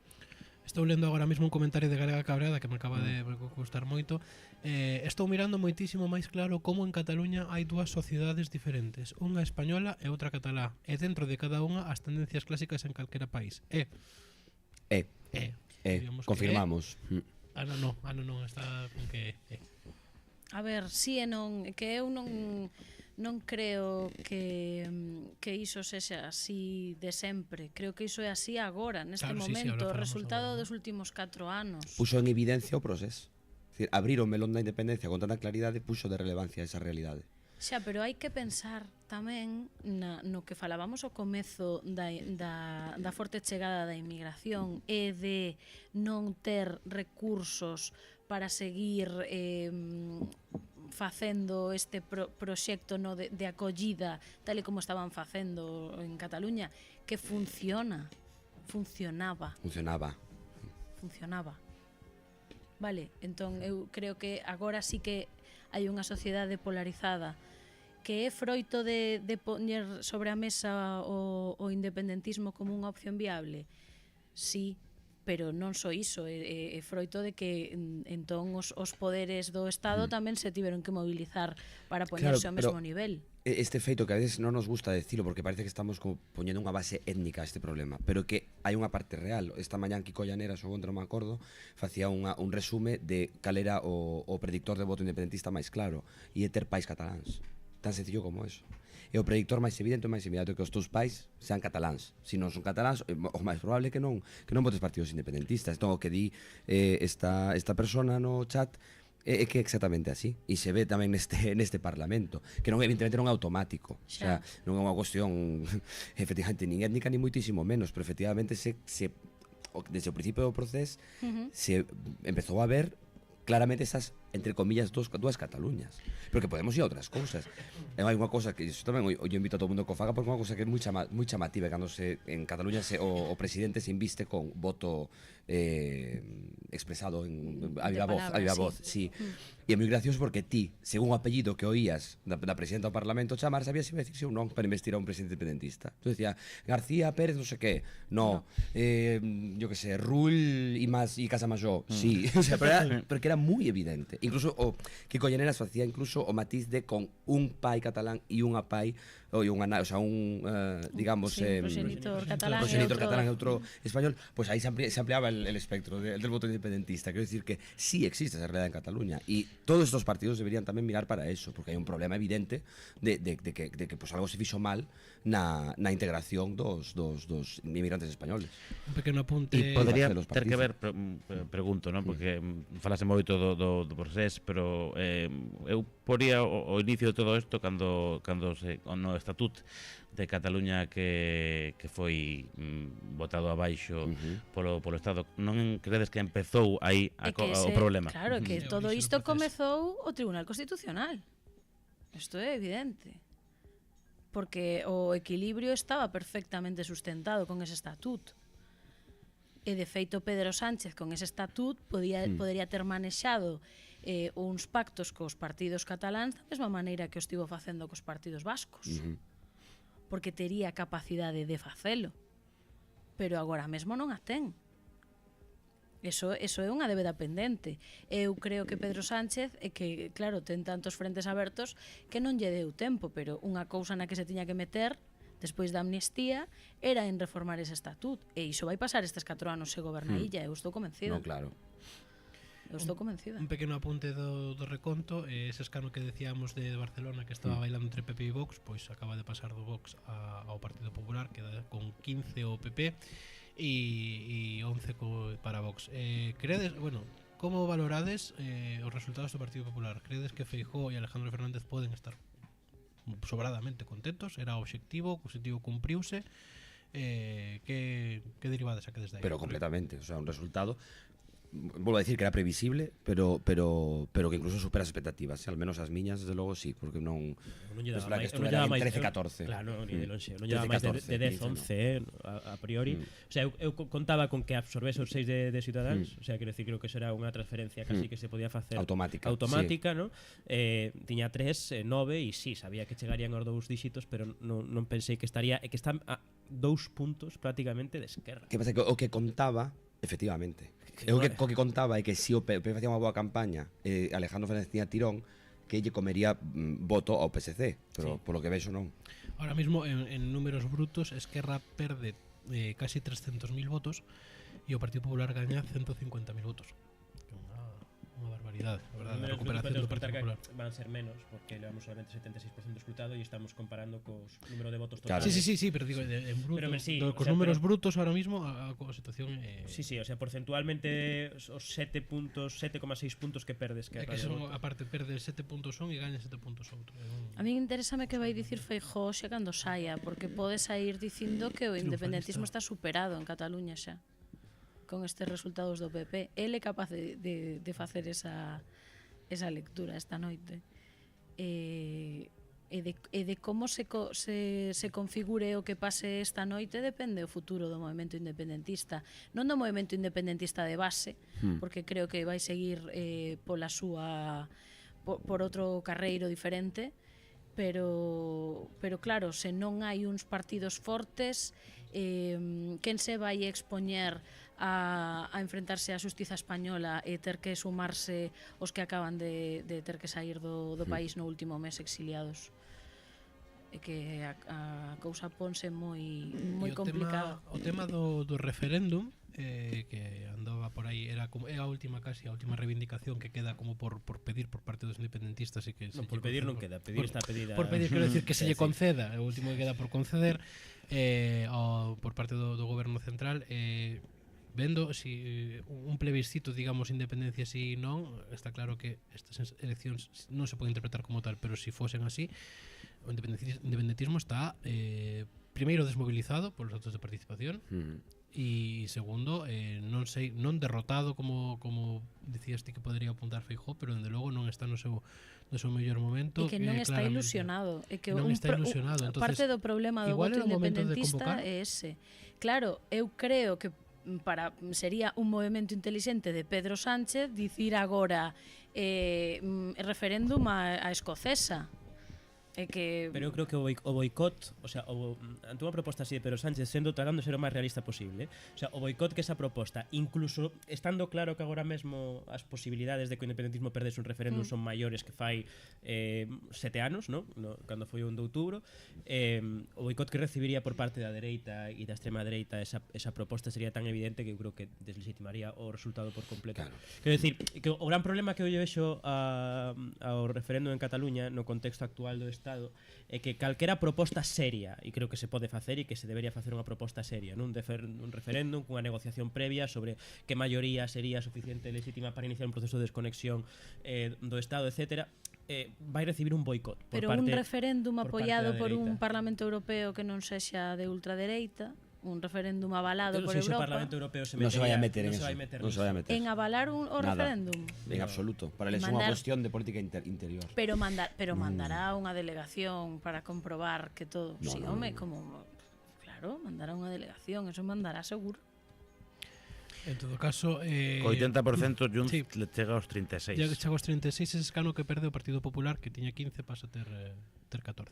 Estou lendo agora mesmo un comentario de Galega Cabrada que me acaba de gustar moito. Estou mirando moitísimo máis claro como en Cataluña hai dúas sociedades diferentes, unha española e outra catalá, e dentro de cada unha as tendencias clásicas en calquera país. Confirmamos. Ana non está con que A ver, si e non, que eu non creo que iso sexa así de sempre. Creo que iso é así agora, neste momento, o resultado dos últimos 4 anos. Puxo en evidencia o proceso. Es decir, abrir o melón da independencia con tanta claridade puxo de relevancia esa realidade. Xa, pero hai que pensar tamén no que falábamos ao comezo da forte chegada da inmigración e de non ter recursos para seguir facendo este proxecto de acollida tal e como estaban facendo en Cataluña, que funcionaba. Vale, entón eu creo que agora sí que hai unha sociedade polarizada que é froito de poñer sobre a mesa o independentismo como unha opción viable. Sí, pero non só iso, é froito de que entón os poderes do Estado tamén se tiveron que mobilizar para poñerse ao mesmo nivel. Este feito que a veces non nos gusta decirlo porque parece que estamos como poñendo unha base étnica a este problema, pero que hai unha parte real. Esta mañán Kiko Llaneras, o non me acordo, facía un resume de cal era o predictor de voto independentista máis claro, e é ter pais cataláns. Tan sencillo como eso. É o predictor máis evidente que os teus pais sean cataláns. Se non son cataláns, o máis probable que non votes partidos independentistas. Entón, o que di esta persona no chat é que é exactamente así. E se ve tamén neste Parlamento, que non evidentemente non é automático. O sea, non é unha cuestión efectivamente nin étnica ni muitísimo menos, pero efectivamente desde o principio do proceso se empezou a ver claramente esas, entre comillas, dúas Cataluñas. Pero que podemos ir a outras cousas. Hai unha cousa que iso tamén eu invito a todo o mundo que o faga, porque é unha cousa que é moi chamativa cando en Cataluña o presidente se inviste con voto expresado a viva voz, sí. E é moi gracioso porque ti, según o apellido que oías da presidenta do Parlamento chamar, sabías se iba a decir si ou non para investir a un presidente independentista. Tú decía García Pérez, non sei que, yo que sé, Rull e Casa Majó, sí. O sea, pero que era moi evidente. incluso o Kiko Llaneras facía incluso o matiz de con un pai catalán e unha pai o sea, digamos progenitor catalán e outro español, pues aí se ampliaba el espectro del voto independentista. Quero decir que sí existe esa realidad en Cataluña y todos estos partidos deberían tamén mirar para eso, porque hai un problema evidente de que pues algo se fixo mal na integración dos inmigrantes españoles. Un pequeno apunte. E podería ter que ver, pregunto, non? Porque falase moito do procés, pero eu poría o inicio de todo isto cando no Estatut de Cataluña que foi votado abaixo polo Estado. Non credes que empezou aí o problema? Claro, que todo isto comezou o Tribunal Constitucional. Isto é evidente. Porque o equilibrio estaba perfectamente sustentado con ese estatut. E de feito Pedro Sánchez con ese estatut podería ter manexado uns pactos cos partidos cataláns da mesma maneira que o estivo facendo cos partidos vascos. Porque tería capacidade de facelo. Pero agora mesmo non a ten. Eso é unha débeda pendente. Eu creo que Pedro Sánchez é que, claro, ten tantos frentes abertos que non lle deu tempo, pero unha cousa na que se tiña que meter despois da amnistía era en reformar ese estatut. E iso vai pasar estes 4 anos se goberna illa, eu estou convencida. No, claro. Eu estou convencida. Un pequeno apunte do reconto, ese escano que decíamos de Barcelona que estaba bailando entre PP e Vox, pois acaba de pasar do Vox ao Partido Popular, queda con 15 o PP e 11 para Vox. Credes, bueno, como valorades os resultados do Partido Popular? Credes que Feijóo e Alejandro Fernández poden estar sobradamente contentos? Era o obxectivo cumpriuse? Que derivadas saquedes de aí? Pero completamente, o sea, un resultado, vuelvo a decir que era previsible, pero que incluso supera as expectativas, al menos as miñas, desde logo, sí, porque non lle daba máis, que era en 13-14. Claro, ni de lonxe, non lle daba máis de 10-11 a priori. O sea, eu contaba con que absorbese os 6 de Ciudadanos, o sea, quero decir, creo que eso era unha transferencia casi que se podía facer automática, sí. ¿No? Tiña 3, 9 e sí, sabía que chegarían aos 2 díxitos, pero non pensei que estaría, que están a 2 puntos prácticamente de Esquerra. Que pasa que o que contaba, efectivamente, o que contaba é que se o PP facía unha boa campaña, Alejandro Fernández tiña tirón, que lle comería voto ao PSC, pero polo que vexo non. Ahora mismo en números brutos Esquerra perde casi 300.000 votos e o Partido Popular gaña 150.000 votos. Unha barbaridade, a verdade, a recuperación do Partido Popular. Van ser menos porque levamos solamente 76% escrutado e estamos comparando cos número de votos totales. Sí, pero digo en bruto, cos números brutos ahora mismo a situación Sí, o sea, porcentualmente os 7.6 puntos que perdes que son, aparte perde 7 puntos e gaña 7 puntos outro. A mí interésame que vai dicir Feijóo xa cando saia, porque pode sair dicindo que o independentismo está superado en Cataluña xa con estes resultados do PP. Ele é capaz de facer esa lectura esta noite. E de como se configure o que pase esta noite depende o futuro do movemento independentista. Non do movemento independentista de base, porque creo que vai seguir por outro carreiro diferente, pero claro, se non hai uns partidos fortes, quen se vai expoñer a enfrentarse á xustiza española e ter que sumarse os que acaban de ter que sair do país no último mes exiliados? É que a cousa ponse moi complicada. O tema do referéndum que andaba por aí é a última reivindicación que queda como por pedir por parte dos independentistas e que por pedir non queda, pedir está pedida. Por pedir, quero decir que se lle conceda, o último que queda por conceder por parte do goberno central, vendo si un plebiscito, digamos, independencia si non, está claro que estas eleccións non se poden interpretar como tal, pero si fosen así, o independentismo está primeiro desmobilizado polos datos de participación e segundo, non derrotado como dicías ti que podría apuntar Feijóo, pero dende logo non está no seu mellor momento. E que non está ilusionado, é que parte do problema do voto independentista é ese. Claro, eu creo que sería un movimento intelixente de Pedro Sánchez dicir agora referéndum a escocesa, É que... Pero eu creo que o boicot, o sea, ante unha proposta así de Pedro Sánchez, sendo tratando de ser o máis realista posible, o sea, o boicot que esa proposta, incluso estando claro que agora mesmo as posibilidades de que o independentismo perdese un referéndum son maiores que fai 7 anos, ¿no? Cando foi o 1 de outubro, o boicot que recibiría por parte da dereita e da extrema dereita esa proposta sería tan evidente que eu creo que deslegitimaría o resultado por completo. Claro. Quero dicir, que o gran problema que eu vexo ao referéndum en Cataluña no contexto actual do Estado é que calquera proposta seria, e creo que se pode facer e que se debería facer unha proposta seria, un referéndum cunha negociación previa sobre que maioría sería suficiente e legítima para iniciar un proceso de desconexión do Estado, etc., vai recibir un boicot por pero parte, un referéndum apoiado por un dereita. Parlamento Europeo que non sexa de ultradereita, un referéndum avalado por O Europa. Parlamento Europeo No se vaya a meter en eso. no No se vaya a meter. En avalar o referéndum. En absoluto. Para él es unha cuestión de política interior. Pero mandará unha delegación para comprobar que todo... No, sí, no, home, no. como... Claro, mandará unha delegación, eso mandará seguro. En todo caso... O 80% Junts le chega aos 36. Ya chega aos 36, ese escano que perde o Partido Popular, que tiña 15, pasa a ter 14.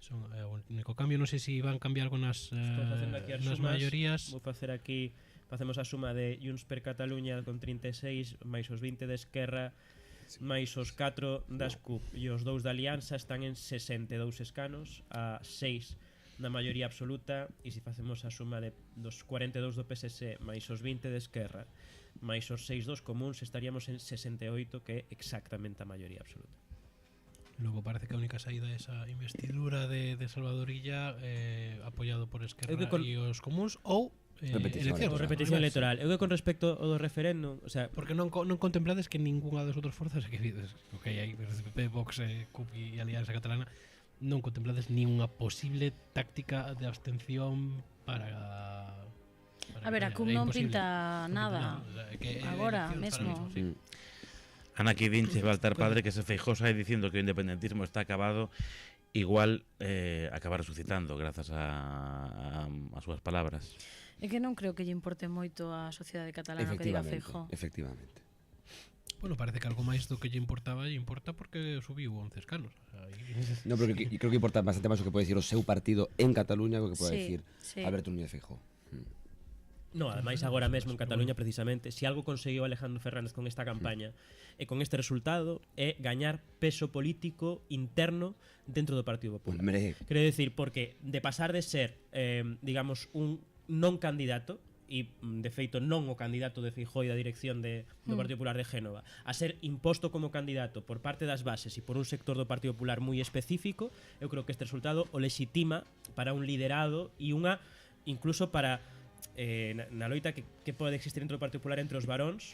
Son o único cambio, non sei se van cambiar algo nas maiorías. Vou facer aquí, facemos a suma de Junts per Cataluña con 36 máis os 20 de Esquerra máis os 4 das CUP e os 2 da Alianza están en 62 escanos a 6 na maioría absoluta, e se facemos a suma dos 42 do PSC máis os 20 de Esquerra máis os 6 dos comuns estaríamos en 68, que é exactamente a maioría absoluta. Logo parece que a única saída é esa investidura de Salvador Illa apoiado por Esquerra e os comuns ou repetición electoral. Eu que con respecto ao do referéndum, o sea, porque non contemplades que ningunha das outras forzas que vides, hai PP, Vox, CUP e Alianza Catalana, non contemplades ni unha posible táctica de abstención para a ver, a CUP non pinta nada agora mesmo. Ana Quidinche e Baltar Padre, que se Feijóo sai dicindo que o independentismo está acabado, igual acabar resucitando grazas a súas palabras. É que non creo que lle importe moito a sociedade catalana que diga Feijóo. Efectivamente. Bueno, parece que algo máis do que lle importa porque subiu 11 escanos. No, pero creo que importa bastante máis o que pode decir o seu partido en Cataluña que o que pode decir Alberto Núñez Feijóo. No, ademais agora mesmo en Cataluña precisamente, se algo conseguiu Alejandro Fernández con esta campaña e con este resultado é gañar peso político interno dentro do Partido Popular. Quero decir, porque de pasar de ser, digamos, un non candidato, e de feito non o candidato de Feijóo e da dirección do Partido Popular de Génova, a ser imposto como candidato por parte das bases e por un sector do Partido Popular moi específico, eu creo que este resultado o legitima para un liderado e unha, incluso para na loita que pode existir dentro do Partido Popular entre os varóns.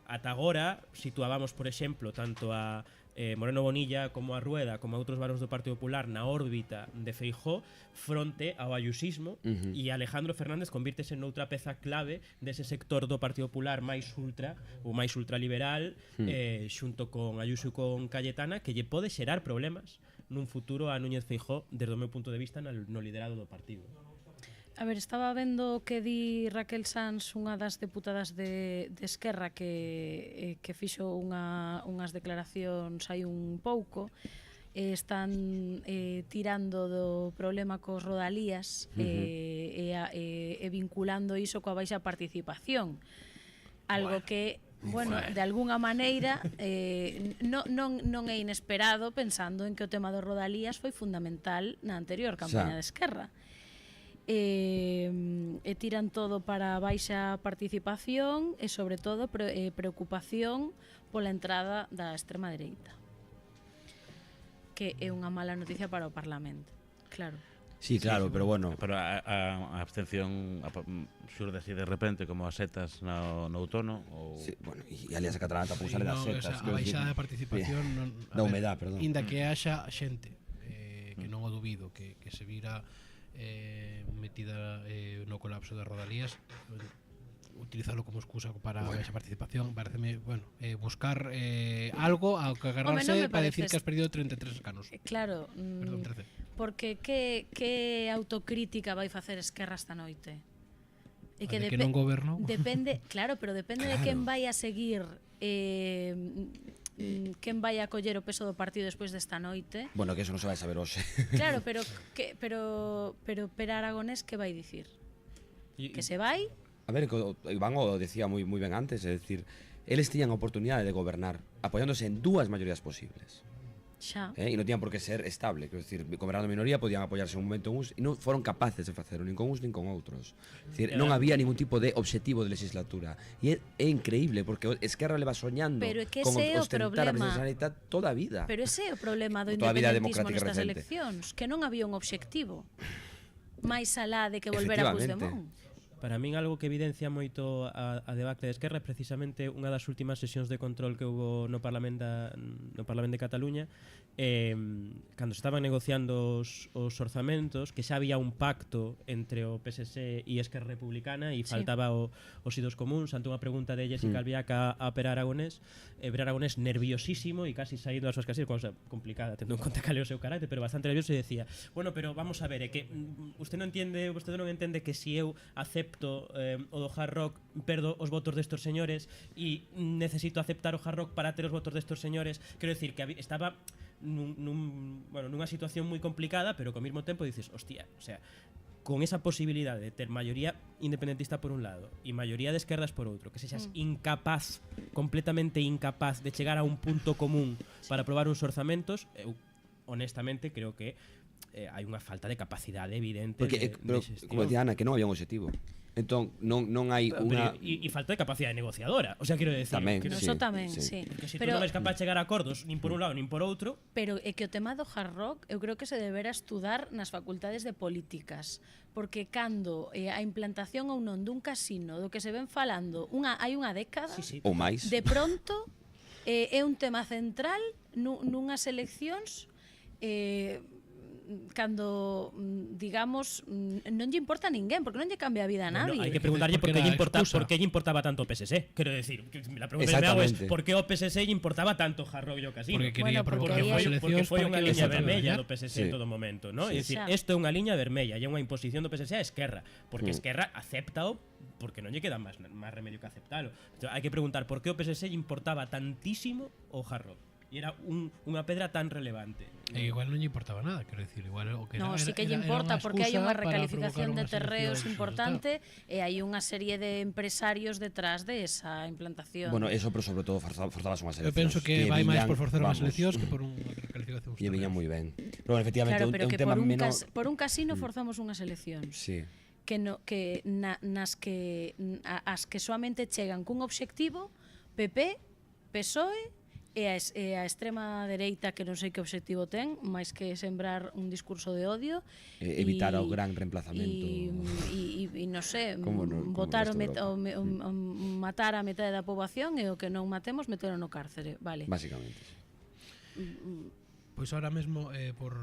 Ata agora situábamos, por exemplo, tanto a Moreno Bonilla como a Rueda como a outros varóns do Partido Popular na órbita de Feijóo fronte ao ayusismo, e Alejandro Fernández convírtese noutra peza clave dese sector do Partido Popular máis ultra ou máis ultraliberal, xunto con Ayuso e con Cayetana, que lle pode xerar problemas nun futuro a Núñez Feijóo desde o meu punto de vista no liderado do partido. A ver, estaba vendo que di Raquel Sanz, unha das deputadas de Esquerra que fixo unhas declaracións hai un pouco, están tirando do problema cos rodalías e vinculando iso coa baixa participación, algo que bueno, de algunha maneira non é inesperado, pensando en que o tema dos rodalías foi fundamental na anterior campaña de Esquerra. E tiran todo para a baixa participación e sobre todo preocupación pola entrada da extrema dereita, que é unha mala noticia para o Parlamento, claro. Sí, claro, pero bueno. Pero a abstención xurde así de repente como as setas no outono ou... Sí, bueno, e Alianza Catalana tampouco sale das setas. A baixada de participación da humedad, perdón. Inda que haxa xente que non o dubido que se vira metida no colapso de rodalías, utilizarlo como excusa para esa participación pareceme, bueno, buscar algo ao que agarrarse para decir que has perdido 33 escanos. Claro, perdón, 13. Porque que autocrítica vai facer Esquerra esta noite? E que non gobernou. Depende, claro, pero depende de quen vai a seguir quen vai a coller o peso do partido despois desta noite. Bueno, que eso non se vai saber hoxe. Claro, pero Pere Aragonés que vai dicir? Que se vai? A ver, Iván o decía moi ben antes, é dicir, eles tiñan a oportunidade de gobernar apoiándose en dúas maiorías posibles. Xa. E non tiñan por que ser estable, quero dicir, gobernando minoría podían apoiarse un momento en uns e non foron capaces de facelo, nin con uns nin con outros. Dicir, non había ningún tipo de objetivo de legislatura. E é increíble, porque Esquerra leva soñando con ostentar a presidencialidade toda a vida. Pero ese é o problema do toda a vida independentismo democrática nestas recente. eleccións, que non había un obxectivo máis alá de que volvera Puigdemont. Para min algo que evidencia moito a debacle de Esquerra é precisamente unha das últimas sesións de control que houve no Parlamento de Cataluña, cando se estaban negociando os orzamentos, que xa había un pacto entre o PSC e Esquerra Republicana e faltaba os idos comuns, ante unha pregunta de Jessica Albiac a Pere Aragonés, Pere Aragonés nerviosísimo e casi saído das súas casillas, cousa complicada tendo en conta cal é o seu carácter, pero bastante nervioso, e decía, bueno, pero vamos a ver, é que vostede non entende que si eu acepto o do hard rock, perdo os votos destos señores e necesito aceptar o hard rock para ter os votos destos señores. Quero decir que estaba nunha situación moi complicada, pero que ao mesmo tempo dices, hostia, o sea, con esa posibilidade de ter maioría independentista por un lado e maioría de esquerdas por outro, que sexas incapaz, completamente incapaz de chegar a un punto común para aprobar uns orzamentos, eu honestamente creo que hai unha falta de capacidade evidente porque, pero, como decía Ana, que non había un objetivo. Entón, non hai unha... E falta de capacidade negociadora. O sea, quero decir... Tamén, Eso tamén, sí. Porque se tú non vais capaz de chegar a acordos nin por un lado nin por outro... Pero é que o tema do hard rock eu creo que se debera estudar nas facultades de políticas. Porque cando a implantación ou non dun casino do que se ven falando hai unha década... Ou máis. De pronto é un tema central nunhas eleccións... cando, digamos, non lle importa a ninguén, porque non lle cambia a vida a nadie. Hai que preguntarlle por que lle importaba tanto o PSC. Quero decir, la pregunta que me hago es por que o PSC lle importaba tanto Hard Rock e o Casino. Porque quería provocar as Porque eleccións, foi unha liña vermella do PSC en todo momento, ¿no? É Sí. dicir, isto é unha liña vermella e é unha imposición do PSC a Esquerra, porque Esquerra acéptao porque non lle queda máis remedio que aceptalo. Entón, hai que preguntar por que o PSC lle importaba tantísimo o Hard Rock. E era unha pedra tan relevante. E igual non lle importaba nada, quero decir, igual o que No, sí que lle importa porque hai unha recalificación de terreos importante e hai unha serie de empresarios detrás de esa implantación. Bueno, eso, pero sobre todo forzabas unhas eleccións. Eu penso que vai máis por forzar unhas eleccións que por unha recalificación. E viña moi ben. Pero efectivamente claro, pero un que tema menor. Por un casino forzamos unhas eleccións. Sí. As que soamente chegan cun obxectivo PP, PSOE e a extrema dereita que non sei que objetivo ten, máis que sembrar un discurso de odio, evitar o gran reemplazamento e non sei, matar a metade da poboación e o que non matemos metelo no cárcere, vale. Básicamente. Pois ahora mesmo por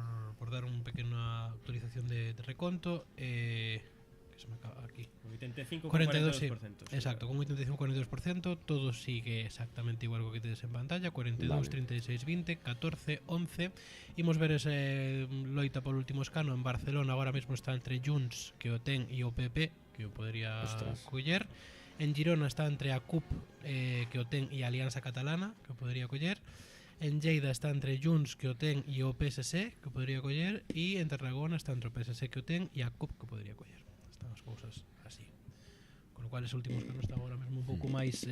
dar un pequena actualización de reconto, que se me acaba aquí. 85 42%. Sí. Exacto, con 85-42%, todo sigue exactamente igual que tedes en pantalla, 42, vale. 36, 20, 14, 11. Imos ver ese loita polo último escano en Barcelona, agora mesmo está entre Junts, que o ten, e o PP, que o podría coller. En Girona está entre a CUP, que o ten, e a Alianza Catalana, que o podría coller. En Lleida está entre Junts, que o ten, e o PSC, que o podría coller. E en Tarragona está entre o PSC, que o ten, e a CUP, que o podría coller. Están as cousas así. Con lo cual ese último escano está agora mesmo un pouco máis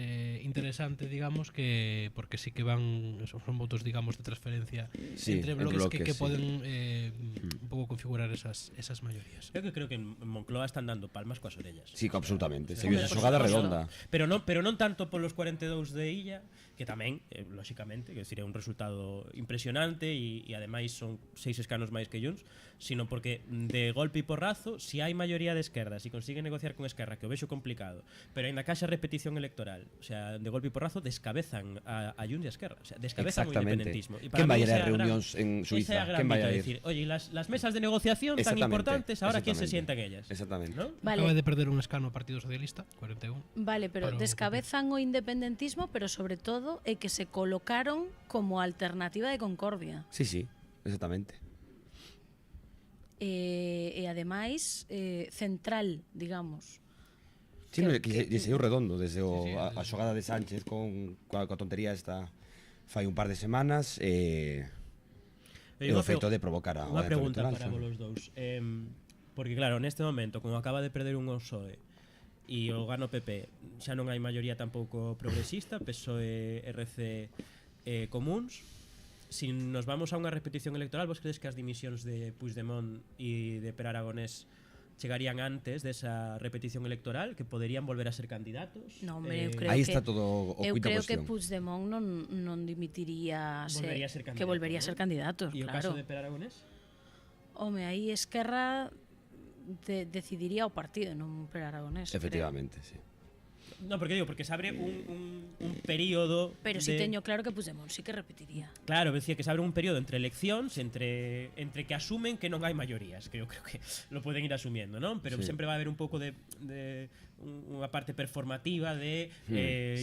interesante, digamos, que porque sí que van son votos, digamos, de transferencia entre bloques que poden un pouco configurar esas maiorías. Creo que en Moncloa están dando palmas coas orellas. Sí, absolutamente. Se viu esa xogada redonda. Pero non tanto polos 42 de Illa, que tamén, lóxicamente, que é un resultado impresionante e ademais son 6 escanos máis que Junts, sino porque de golpe e porrazo, se hai maioría de esquerda, se consigue negociar con Esquerra, que o vexo complicado, pero ainda caixa repetición electoral, o sea, de golpe e porrazo descabezan a Junts e a Esquerra, o sea, descabezan o independentismo. Quen vai a reunións en Suiza? Quen vai a ir? Oye, las mesas de negociación tan importantes, ahora quién se sienta en ellas? Exactamente. ¿No? Vale. Acaba de perder un escano o Partido Socialista, 41. Vale, pero descabezan o independentismo, pero sobre todo é que se colocaron como alternativa de concordia. Sí, exactamente. E ademais central, digamos. Sí, que saiu redondo desde a xogada de Sánchez coa tontería esta fai un par de semanas e o efecto de provocar a unha pregunta para vos dous. Porque claro, neste momento, como acaba de perder un PSOE e o gano PP, xa non hai maioría tampouco progresista, PSOE, RC Comuns. Si nos vamos a unha repetición electoral, vos credes que as dimisións de Puigdemont e de Pere Aragonés chegarían antes desa repetición electoral, que poderían volver a ser candidatos? No, hombre, eu creo aí que está todo o eu cuita creo cuestión. que Puigdemont non dimitiría, Volvería a ser que volvería a ser candidato, E o claro. caso de Pere Aragonés? Home, aí Esquerra decidiría o partido, non Pere Aragonés. Efectivamente, sí. No, porque digo, porque se abre un período. Pero si teño claro que Puigdemont sí que repetiría. Claro, decía que se abre un período entre eleccións, entre que asumen que non hai maiorías, que eu creo que lo poden ir asumiendo, ¿no? Pero Sí. sempre va a haber un pouco de unha parte performativa de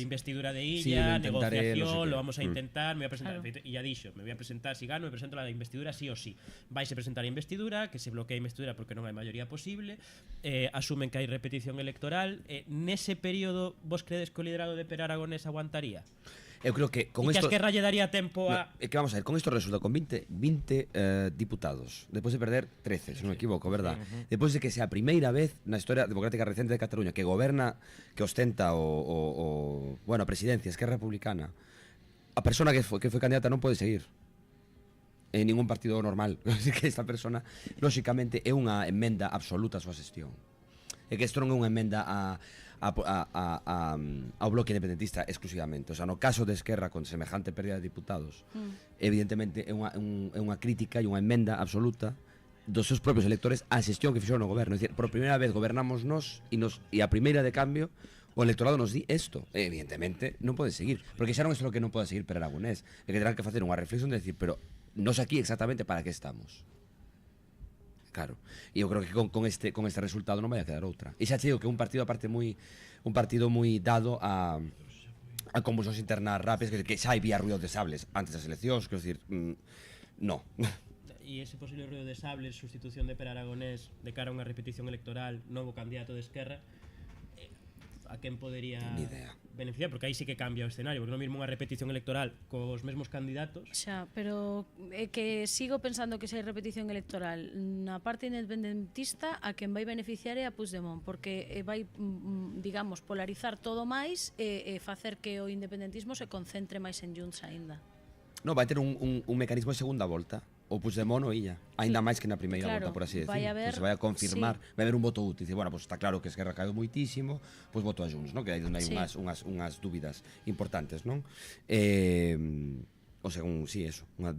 investidura de Sí, illa, lo intentaré, negociación, no sé qué. lo vamos a intentar, me voy a presentar, Claro. y ya dixo, me voy a presentar, si gano, me presento a la investidura sí o sí. Vais a presentar a investidura, que se bloquea a investidura porque non hai maioría posible, asumen que hai repetición electoral, nese período vos credes que o liderado de Pere Aragonés aguantaría? Eu creo que con E que a esto Esquerra lle daría tempo a... É que vamos a ver, con isto resulta con 20 diputados, despois de perder 13, se non me equivoco, verdad? Despois de que sea a primeira vez na historia democrática recente de Cataluña que goberna, que ostenta a presidencia, Esquerra Republicana, a persona que foi candidata non pode seguir en ningún partido normal. Así que esta persona, lóxicamente, é unha emenda absoluta a súa xestión. É que isto non é unha emenda ao bloque independentista exclusivamente. O sea, no caso de Esquerra con semejante pérdida de diputados, evidentemente é unha crítica e unha emenda absoluta dos seus propios electores á xestión que fixeron no goberno. É dicir, por primeira vez gobernamos nós e a primeira de cambio o electorado nos di isto. Evidentemente non pode seguir, porque xa non é só que non pode seguir Pere Aragonés, é que terán que facer unha reflexión de decir, pero nos aquí exactamente para que estamos. Claro. E eu creo que con este resultado non vai a quedar outra. E xa che digo que un partido moi dado a convulsións internas rápidas, que xa había ruido de sables antes das eleccións, quero dicir, no. E ese posible ruido de sables, sustitución de Pere Aragonés de cara a unha repetición electoral, novo candidato de Esquerra, a quen podería beneficiar? Porque aí sí que cambia o escenario, porque non mesmo unha repetición electoral cos mesmos candidatos. Xa, pero é que sigo pensando que se hai repetición electoral na parte independentista, a quen vai beneficiar é a Puigdemont, porque vai, digamos, polarizar todo máis e facer que o independentismo se concentre máis en Junts aínda. No, vai ter un mecanismo de segunda volta. O Puigdemont ou Illa, aínda máis que na primeira volta, por así decir. Se vai a confirmar, vai haber un voto útil. Dice, bueno, pues está claro que Esquerra caeu moitísimo, pues voto a Junts, ¿no? Que aí onde hai unhas dúbidas importantes, non? O sea, eso, unha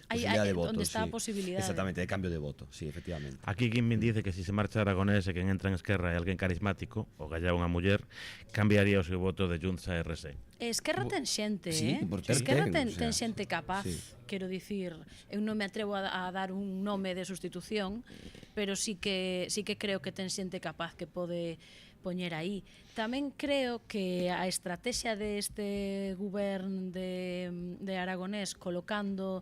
posibilidade de voto. Onde está a posibilidade. Exactamente, de cambio de voto, sí, efectivamente. Aquí Guimín dice que si se marcha Aragonés e quen entra en Esquerra é alguén carismático, o galla unha muller, cambiaría o seu voto de Junts a RC. Esquerra ten xente, Esquerra ten xente capaz, quero dicir, eu non me atrevo a dar un nome de sustitución, pero sí que creo que ten xente capaz que pode poñer aí. Tamén creo que a estrategia deste govern de Aragonés colocando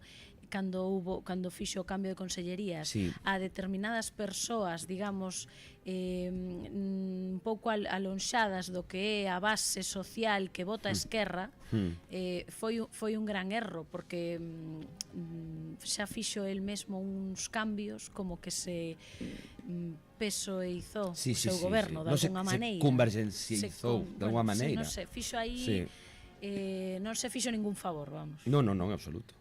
cando fixo o cambio de consellerías a determinadas persoas, digamos, un pouco alonxadas do que é a base social que vota a Esquerra, foi un gran erro, porque xa fixo el mesmo uns cambios como que se pesoeizou o seu goberno de alguna maneira. Se convergenciizou de alguna maneira. Non se fixo aí, non se fixo ningún favor, vamos. Non, en absoluto.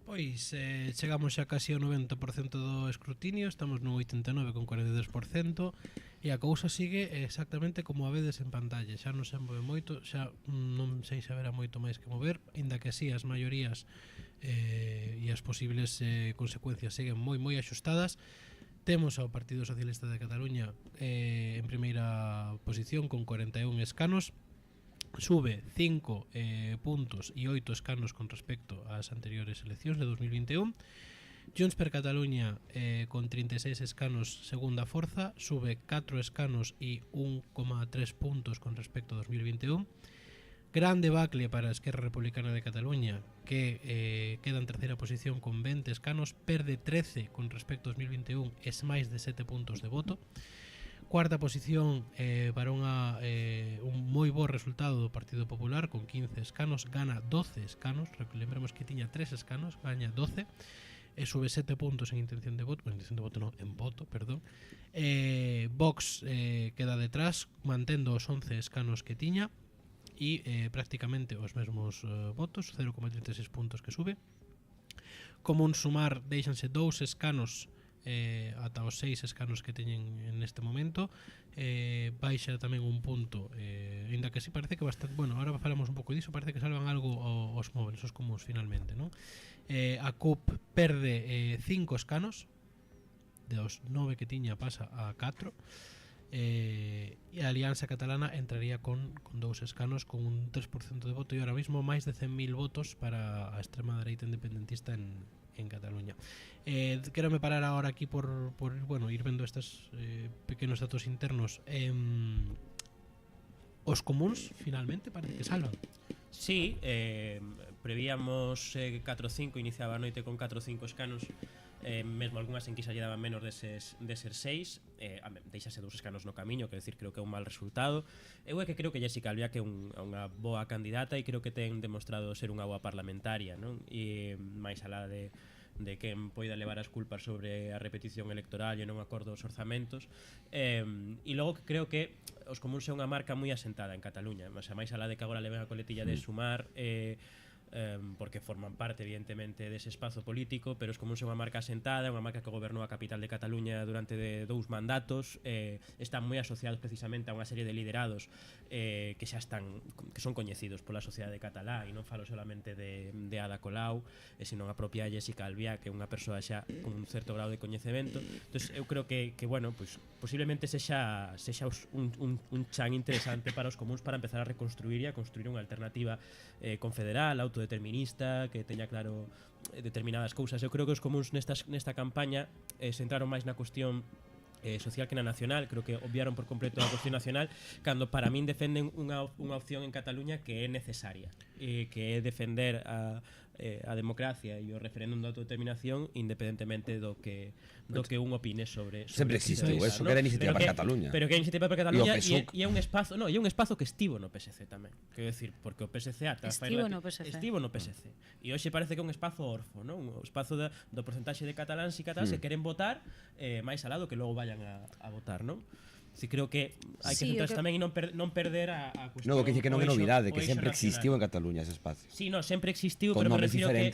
Pois chegamos xa casi ao 90% do escrutinio, estamos no 89,42% e a cousa sigue exactamente como a vedes en pantalla, xa non se move moito, xa non sei se haberá moito máis que mover, inda que así as maiorías e as posibles consecuencias seguen moi axustadas. Temos ao Partido Socialista de Cataluña en primeira posición con 41 escanos, sube 5 puntos e 8 escanos con respecto ás anteriores eleccións de 2021. Junts per Cataluña con 36 escanos segunda forza, sube 4 escanos e 1,3 puntos con respecto a 2021. Gran debacle para a Esquerra Republicana de Cataluña, que queda en terceira posición con 20 escanos, perde 13 con respecto a 2021, es máis de 7 puntos de voto. cuarta posición para un moi bo resultado do Partido Popular con 15 escanos, gana 12 escanos, lembremos que tiña 3 escanos, gaña 12 e sube 7 puntos en intención de voto, en voto, perdón. Vox queda detrás mantendo os 11 escanos que tiña e prácticamente os mesmos votos, 0,36 puntos que sube. Como un Sumar deixanse 2 escanos ata os 6 escanos que teñen neste momento, baixa tamén un punto, ainda que sí parece que bastante, bueno, ahora falamos un pouco diso, parece que salvan algo os móviles, os comuns finalmente, non? A CUP perde 5 escanos, de os 9 que tiña pasa a 4, e a Alianza Catalana entraría con 2 escanos con un 3% de voto e ahora mismo máis de 100.000 votos para a extrema dereita independentista en Cataluña. Quero me parar ahora aquí por bueno, ir vendo estes pequenos datos internos. Os comuns finalmente parece que salvan. Sí, prevíamos 4-5, iniciaba a noite con 4-5 escanos, mesmo algunhas enquisas lle daban menos de ser 6, deixase 2 escanos no camiño, quero decir, creo que é un mal resultado. Eu é que creo que Jessica Albiac é unha boa candidata e creo que ten demostrado ser unha boa parlamentaria, non? E máis alá de quen poida levar as culpas sobre a repetición electoral e non acordo os orzamentos, e logo que creo que os comuns é unha marca moi asentada en Cataluña, máis alá de que agora leven a coletilla de Sumar, porque forman parte evidentemente dese espazo político, pero os comuns é unha marca asentada, unha marca que gobernou a capital de Cataluña durante 2 mandatos, están moi asociados precisamente a unha serie de liderados que xa están, que son coñecidos pola sociedade catalá, e non falo solamente de Ada Colau, senón a propia Jessica Albiac, que é unha persoa xa con un certo grado de coñecemento. Entón eu creo que bueno, pues, posiblemente sexa un chan interesante para os comuns para empezar a reconstruir e a construir unha alternativa confederal, autodeterminista, que teña claro determinadas cousas. Eu creo que os comuns nesta campaña se entraron máis na cuestión social que na nacional, creo que obviaron por completo a cuestión nacional, cando para min defenden unha opción en Cataluña que é necesaria, que é defender a democracia e o referéndum de autodeterminación independentemente do que un opine sobre sempre existiu eso, que era iniciativa para Cataluña, pero que é iniciativa para Cataluña e é un espazo, e é un espazo que estivo no PSC tamén, quero decir, porque o PSC estivo no PSC e hoxe parece que é un espazo orfo, non? O espazo do porcentaxe de cataláns e cataláns que queren votar máis alado que logo vayan a votar, non? Si creo que hai que centrarse tamén e non perder a cuestión. No, que dice que non é novidade, que sempre existiu en Cataluña ese espacio. Sí, no, sempre existiu, con pero me refiro que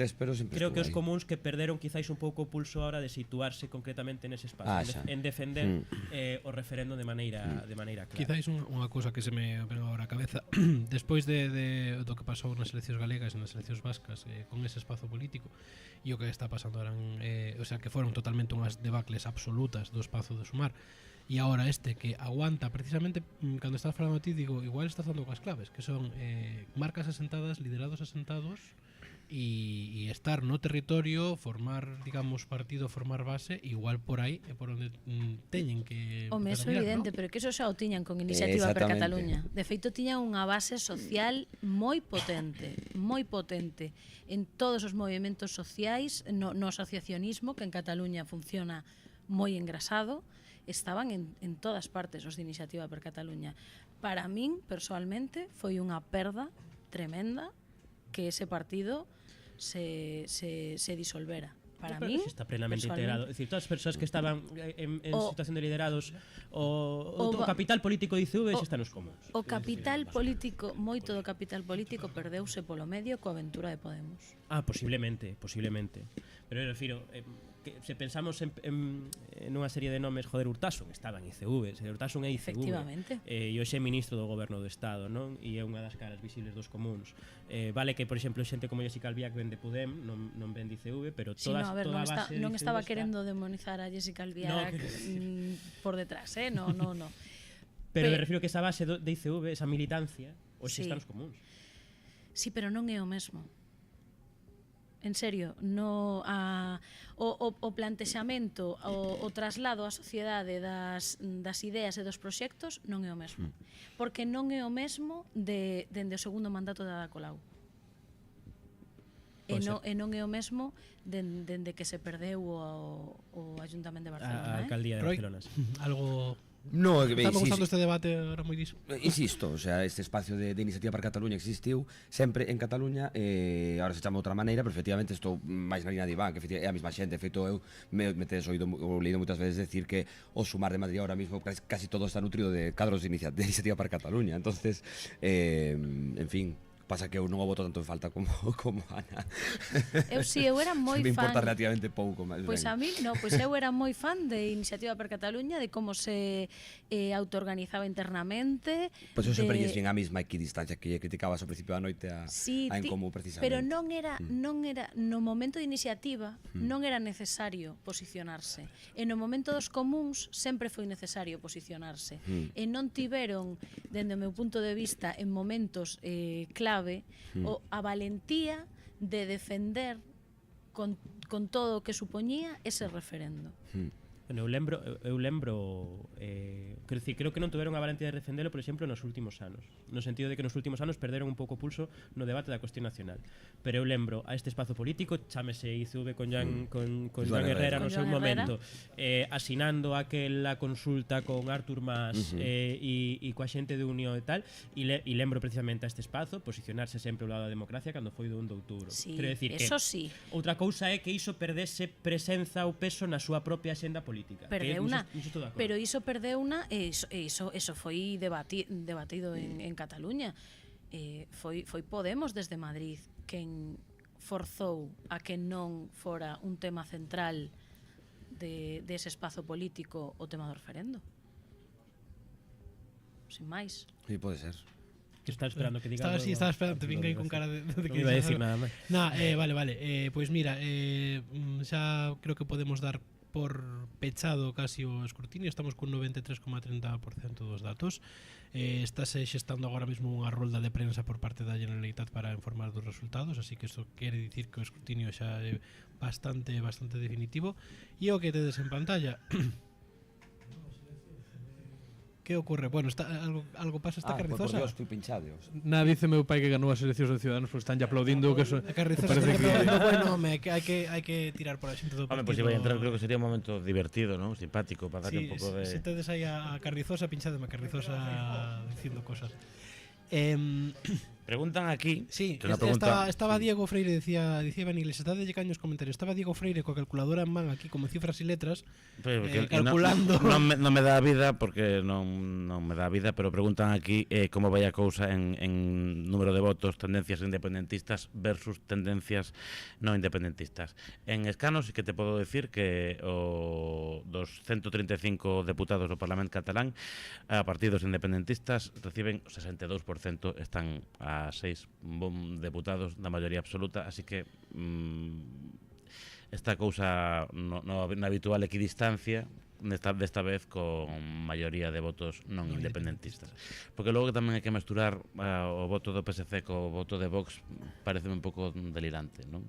creo que os comuns que perderon quizáis un pouco o pulso ahora de situarse concretamente nese espacio, en defender o referendo de maneira clara. Quizáis unha cousa que se me ven agora a cabeza despois do que pasou nas eleccións galegas e nas eleccións vascas con ese espazo político e o que está pasando ahora o sea, que foron totalmente unhas debacles absolutas do espazo de Sumar. E agora que aguanta, precisamente cando estás falando a ti, digo, igual estás dando coas claves, que son marcas asentadas, liderados asentados e estar no territorio, formar, digamos, partido, formar base, igual por aí é por onde teñen que... Home, eso é evidente, pero que eso xa o tiñan con Iniciativa per Cataluña. De feito, tiñan unha base social moi potente en todos os movimentos sociais, no asociacionismo, que en Cataluña funciona moi engrasado, estaban en todas partes os de Iniciativa per Cataluña. Para min, persoalmente, foi unha perda tremenda que ese partido se disolvera. Para min, está plenamente integrado. Es decir, todas as persoas que estaban en situación de liderados o capital político de ICV xa están nos comuns. O capital político, moito do capital político perdeuse polo medio coa aventura de Podemos. Posiblemente. Pero eu refiro, que se pensamos en unha serie de nomes, Urtasun estaba en ICV, Urtasun é ICV. Efectivamente. E hoxe é ministro do Goberno do Estado, non? E é unha das caras visibles dos comuns. Vale que, por exemplo, xente como Jessica Albiac ven de Podem, non ven de ICV, pero toda a base non estaba querendo demonizar a Jessica Albiac por detrás, no. Pero me refiro que esa base de ICV, esa militancia, hoxe está nos comuns. Sí, pero non é o mesmo. En serio, o plantexamento, o traslado á sociedade das ideas e dos proxectos non é o mesmo. Porque non é o mesmo dende o segundo mandato de Ada Colau. E non é o mesmo dende que se perdeu o Ayuntamiento de Barcelona. A alcaldía de Barcelona. Algo No, Estamos usando este debate ahora moi diso. Insisto, o sea, este espacio de iniciativa para Cataluña existiu sempre en Cataluña, ahora se chama de outra maneira, pero efectivamente estou máis na línea de Iván, que é a mesma xente. Feito, eu me tedes oído ou leído moitas veces decir que o Sumar de Madrid ahora mismo casi todo está nutrido de cadros de iniciativa para Cataluña. Entonces, en fin, pasa que eu non o voto tanto en falta como Ana. Eu era moi fan. Me importa relativamente pouco máis. Pois a mí, no, pois eu era moi fan de Iniciativa per Cataluña, de como se autoorganizaba internamente. Pois eu sempre lles vin a mesma equidistancia que criticabas ao principio da noite a Encomú, precisamente. Pero non era no momento de iniciativa non era necesario posicionarse. E no momento dos comuns sempre foi necesario posicionarse. E non tiveron, dende o meu punto de vista, en momentos clave, a valentía de defender con todo o que supoñía ese referendo. Bueno, eu lembro quero dicir, creo que non tuveron a valentía de defendelo, por exemplo, nos últimos anos, no sentido de que nos últimos anos perderon un pouco o pulso no debate da cuestión nacional. Pero eu lembro a este espazo político, chámese ICV con Joan Herrera no seu momento, asinando aquela consulta con Artur Mas e coa xente de Unión e tal, e lembro precisamente a este espazo posicionarse sempre ao lado da democracia cando foi do 1 de outubro. Sí, quero dicir que outra cousa é que iso perdese presenza ou peso na súa propia axenda política. Perdeuna, pero iso perdeuna e iso foi debatido en Cataluña. Foi Podemos desde Madrid quen forzou a que non fora un tema central dese espazo político o tema do referendo. Sin máis. Sí, pode ser. Estaba esperando que diga. Estaba esperando, te vinga aí con cara de que non iba a decir nada máis. Vale. Pois mira, xa creo que podemos dar por pechado casi o escrutinio. Estamos con 93,30% dos datos. Estáse xestando agora mesmo unha rolda de prensa por parte da Generalitat para informar dos resultados, así que isto quere dicir que o escrutinio xa é bastante definitivo. E o que tedes en pantalla que ocurre? Bueno, algo pasa, está Carrizosa. Por Dios, fui pinchado. Nada, dice meu pai que ganou as eleccións de Ciudadanos, porque están ya aplaudindo que eso. Carrizosa está aplaudindo, bueno, hai que tirar por a xente do partido. Pues si vai a entrar, creo que sería un momento divertido, ¿no? Simpático, para darle un pouco de... Si tedes aí a Carrizosa, pinchademe a Carrizosa dicindo cosas. Preguntan aquí. Sí, estaba Diego Freire, decía Iván Iglesias, dadelle caños comentarios. Estaba Diego Freire coa calculadora en man aquí como cifras e letras, calculando. Non me dá a vida, porque non me dá a vida, pero preguntan aquí como vai a cousa en número de votos, tendencias independentistas versus tendencias non independentistas. En escanos, sí que te podo decir que dos 135 deputados do Parlamento catalán, a partidos independentistas reciben 62%, están a 6 deputados da maioría absoluta, así que esta cousa na habitual equidistancia desta vez con maioría de votos non independentistas, porque logo que tamén hai que mesturar o voto do PSC co voto de Vox parece un pouco delirante, non?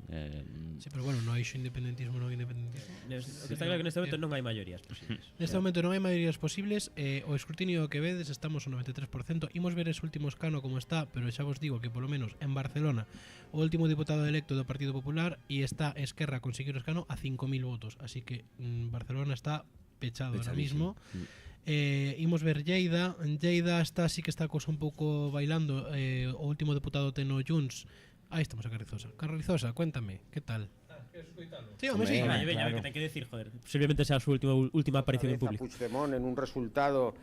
Sí, pero bueno, non hai independentismo, non independentismo. O que está claro que neste momento non hai maiorías posibles. Neste momento non hai maiorías posibles. O escrutinio que vedes estamos ao 93%. Imos ver ese último escano como está, pero xa vos digo que polo menos en Barcelona o último diputado electo do Partido Popular e está Esquerra a conseguir o escano a 5.000 votos, así que Barcelona está pechado ahora mismo. Imos ver Lleida. En Lleida sí que está a cosa un pouco bailando. O último deputado Teno Junts. Aí estamos a Carrizosa. Carrizosa, cuéntame, ¿qué tal? Sí, hombre, sí. Veña, que ten que decir, joder. Posiblemente sea su última aparición en público. Puigdemont en un resultado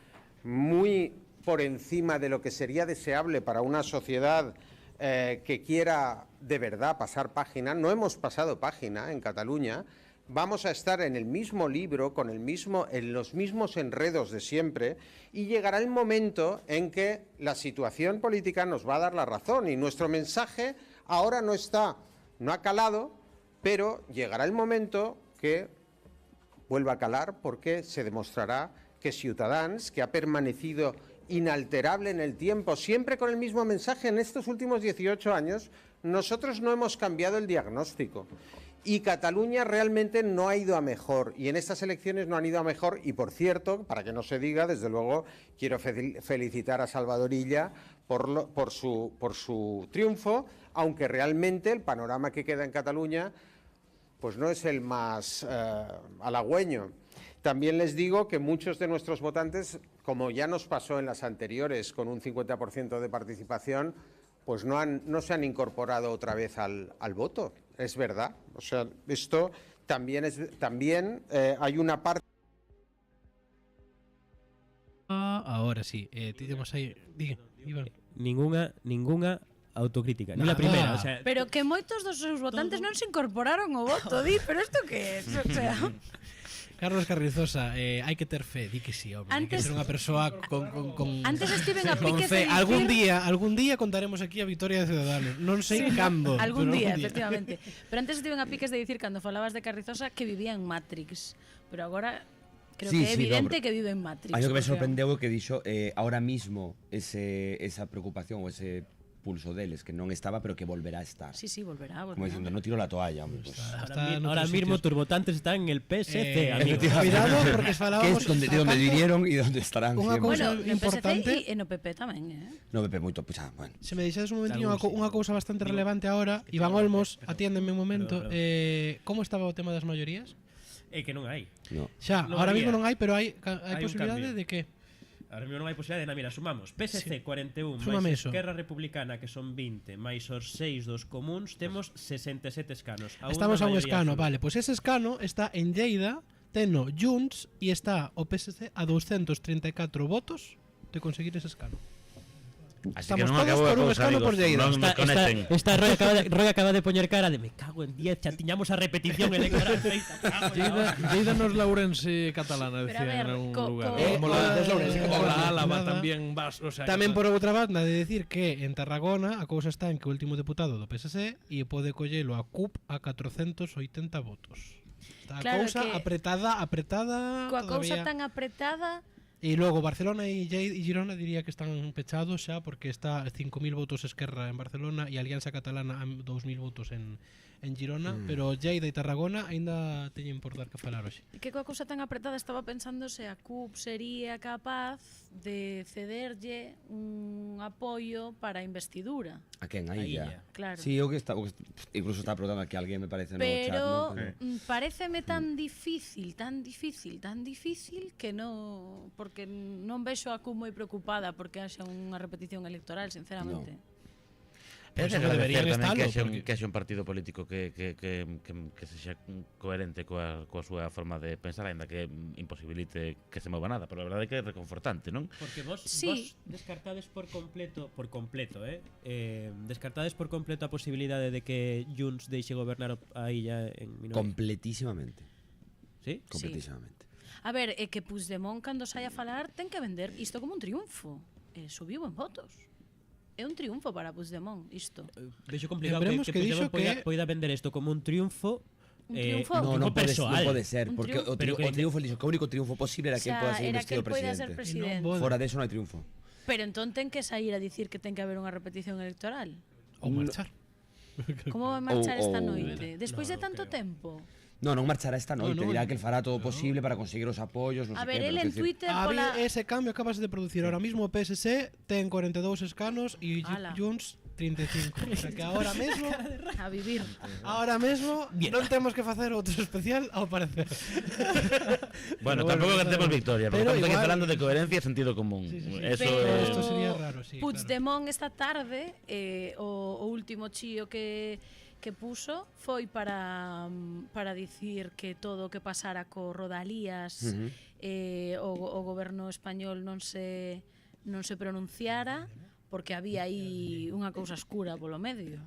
muy por encima de lo que sería deseable para una sociedad que quiera de verdad pasar página. No hemos pasado página en Cataluña. Vamos a estar en el mismo libro, en los mismos enredos de siempre, y llegará el momento en que la situación política nos va a dar la razón, y nuestro mensaje ahora no ha calado, pero llegará el momento que vuelva a calar, porque se demostrará que Ciutadans, que ha permanecido inalterable en el tiempo, siempre con el mismo mensaje en estos últimos 18 años, nosotros no hemos cambiado el diagnóstico. Y Cataluña realmente no ha ido a mejor, y en estas elecciones no han ido a mejor, y por cierto, para que no se diga, desde luego quiero felicitar a Salvador Illa por su triunfo, aunque realmente el panorama que queda en Cataluña pues no es el más halagüeño. También les digo que muchos de nuestros votantes, como ya nos pasó en las anteriores con un 50% de participación, pues no se han incorporado otra vez al voto. Es verdad. O sea, esto también hay una parte. Ahora sí, tenemos aí, Iván. Ninguna autocrítica, ni la primera, o sea, Pero que moitos dos seus votantes non se incorporaron ao voto, pero isto que é? O sea, Carlos Carrizosa, hai que ter fe, di que sí, home, hai que ser unha persoa con Antes estiven a piques fe. de dicir... Algún día contaremos aquí a victoria de Ciudadanos. Non sei cando. Algún día, efectivamente. Pero antes estiven a piques de dicir cando falabas de Carrizosa que vivía en Matrix. Pero agora creo que é evidente que vive en Matrix. A mí o que me sorprendeu é que dixo ahora mismo esa preocupación ou ese pulso deles que non estaba, pero que volverá a estar. Sí, volverá. Como diciendo, no tiro la toalla, hombre. Pues. Ahora mismo tus votantes están en el PSC, amigo. Cuidado, porque falábamos... Que é donde vinieron e donde estarán. Unha cousa importante... E no PP tamén, No PP moito, pues, bueno. Se me deixades un momentinho unha cousa bastante relevante ahora, Iván Olmos, atiéndeme un momento. Como estaba o tema das maiorías? É que non hai. Xa, ahora mismo non hai, pero hai posibilidade de que... Ahora mesmo non hai posibilidade, mira, sumamos PSC 41 máis Esquerra Republicana, que son 20, máis os 6 dos comuns, temos 67 escanos. Estamos a un escano, vale, pois ese escano está en Lleida, teno Junts e está o PSC a 234 votos de conseguir ese escano. Así Estamos que non todos acabo por un cousa, escano amigos, por Lleida. non nos conecten. Esta Roy acaba de poñer cara de me cago en 10, xa tiñamos a repetición electoral feita. Lleida nos Laurense catalana, decía en un lugar. Como la Álava tamén vas, o sea, tamén por outra banda de decir que en Tarragona a cousa está en que o último deputado do PSC e pode collelo a CUP a 480 votos. Está a cousa apretada coa cousa todavía. tan apretada. E logo Barcelona e Girona diría que están pechados xa porque está 5.000 votos Esquerra en Barcelona e Alianza Catalana 2.000 votos en Girona, pero Lleida e Tarragona aínda teñen por dar que falar hoxe. Que coa cousa tan apretada estaba pensando se a CUP sería capaz de cederlle un apoio para a investidura. A quen? A Illa? Claro. Sí, incluso está preguntando aquí alguén, me parece, no chat, pero ¿no? pareceme tan difícil que non, porque non vexo a CUP moi preocupada porque haxa unha repetición electoral, sinceramente. Pues debería tamén que haxe un partido político que sexa coherente coa súa forma de pensar, aínda que imposibilite que se mova nada, pero a verdade é que é reconfortante, non? Porque vos descartades por completo, descartades por completo a posibilidade de que Junts deixe gobernar a illa en minoría. Completísimamente. Sí? Completísimamente. A ver, é que Puigdemont cando sai a falar ten que vender isto como un triunfo. Subiu en votos. É un triunfo para Puigdemont isto. Vexo complicado que Puigdemont poida vender isto como un triunfo. No pode ser, porque o triunfo dixo que o único triunfo posible era que poda ser investido presidente. Fora de eso non hai triunfo. Pero entón ten que sair a dicir que ten que haber unha repetición electoral. Ou marchar. Como vai marchar esta noite? Despois de tanto tempo? Non marchará esta noite, dirá que el fará todo posible para conseguir os apoios, non sei que. A ver, el en Twitter ese cambio acabas de producir ahora mismo o PSC ten 42 escanos e Junts 35. O sea que ahora mesmo a vivir. Ahora mesmo non temos que facer outro especial ao parecer. Bueno, tampouco cantemos victoria, porque estamos aquí falando de coherencia e sentido común. Eso esto sería raro, sí. Puigdemont esta tarde o último chío que puso foi para dicir que todo o que pasara co Rodalías o goberno español non se pronunciara porque había aí unha cousa escura polo medio.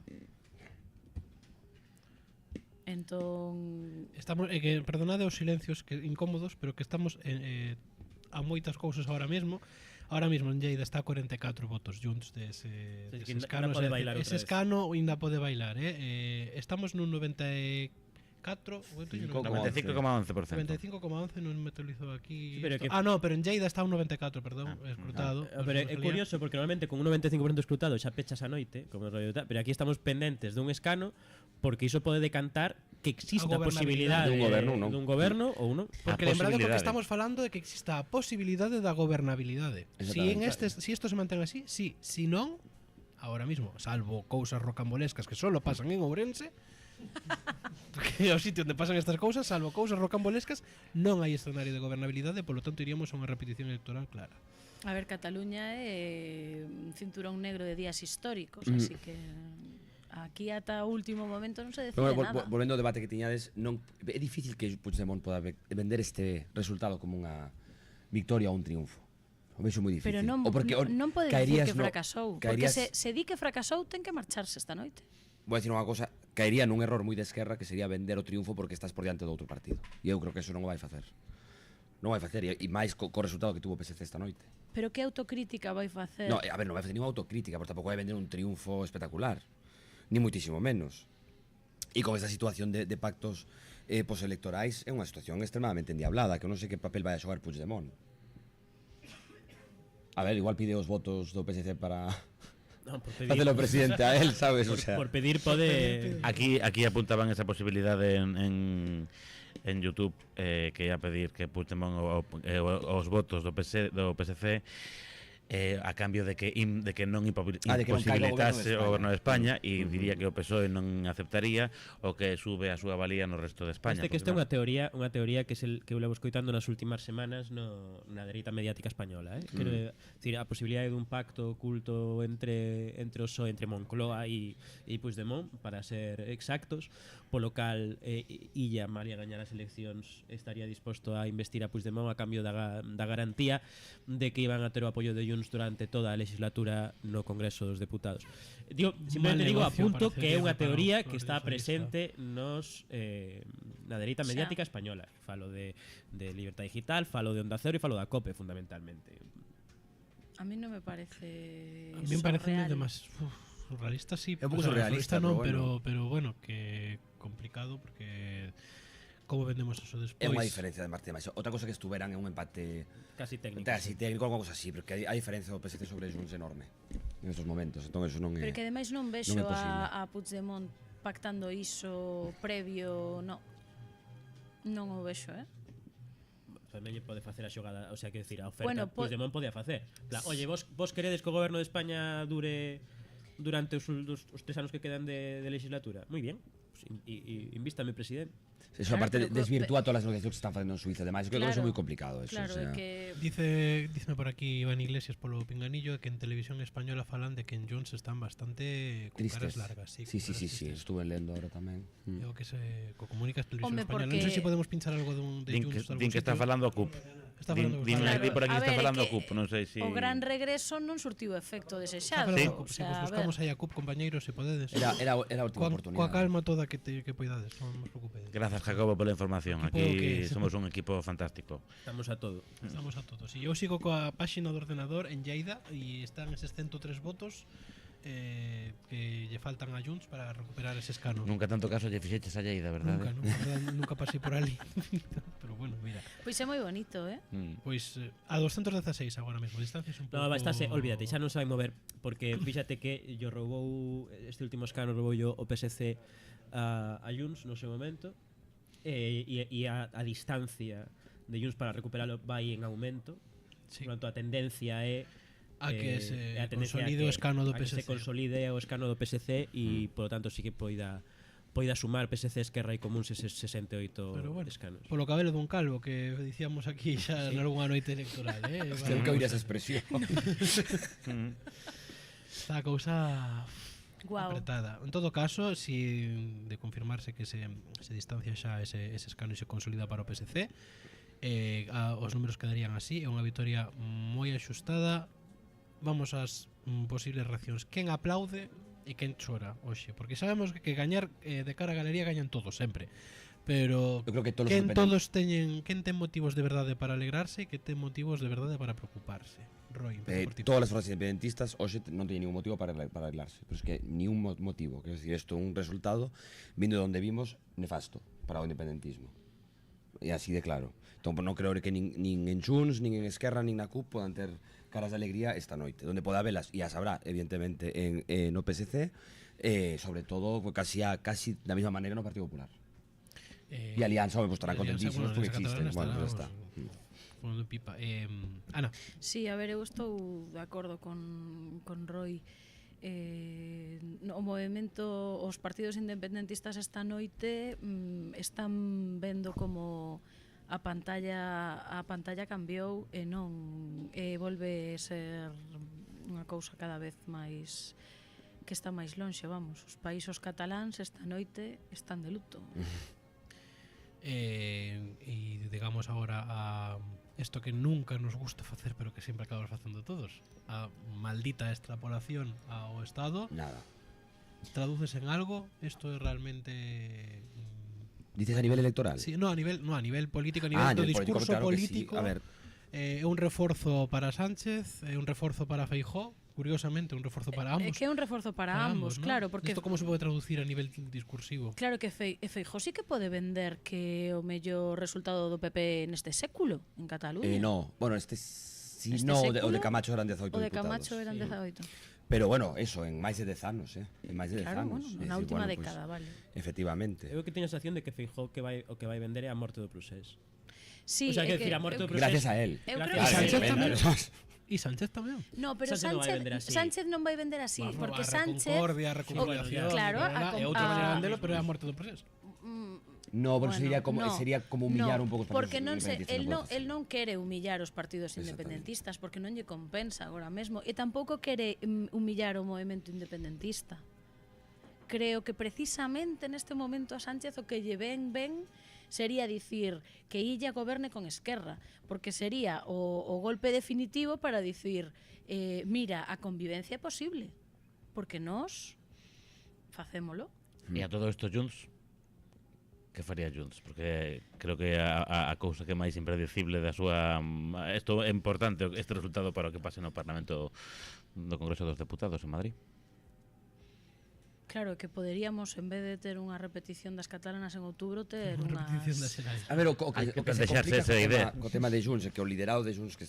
Entón... Perdonade os silencios incómodos, pero que estamos a moitas cousas ahora mesmo. Ahora mismo en Lleida está a 44 votos Junts dese escano. Ese escano ainda pode bailar, estamos nun 95,11%. 95,11 non me actualizo aquí. Pero en Lleida está un 94, perdón, escrutado. Pero é curioso porque normalmente con un 95% escrutado xa pechas a noite, como pero aquí estamos pendentes dun escano porque iso pode decantar que exista a posibilidade dun goberno ou non. Porque lembrado que estamos falando de que exista a posibilidade da gobernabilidade. Si isto se mantén así, sí. Si non, ahora mismo, salvo cousas rocambolescas que solo pasan en Ourense, Porque ao sitio onde pasan estas cousas, salvo cousas rocambolescas, non hai escenario de gobernabilidade, polo tanto iríamos a unha repetición electoral clara. A ver, Cataluña é un cinturón negro de días históricos, así que aquí ata o último momento non se decide nada. Volvendo ao debate que tiñades, é difícil que Puigdemont poda vender este resultado como unha victoria ou un triunfo. O vexo moi difícil. Pero non pode dicir que fracasou, porque se di que fracasou ten que marcharse esta noite. Vou dicir unha cosa, caería nun error moi de esquerra que sería vender o triunfo porque estás por diante do outro partido. E eu creo que eso non o vai facer. Non vai facer, e máis co resultado que tuvo o PSC esta noite. Pero que autocrítica vai facer? No, a ver, non vai facer ninguna autocrítica, pero tampouco vai vender un triunfo espectacular. Ni muitísimo menos. E con esta situación de pactos postelectorais é unha situación extremadamente endiablada, que eu non sei que papel vai a xogar Puigdemont. A ver, igual pide os votos do PSC para facelo presidente a él, sabes? Por pedir pode... Aquí apuntaban esa posibilidade en YouTube, que ia pedir que Puigdemont os votos do PSC a cambio de que non imposibilitase o goberno de España, e diría que o PSOE non aceptaría o que sube a súa valía no resto de España. Que esta é unha teoría que eu levo escoitando nas últimas semanas na dereita mediática española, Quero dicir, a posibilidade dun pacto oculto entre o PSOE, entre Moncloa e Puigdemont, para ser exactos, polo cal Illa, malia gañar as eleccións, estaría disposto a investir a Puigdemont a cambio da garantía de que iban a ter o apoio de Junts durante toda a legislatura no Congreso dos Deputados. Simplemente digo, apunto que é unha teoría que está presente na dereita mediática española. Falo de Libertad Digital, falo de Onda Cero e falo da COPE, fundamentalmente. A mí non me parece a mí me parece demasiado surrealista, sí. É un pouco surrealista, pero bueno, que complicado porque como vendemos eso despois. É unha diferencia de Marte máis. Outra cosa que estuveran é un empate casi técnico, algo cosa así, porque a diferencia do PSC sobre Junts enorme en estos momentos, entón eso non é. Pero que ademais non vexo a Puigdemont pactando iso previo, non o vexo, Tamén pode facer a xogada, o sea, que decir, a oferta Puigdemont podía facer. Oye, vos queredes que o goberno de España dure durante os 3 anos que quedan de legislatura? Moi bien, invístame, presidente. Eso aparte desvirtúa todas as negociacións que están facendo en Suiza, ademais, que é moi complicado eso, claro, que Diceme por aquí Iván Iglesias polo pinganillo que en televisión española falan de que en Junts están bastante con caras largas. Sí, estuve lendo ahora tamén. O que se comunica televisión española. Non sei se podemos pinchar algo de Junts. Din que está falando a CUP. Din por aquí está falando a CUP, non sei se o gran regreso non surtiu efecto desexado. Buscamos aí a CUP, compañeiros, se podedes. Era a última oportunidade. Coa calma toda que poidades, non vos preocupedes. Gracias, Jacobo, pola información. Aquí somos un equipo fantástico. Estamos a todo. E eu sigo coa páxina do ordenador en Lleida e están eses 103 votos que lle faltan a Junts para recuperar ese escano. Nunca tanto caso lle fixeches a Lleida, verdade? Nunca pasei por ali. Pero bueno, mira. Pois é moi bonito, Pois a 216 agora mesmo, distancia un pouco. No, olvídate, xa non sabe mover, porque fíxate que yo roubou este último escano roubou o PSC a Junts no seu momento, e a distancia de Junts para recuperalo vai en aumento. Por tanto, a tendencia é a que se consolide o escano do PSC. A que se consolide o escano do PSC e, polo tanto, sí que poida sumar PSC, Esquerra e Comuns eses 68 escanos. Polo cabelo dun calvo que dicíamos aquí xa nalgúnha noite electoral, Creo que oír esa expresión. Está a cousa apretada. En todo caso, si de confirmarse que se distancia xa ese escano e se consolida para o PSC, os números quedarían así, é unha vitoria moi axustada. Vamos ás posibles reaccións. Quen aplaude e quen chora hoxe, porque sabemos que gañar de cara a galería gañan todos sempre, pero eu creo que quen ten motivos de verdade para alegrarse e que ten motivos de verdade para preocuparse. Roy, todas as fuerzas independentistas hoxe non teñen ningún motivo para alegrarse, pero es que ni un motivo, quero decir, isto é un resultado vindo de onde vimos nefasto para o independentismo, e así de claro. Entón non creo que nin en Junts, nin en Esquerra, nin na CUP podan ter caras de alegría esta noite, donde poda velas, e as habrá evidentemente no PSC, sobre todo casi da mesma maneira no Partido Popular. E Alianza estarán contentísimos porque existen. Bueno, pues está. Pipa. Ana. Sí, a ver, eu estou de acordo con Roy. o movemento, os partidos independentistas esta noite están vendo como a pantalla cambiou e non volve ser unha cousa cada vez máis que está máis lonxe, vamos. Os países cataláns esta noite están de luto. E digamos agora a isto que nunca nos gusta facer pero que sempre acabamos facendo todos, a maldita extrapolación ao Estado. Nada. Traduces en algo? Isto é realmente... Dices a nivel electoral? Sí, no, a nivel político, a nivel do discurso político. A ver, é un reforzo para Sánchez, é un reforzo para Feijóo, curiosamente, un reforzo para ambos. É que é un reforzo para ambos, ¿no? claro, porque isto como se pode traducir a nivel discursivo? Claro que Feijóo sí que pode vender que o mellor resultado do PP neste século en Cataluña. No, bueno, si Este no, século, o de Camacho eran 18 o de diputados. Camacho eran 18. Pero bueno, eso, en máis de 10 anos, en máis de 10 Claro, anos. bueno, na última década, vale. Efectivamente. Eu que teño a sensación de que Feijóo o que vai vender é a morte do Procés. Sí, o sea, que decir, a morte do Procés... Gracias a él. Eu creo E Sánchez tamén. No, pero Sánchez non vai vender así, porque a Sánchez... Concordia, a reconciliación, claro, é outra maneira de vendelo, pero é a morte do Procés. No, pero bueno, sería como humillar un pouco os porque partidos el non quere humillar os partidos independentistas porque non lle compensa agora mesmo e tampouco quere humillar o movemento independentista. Creo que precisamente neste momento a Sánchez o que lle ben sería dicir que illa goberne con Esquerra, porque sería o golpe definitivo para dicir mira, a convivencia é posible, porque nós facémolo. E a todo isto Junts, que faría Junts? Porque creo que a cousa que é máis impredecible da súa... Isto é importante, este resultado para o que pase no Parlamento do Congreso dos Deputados en Madrid. Claro, que poderíamos, en vez de ter unha repetición das catalanas en outubro, ter unha repetición das xerais. A ver, o que se complica co tema de Junts, que o liderado de Junts que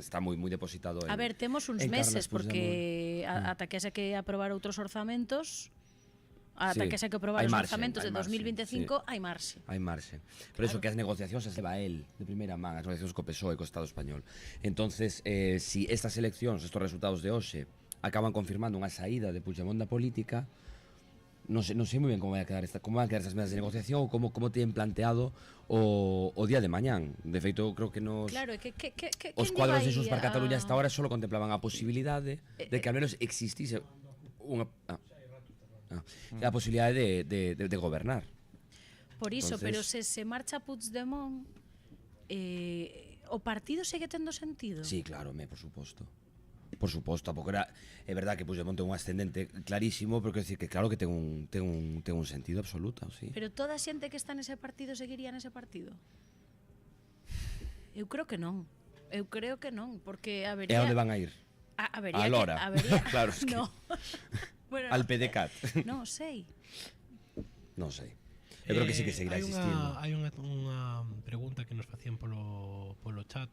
está moi depositado A ver, temos uns meses, porque ata que se que aprobar outros orzamentos, ata que se que aprobar os orzamentos de 2025, hai marxe. Hai marxe. Pero eso que as negociacións se leva él de primeira man, as negociacións co PSOE e co Estado español. Entonces, si estas eleccións, estos resultados de hoxe, acaban confirmando unha saída de Puigdemont da política, non sei moi ben como van a quedar estas mesas de negociación ou como teñen planteado o día de mañán. De feito, creo que Claro, os cuadros de Xunts para Cataluña hasta ahora só contemplaban a posibilidade de que al menos existise unha a posibilidade de gobernar. Por iso, pero se marcha Puigdemont, o partido segue tendo sentido? Sí, claro, por suposto. Por suposto, tampouco era... É verdad que Puigdemont ten un ascendente clarísimo, pero quero dicir que claro que ten un sentido absoluto, sí. Pero toda a xente que está nese partido seguiría nese partido? Eu creo que non. Porque habería... E a onde van a ir? Habería a Lora. Claro, es que... No. Bueno, al PDCAT. Non sei. Non sei. Eu creo que sí que seguirá existindo. Hai unha pregunta que nos facían polo chat,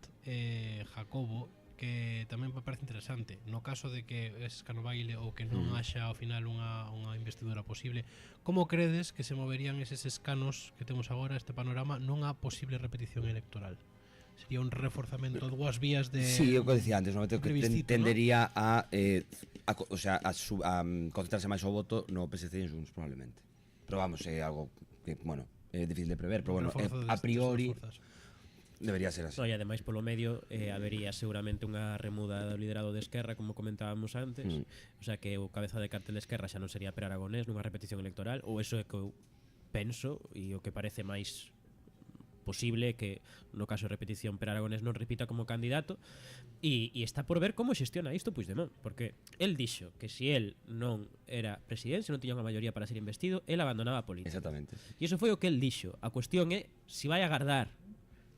Jacobo, que tamén me parece interesante. No caso de que escano baile ou que non haxa ao final unha investidura posible, como credes que se moverían eses escanos que temos agora, este panorama, non a posible repetición electoral? Sería un reforzamento a dúas vías de... Sí, o que decía antes, no? Que tendería a concentrarse máis o voto no PSC e en Junts, probablemente. Pero vamos, é algo que, bueno, é difícil de prever, pero bueno, a priori... Debería ser así. No, e ademais polo medio habería seguramente unha remuda do liderado de Esquerra, como comentábamos antes. O sea que o cabeza de cartel de Esquerra xa non sería Per Aragonés nunha repetición electoral, ou eso é que eu penso e o que parece máis posible que no caso de repetición Per Aragonés non repita como candidato e está por ver como xestiona isto Puigdemont, porque el dixo que se el non era presidente, se non tiña unha maioría para ser investido, el abandonaba a política. Exactamente. E iso foi o que el dixo. A cuestión é se vai agardar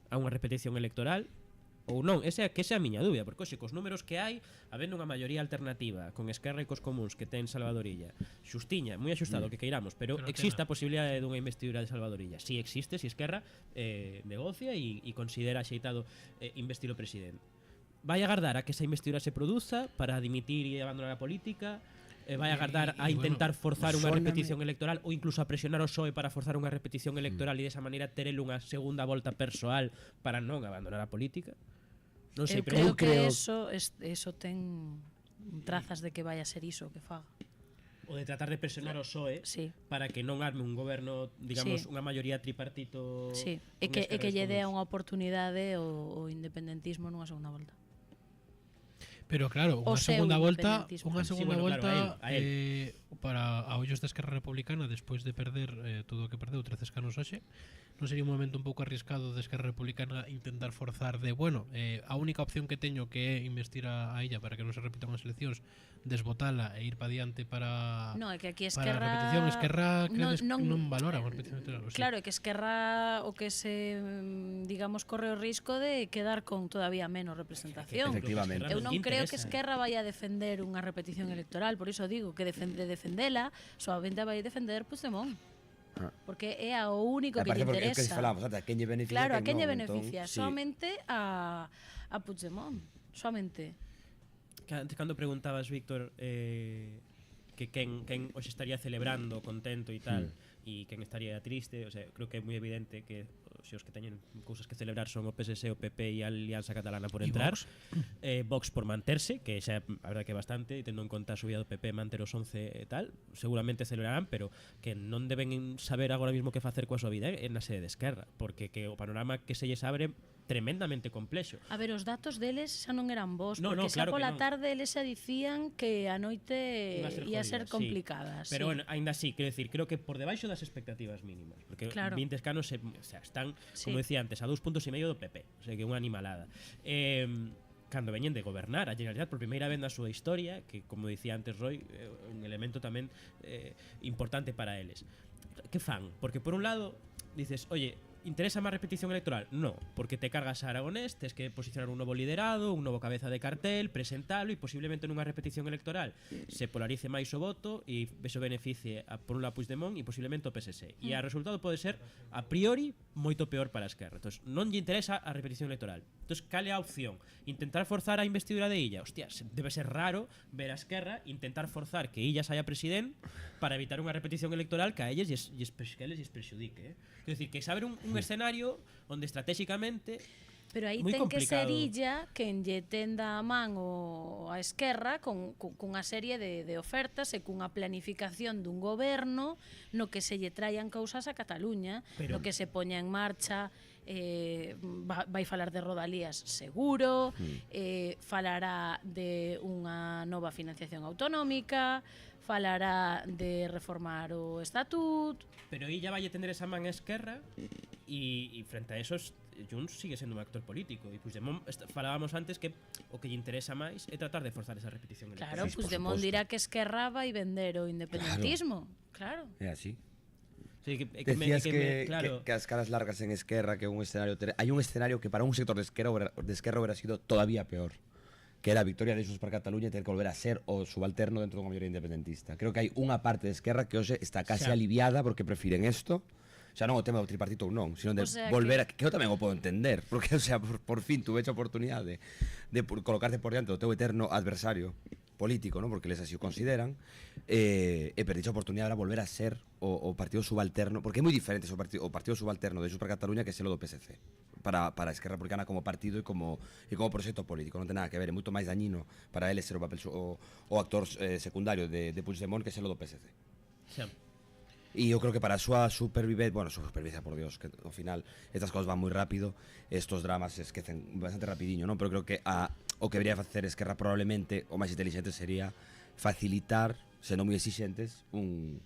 a unha repetición electoral ou non, que esa é a miña dúbida, porque hoxe cos números que hai, habendo unha maioría alternativa con Esquerra e cos comuns que ten Salvadorilla, xustiña, moi axustado que queiramos, pero existe a posibilidade dunha investidura de Salvadorilla. Si existe, si Esquerra negocia e considera axeitado investir o presidente. Vai agardar a que esa investidura se produza para dimitir e abandonar a política? Vai agardar a intentar forzar unha repetición electoral ou incluso a presionar o PSOE para forzar unha repetición electoral e desa maneira ter unha segunda volta persoal para non abandonar a política? Non sei, pero eu creo que eso ten trazas de que vai a ser iso o que faga. O de tratar de presionar o PSOE sí. para que non arme un goberno, digamos, sí. unha maioría tripartito. Sí, e que lle dea unha oportunidade o independentismo nunha segunda volta. Pero claro, unha segunda volta para a ollos da Esquerra Republicana despois de perder todo o que perdeu 13 escanos hoxe, non sería un momento un pouco arriscado de Esquerra Republicana intentar forzar de, bueno, a única opción que teño que é investir a illa para que non se repitan as eleccións, desbotala e ir para diante para no, é que aquí Esquerra credes non valora a repetición electoral. Claro, é que Esquerra o que se, digamos, corre o risco de quedar con todavía menos representación. Efectivamente. Eu non creo que Esquerra vai a defender unha repetición electoral, por iso digo que defendela, solamente vai defender Puigdemont. Porque é o único que lle interesa. Que falamos, a quen lle beneficia? Claro, a quen lle beneficia, solamente a Puigdemont, solamente. Antes cando preguntabas, Víctor, que quen hoxe estaría celebrando, contento e tal, e quen estaría triste, o sea, creo que é moi evidente que os que teñen cousas que celebrar son o PSC, o PP e a Alianza Catalana por entrar, Vox por manterse, que xa a verdade que é bastante, e tendo en conta a subida do PP manter os 11 e tal, seguramente celebrarán, pero que non deben saber agora mismo que facer coa súa vida en a sede de Esquerra, porque que o panorama que se lles abre tremendamente complexo. A ver, os datos deles xa non eran vos, porque xa pola tarde eles xa dicían que a noite ia ser complicada. Pero bueno, aínda así, quero decir, creo que por debaixo das expectativas mínimas, porque 20 escanos están, como decía antes, a 2,5 puntos do PP, o sea, que unha animalada. Cando veñen de gobernar a Generalitat por primeira vez na súa historia, que, como dicía antes Roy, un elemento tamén importante para eles. Que fan? Porque, por un lado, dices, oye, ¿interesa máis repetición electoral? No, porque te cargas a Aragonés, tes que posicionar un novo liderado, un novo cabeza de cartel, presentalo e posiblemente nunha repetición electoral se polarice máis o voto e eso beneficie por un lado Puigdemont e posiblemente o PSC. E o resultado pode ser, a priori, moito peor para a Esquerra. Entón, non lle interesa a repetición electoral. Entón, cal é a opción? Intentar forzar a investidura de Illa? Hostia, debe ser raro ver a Esquerra intentar forzar que Illa saia presidente para evitar unha repetición electoral que a elles lles perxudique. Quer decir, que saber un escenario onde estratégicamente pero aí ten que ser Illa quen lle tenda a man a Esquerra cunha serie de ofertas e cunha planificación dun goberno no que se lle traian cousas a Cataluña, no que se poña en marcha vai falar de rodalías seguro, falará de unha nova financiación autonómica, falará de reformar o estatut. Pero ella vai a tener esa man a Esquerra e frente a esos Junts sigue sendo un actor político e Puigdemont, falábamos antes que o que lle interesa máis é tratar de forzar esa repetición electoral. Claro, Puigdemont dirá que Esquerra vai vender o independentismo. Claro. É así. Sí, Decías que as caras largas en Esquerra, que un escenario hai un escenario que para un sector de Esquerra hubiera sido todavía peor, que era a victoria de Xunts per Cataluña e ter que volver a ser o subalterno dentro dunha maioría independentista. Creo que hai unha parte de Esquerra que hoxe está case aliviada porque prefiren isto, xa non o tema do tripartito ou non, sino de volver que eu tamén o podo entender, porque o sea, por fin tuve a oportunidade de colocarte por diante do teu eterno adversario político, ¿no? Porque les así o consideran, e perdiche a oportunidade de volver a ser o partido subalterno, porque é moi diferente o partido subalterno de Xunts per Cataluña que selo do PSC para a Esquerra Republicana como partido e como proxecto político. Non ten nada que ver, é moito máis dañino para eles ser o actor secundario de Puigdemont que selo do PSC. Xa. E eu creo que para a súa supervivencia, por Dios, que ao final estas cosas van moi rápido, estos dramas se esquecen bastante rapidiño, non? Pero creo que o que debería facer Esquerra probablemente o máis inteligente sería facilitar, sendo moi exixentes, un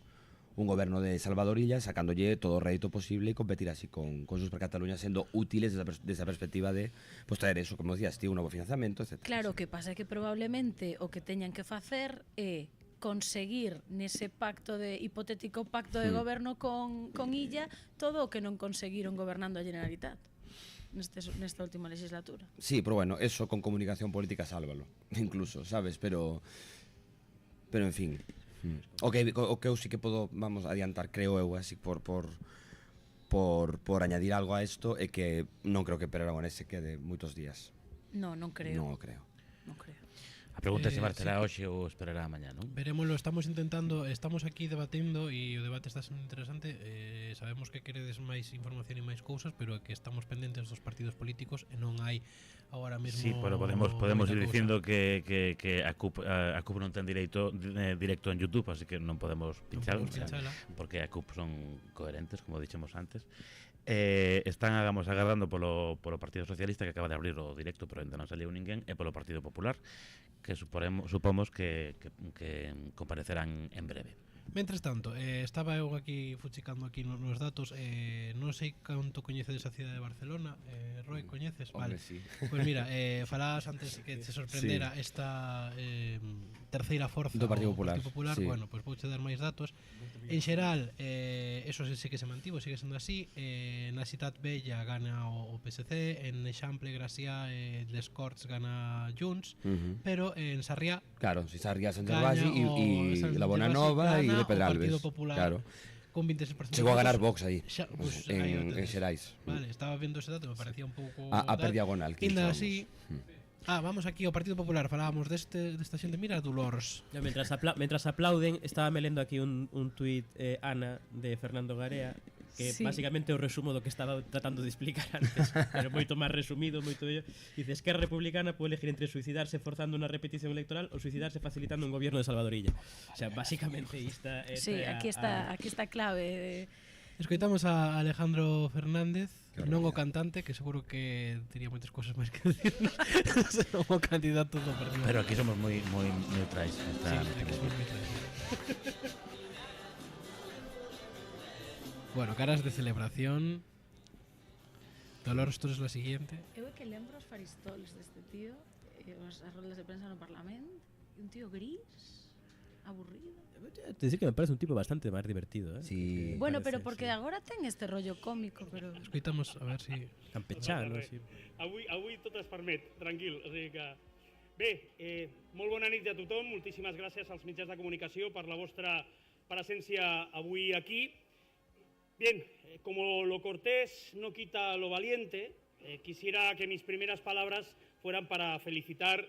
goberno de Salvador Illa, sacándolle todo o rédito posible e competir así con Xunts per Cataluña, sendo útiles desde a perspectiva de traer eso, como decías, un novo financiamento, etc. Claro, o que pasa é que probablemente o que teñan que facer é conseguir nese hipotético pacto de goberno con Illa todo o que non conseguiron gobernando a Generalitat nesta última legislatura. Sí, pero bueno, eso con comunicación política sálvalo, incluso, sabes, pero en fin. O que eu sí que podo, vamos, adiantar, creo eu, así por añadir algo a isto, é que non creo que Pere Aragonés se quede moitos días. Non creo. Non creo. A pregunta é se marchará hoxe ou esperará mañá, non? Verémoslo, estamos aquí debatendo e o debate está sendo interesante. Sabemos que queredes máis información e máis cousas, pero que estamos pendentes dos partidos políticos e non hai agora mesmo. Sí, pero podemos ir dicindo que a CUP non ten directo en YouTube, así que non podemos pinchala, porque a CUP son coherentes, como dixemos antes. Están, agardando polo Partido Socialista, que acaba de abrir o directo, pero ainda non saliu ninguén, e polo Partido Popular, que supomos que comparecerán en breve. Mentres tanto, estaba eu aquí fuchicando aquí nos datos, non sei canto coñecedes a cidade de Barcelona. Roy, coñeces? Hombre, vale. sí. Pois mira, falabas antes que te sorprendera esta terceira forza do Partido Popular. Sí. Bueno, pois vouche dar máis datos. En xeral, eso sí que se mantivo, sigue sendo así. Na Ciutat Vella gana o PSC, en Eixample, Gracià, Les Corts gana Junts, pero en Sarriá, claro, si Sarriá, Sant Gervasi y la Bonanova y de Pedralbes. Partido Popular, claro. con 26%. Chegou a ganar Vox aí, pues, en Xerais. Vale, estaba vendo ese dato, me parecía un pouco a per diagonal. Ainda así. Vamos aquí ao Partido Popular, falábamos desta xente, mira Dolores. Mientras aplauden, estaba me lendo aquí un tuit Ana de Fernando Garea, que básicamente o resumo do que estaba tratando de explicar antes, pero moito máis resumido, moito bello. Dice, Esquerra Republicana pode elegir entre suicidarse forzando unha repetición electoral ou suicidarse facilitando un gobierno de Salvadorilla. O sea, básicamente esta sí, aquí está clave. Escoitamos a Alejandro Fernández, non o cantante, que seguro que tería moitas cousas máis que decir, senón o candidato do partido. Pero aquí somos moi neutrais. Sí, aquí somos neutrais. Bueno, caras de celebración. Dolores, tú eres la siguiente. Eu é que lembro os faristols deste tío, as rodas de prensa no Parlamento, un tío gris, aburrido. Te decir que me parece un tipo bastante máis divertido, Sí. Bueno, pero porque agora ten este rollo cómico, pero escoitamos a ver si campechano, sí. Avui tot es permet, tranquil, o sigui que bé, molt bona nit a tothom, moltíssimes gràcies als mitjans de comunicació per la vostra presència avui aquí. Bien, como lo cortés no quita lo valiente, quisiera que mis primeras palabras fueran para felicitar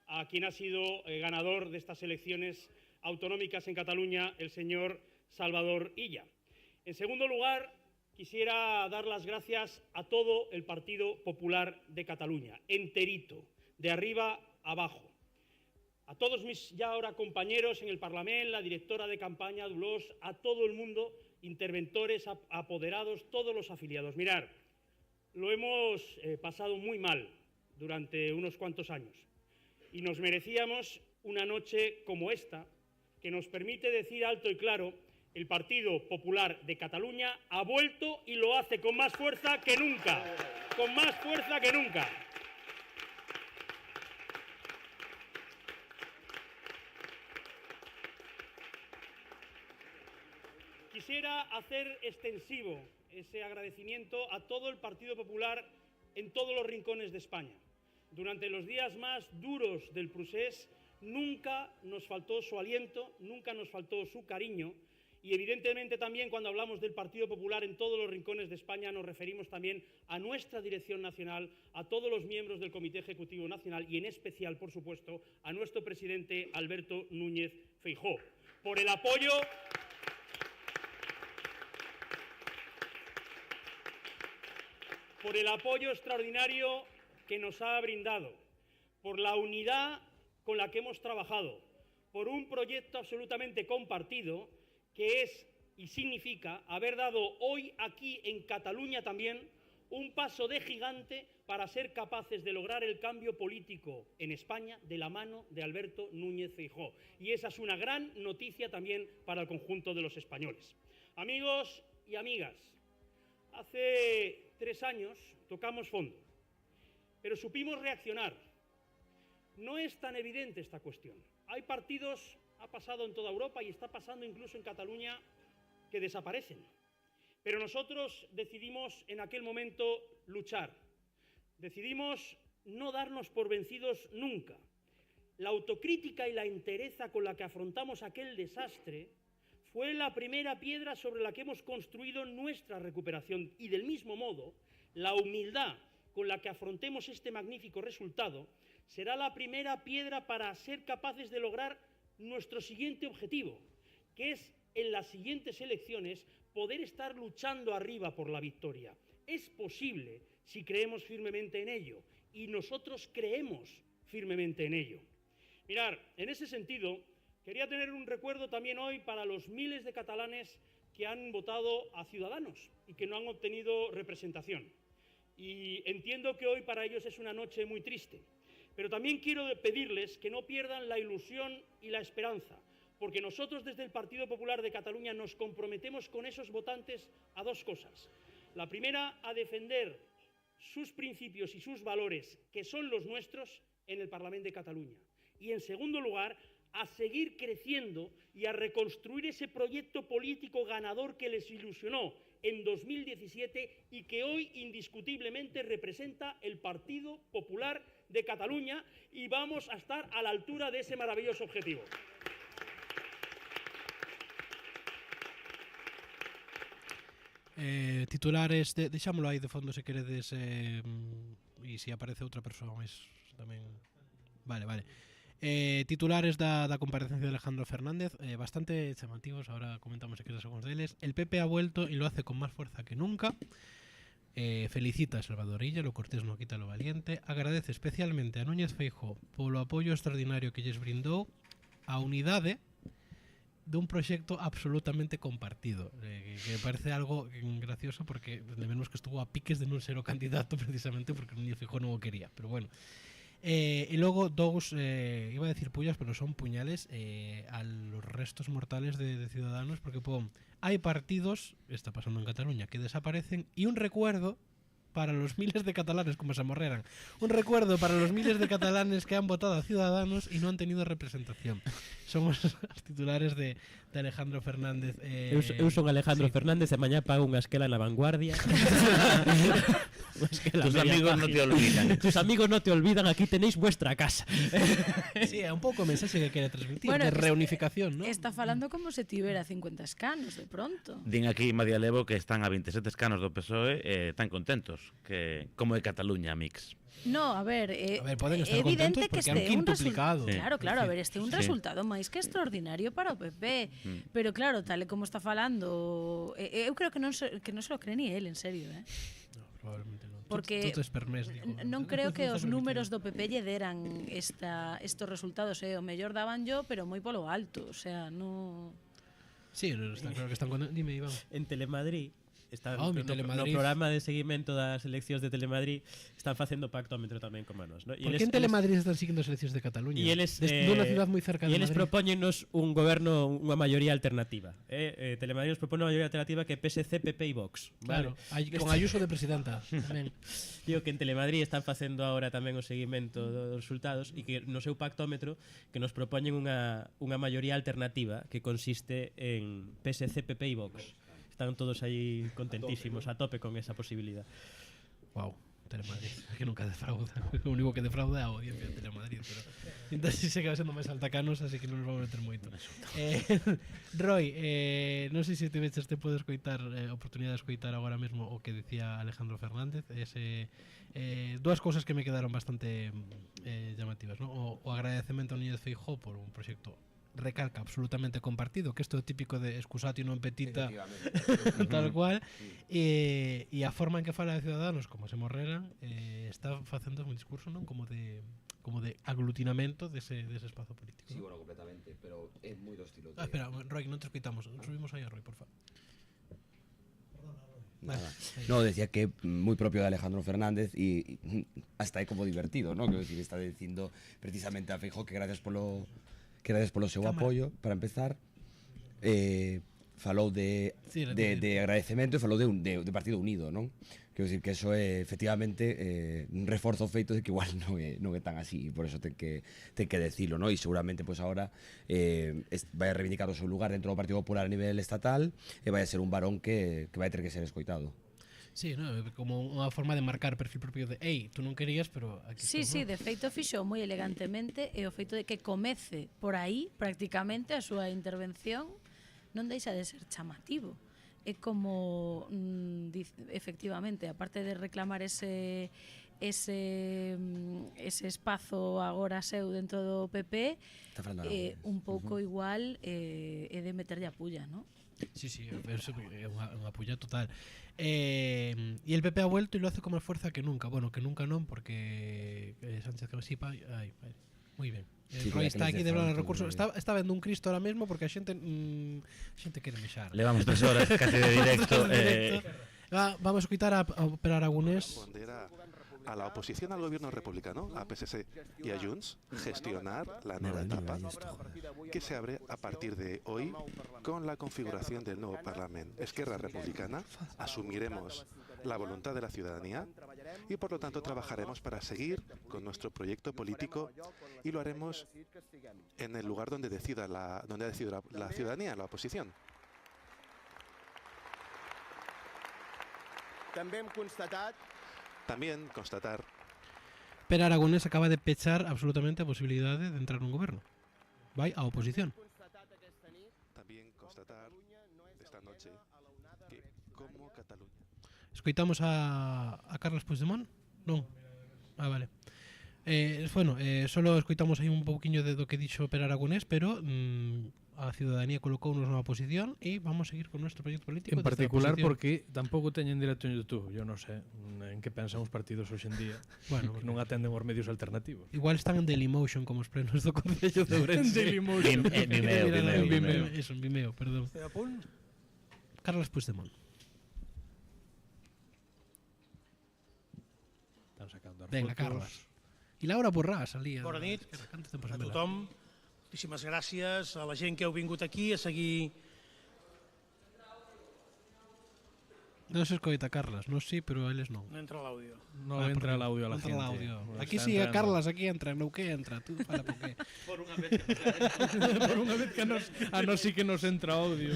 a quien ha sido ganador de estas elecciones autonómicas en Cataluña, el señor Salvador Illa. En segundo lugar, quisiera dar las gracias a todo el Partido Popular de Cataluña, enterito, de arriba a abajo. A todos mis ya ahora compañeros en el Parlamento, la directora de campaña, Dolors, a todo el mundo, interventores, apoderados, todos los afiliados. Mirad, lo hemos pasado muy mal durante unos cuantos años y nos merecíamos una noche como esta, que nos permite decir alto y claro, el Partido Popular de Cataluña ha vuelto y lo hace con más fuerza que nunca, con más fuerza que nunca. Quisiera hacer extensivo ese agradecimiento a todo el Partido Popular en todos los rincones de España. Durante los días más duros del procés, nunca nos faltó su aliento, nunca nos faltó su cariño y evidentemente también cuando hablamos del Partido Popular en todos los rincones de España nos referimos también a nuestra dirección nacional, a todos los miembros del Comité Ejecutivo Nacional y en especial, por supuesto, a nuestro presidente Alberto Núñez Feijóo, por el apoyo extraordinario que nos ha brindado, por la unidad con la que hemos trabajado, por un proyecto absolutamente compartido que es y significa haber dado hoy aquí en Cataluña también un paso de gigante para ser capaces de lograr el cambio político en España de la mano de Alberto Núñez Feijóo. Y esa es una gran noticia también para el conjunto de los españoles. Amigos y amigas, hace 3 años tocamos fondo, pero supimos reaccionar. No es tan evidente esta cuestión. Hay partidos, ha pasado en toda Europa y está pasando incluso en Cataluña, que desaparecen. Pero nosotros decidimos en aquel momento luchar. Decidimos no darnos por vencidos nunca. La autocrítica y la entereza con la que afrontamos aquel desastre fue la primera piedra sobre la que hemos construido nuestra recuperación y del mismo modo, la humildad con la que afrontemos este magnífico resultado será la primera piedra para ser capaces de lograr nuestro siguiente objetivo, que es en las siguientes elecciones poder estar luchando arriba por la victoria. Es posible si creemos firmemente en ello, y nosotros creemos firmemente en ello. Mirad, en ese sentido, quería tener un recuerdo también hoy para los miles de catalanes que han votado a Ciudadanos y que no han obtenido representación. Y entiendo que hoy para ellos es una noche muy triste, pero también quiero pedirles que no pierdan la ilusión y la esperanza, porque nosotros desde el Partido Popular de Cataluña nos comprometemos con esos votantes a dos cosas. La primera, a defender sus principios y sus valores, que son los nuestros, en el Parlamento de Cataluña. Y en segundo lugar, a seguir creciendo y a reconstruir ese proyecto político ganador que les ilusionó en 2017 y que hoy indiscutiblemente representa el Partido Popular de Cataluña, y vamos a estar a la altura de ese maravilloso objetivo. Titulares, deixámolo aí de fondo se queredes, e se aparece outra persoa máis tamén. Vale. Titulares da comparecencia de Alejandro Fernández, bastante llamativos, ahora comentamos si queréis algunos de ellos. El PP ha vuelto y lo hace con más fuerza que nunca. Felicita a Salvador Illa, lo cortés no quita lo valiente. Agradece especialmente a Núñez Feijóo polo apoio extraordinario que lles brindou a unidade dun proxecto absolutamente compartido, que parece algo gracioso porque vemos que estuvo a piques de non ser o candidato precisamente porque Núñez Feijóo non o quería, pero bueno. Y logo dous, iba a decir pullas, pero son puñales a los restos mortales de Ciudadanos, porque hay partidos, está pasando en Cataluña, que desaparecen, y un recuerdo para los miles de catalanes, como se morreran, un recuerdo para los miles de catalanes que han votado a Ciudadanos y no han tenido representación. Somos os titulares de Alejandro Fernández. Eu son Alejandro Fernández e mañá pago unha esquela na Vanguardia. Tus amigos no te olvidan. Tus amigos no te olvidan, aquí tenéis vuestra casa. Sí, é un pouco o mensaxe que quere transmitir, de reunificación, ¿no? Está falando como se tivera 50 escanos de pronto. Din aquí Madia Levo que están a 27 escanos do PSOE tan contentos que como é Cataluña mix. No, a ver, poden estar evidente contentos que porque han este un quintuplicado. Claro, a ver, este é un resultado máis que extraordinario para o PP. Pero claro, tal e como está falando, eu creo que non se lo cree ni él, en serio, No, probablemente non. Porque non creo que os números do PP lle deran estos resultados, o mellor daban yo, pero moi polo alto, o sea, no. Sí, está claro que están con... Dime, Iván. En Telemadrid están no Telemadrid. programa de seguimento das eleccións de Telemadrid están facendo pactómetro tamén con manos, ¿no? ¿Por que en Telemadrid están seguindo as eleccións de Cataluña? E eles dunha ciudad moi cerca de Madrid. E eles propóñennos un goberno, unha maioría alternativa. Telemadrid nos propone unha maioría alternativa que PSC, PP e Vox, vale? Claro, con Ayuso de presidenta tamén. Digo que en Telemadrid están facendo agora tamén o seguimento dos resultados e que no seu pactómetro que nos propoñen unha maioría alternativa que consiste en PSC, PP e Vox. Están todos aí contentísimos, a tope con esa posibilidad. Wow, Telemadrid, que nunca defrauda. O único que defrauda é a audiencia de Telemadrid, pero entonces se acaba sendo máis altacanos, así que non nos vamos a meter moito. Roy, non sei se tiveches tempo de escoitar, oportunidade de escoitar agora mesmo o que decía Alejandro Fernández, dúas cousas que me quedaron bastante llamativas, ¿no? O agradecemento a Núñez Feijóo por un proxecto recalca absolutamente compartido, que isto é típico de excusatio non petita tal cual, e a forma en que fala de Ciudadanos como se morreran, está facendo un discurso, non, como de aglutinamento dese espazo político. Sí, bueno, completamente, pero é moi do estilo de... Espera, Roy, non te escoitamos, subimos aí a Roy, por favor. Nada. No, decía que muy propio de Alejandro Fernández y hasta é como divertido, ¿no? Quiero decir, está dicindo precisamente a Feijóo que gracias polo seu apoio, para empezar, falou de agradecemento e falou de Partido Unido, non? Quero dicir que eso é efectivamente un reforzo feito de que igual non é tan así, e por eso ten que decilo, non? E seguramente pues ahora vai a reivindicar o seu lugar dentro do Partido Popular a nivel estatal e vai a ser un varón que vai ter que ser escoitado. Sí, no, como unha forma de marcar perfil propio de tú non querías, pero aquí sí, estou, sí, de feito fixo moi elegantemente e o feito de que comece por aí prácticamente a súa intervención non deixa de ser chamativo. É como efectivamente, aparte de reclamar ese ese espazo agora seu dentro do PP, un pouco igual é de meterlle a pulla, non? Sí, é unha pulla total. Y el PP ha vuelto y lo hace con más fuerza que nunca. Bueno, que nunca no, porque Sánchez Cabasipa... Muy bien. Roy está aquí de hablar de recursos. Está vendo un Cristo ahora mismo porque a xente quere mexar. Levamos 3 horas casi de directo. Vamos a escutar a Pere Aragonés. A la oposición al gobierno republicano, a PSC y a Junts, gestionar la nueva etapa que se abre a partir de hoy con la configuración del nuevo Parlamento. Esquerra Republicana asumiremos la voluntad de la ciudadanía y por lo tanto trabajaremos para seguir con nuestro proyecto político y lo haremos en el lugar donde decida la ciudadanía, la oposición. También constatar. Pere Aragonés acaba de pechar absolutamente a posibilidade de entrar nun goberno. Vai a oposición. También constatar esta noche que como Cataluña. Escoitamos a Carles Puigdemont? Non. Vale. Solo escoitamos aí un pouquiño do que dixo Pere Aragonés, pero a ciudadanía colocounos nunha posición e vamos a seguir con nuestro proyecto político. En particular porque tampouco teñen directo en YouTube. Yo non sei en que pensan os partidos hoxe en día, bueno, que non atenden os medios alternativos. Igual están en Dailymotion como os plenos do Concello de Ourense. Dailymotion. Vimeo. Eso, en Vimeo, perdón. Carles Puigdemont. Están sacando Venga, Carles. I Laura Borràs, salía. Bona nit a tothom. Moltíssimes gràcies a la gent que heu vingut aquí a seguir... No se escoita, Carles. No sí, pero a eles non. No entra l'àudio. No entra l'àudio a la gente. Aquí sí, a Carles, aquí entra. No que entra. Tú fala por qué. Por unha vez que a nos sí que nos entra audio.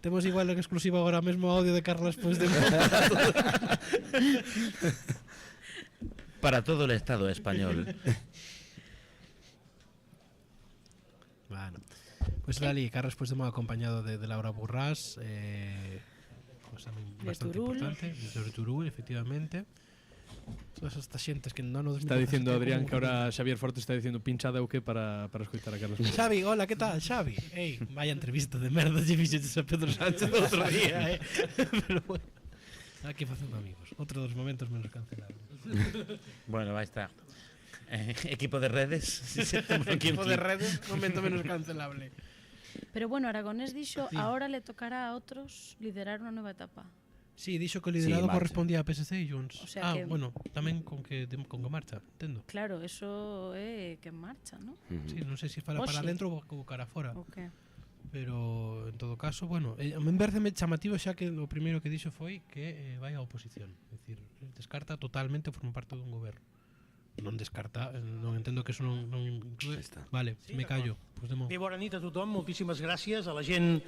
Temos igual en exclusiva agora mesmo audio de Carles Puigdemont. Para todo el Estado español. Bueno, pues Lali, Carles Puigdemont acompañado de Laura Borràs, bastante importante, de Turul, efectivamente. Todas estas xentes que non nos... Está diciendo Adrián que ahora Xavier Forte está diciendo pinchada o que para escoitar a Carles Puigdemont. Xavi, hola, ¿qué tal, Xavi? Ey, vaya entrevista de merda lle fixetes a Pedro Sánchez outro día, Pero bueno, aquí facendo amigos. Outro dos momentos menos cancelables. Bueno, ahí está. Equipo de redes. Equipo de redes, momento menos cancelable. Pero bueno, Aragonés dixo, ahora le tocará a otros liderar unha nueva etapa. Sí, dixo que o liderado correspondía a PSC e Junts. O sea que... bueno, tamén con que marcha, entendo. Claro, eso é que marcha, ¿no? Sí, non sei se fala para dentro ou cara fora. Okay. Pero en todo caso, bueno, a mí me parece chamativo xa que o primeiro que dixo foi que vai a oposición. É dicir, descarta totalmente formar parte dun goberno. Non descarta, non entendo que eso non inclúe. Vale, sí, me callo. Bé, bona nit a tothom, moltíssimes gràcies a la gent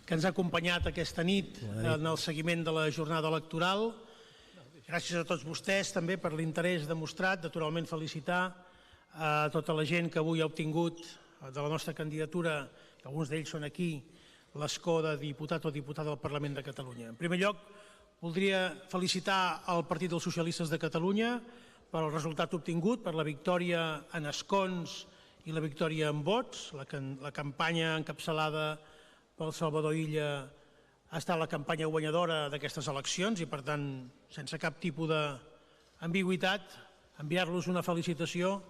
que ens ha acompanyat aquesta nit en el seguiment de la jornada electoral. Gràcies a tots vostès també per l'interès demostrat, naturalment felicitar a tota la gent que avui ha obtingut de la nostra candidatura, que alguns d'ells són aquí, l'escó de diputat o diputada del Parlament de Catalunya. En primer lloc, voldria felicitar el Partit dels Socialistes de Catalunya per el resultat obtingut, per la victòria en escons i la victòria en vots. La campanya encapçalada pel Salvador Illa ha estat la campanya guanyadora d'aquestes eleccions i, per tant, sense cap tipus d'ambigüitat, enviar-los una felicitació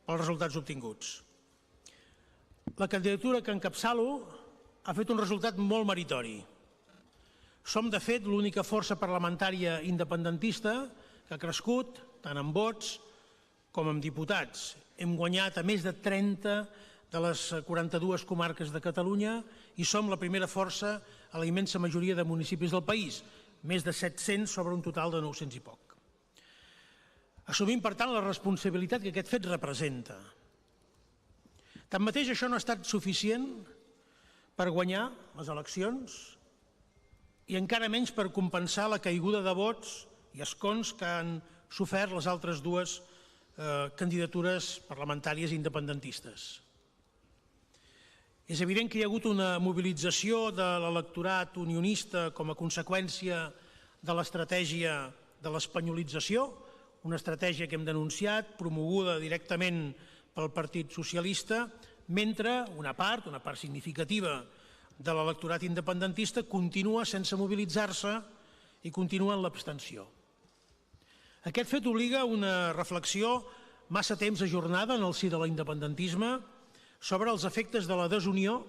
pels resultats obtinguts. La candidatura que encapçalo ha fet un resultat molt meritori. Som, de fet, l'única força parlamentària independentista que ha crescut tant en vots com en diputats. Hem guanyat a més de 30 de les 42 comarques de Catalunya i som la primera força a la immensa majoria de municipis del país, més de 700 sobre un total de 900 i poc. Assumim, per tant, la responsabilitat que aquest fet representa. Tanmateix, això no ha estat suficient per guanyar les eleccions i encara menys per compensar la caiguda de vots i escons que han sofert les altres dues candidatures parlamentàries independentistes. És evident que hi ha hagut una mobilització de l'electorat unionista com a conseqüència de l'estratègia de l'espanyolització, una estratègia que hem denunciat, promoguda directament pel Partit Socialista, mentre una part significativa de l'electorat independentista continua sense mobilitzar-se i continua en l'abstenció. Aquest fet obliga a una reflexió massa temps ajornada en el si de l'independentisme sobre els efectes de la desunió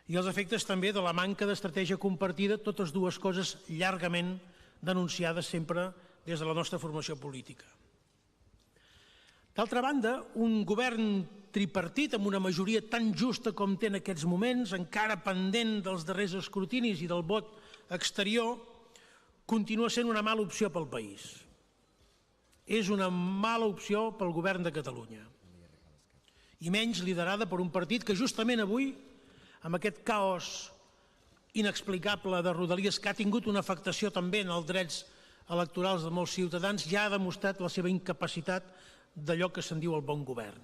i els efectes també de la manca d'estratègia compartida, totes dues coses llargament denunciades sempre des de la nostra formació política. D'altra banda, un govern tripartit amb una majoria tan justa com té en aquests moments, encara pendent dels darrers escrutinis i del vot exterior, continua sent una mala opció pel país. És una mala opció pel govern de Catalunya. I menys liderada per un partit que justament avui, amb aquest caos inexplicable de Rodalies que ha tingut una afectació també en els drets electorals de molts ciutadans, ja ha demostrat la seva incapacitat d'allò que se'n diu el bon govern.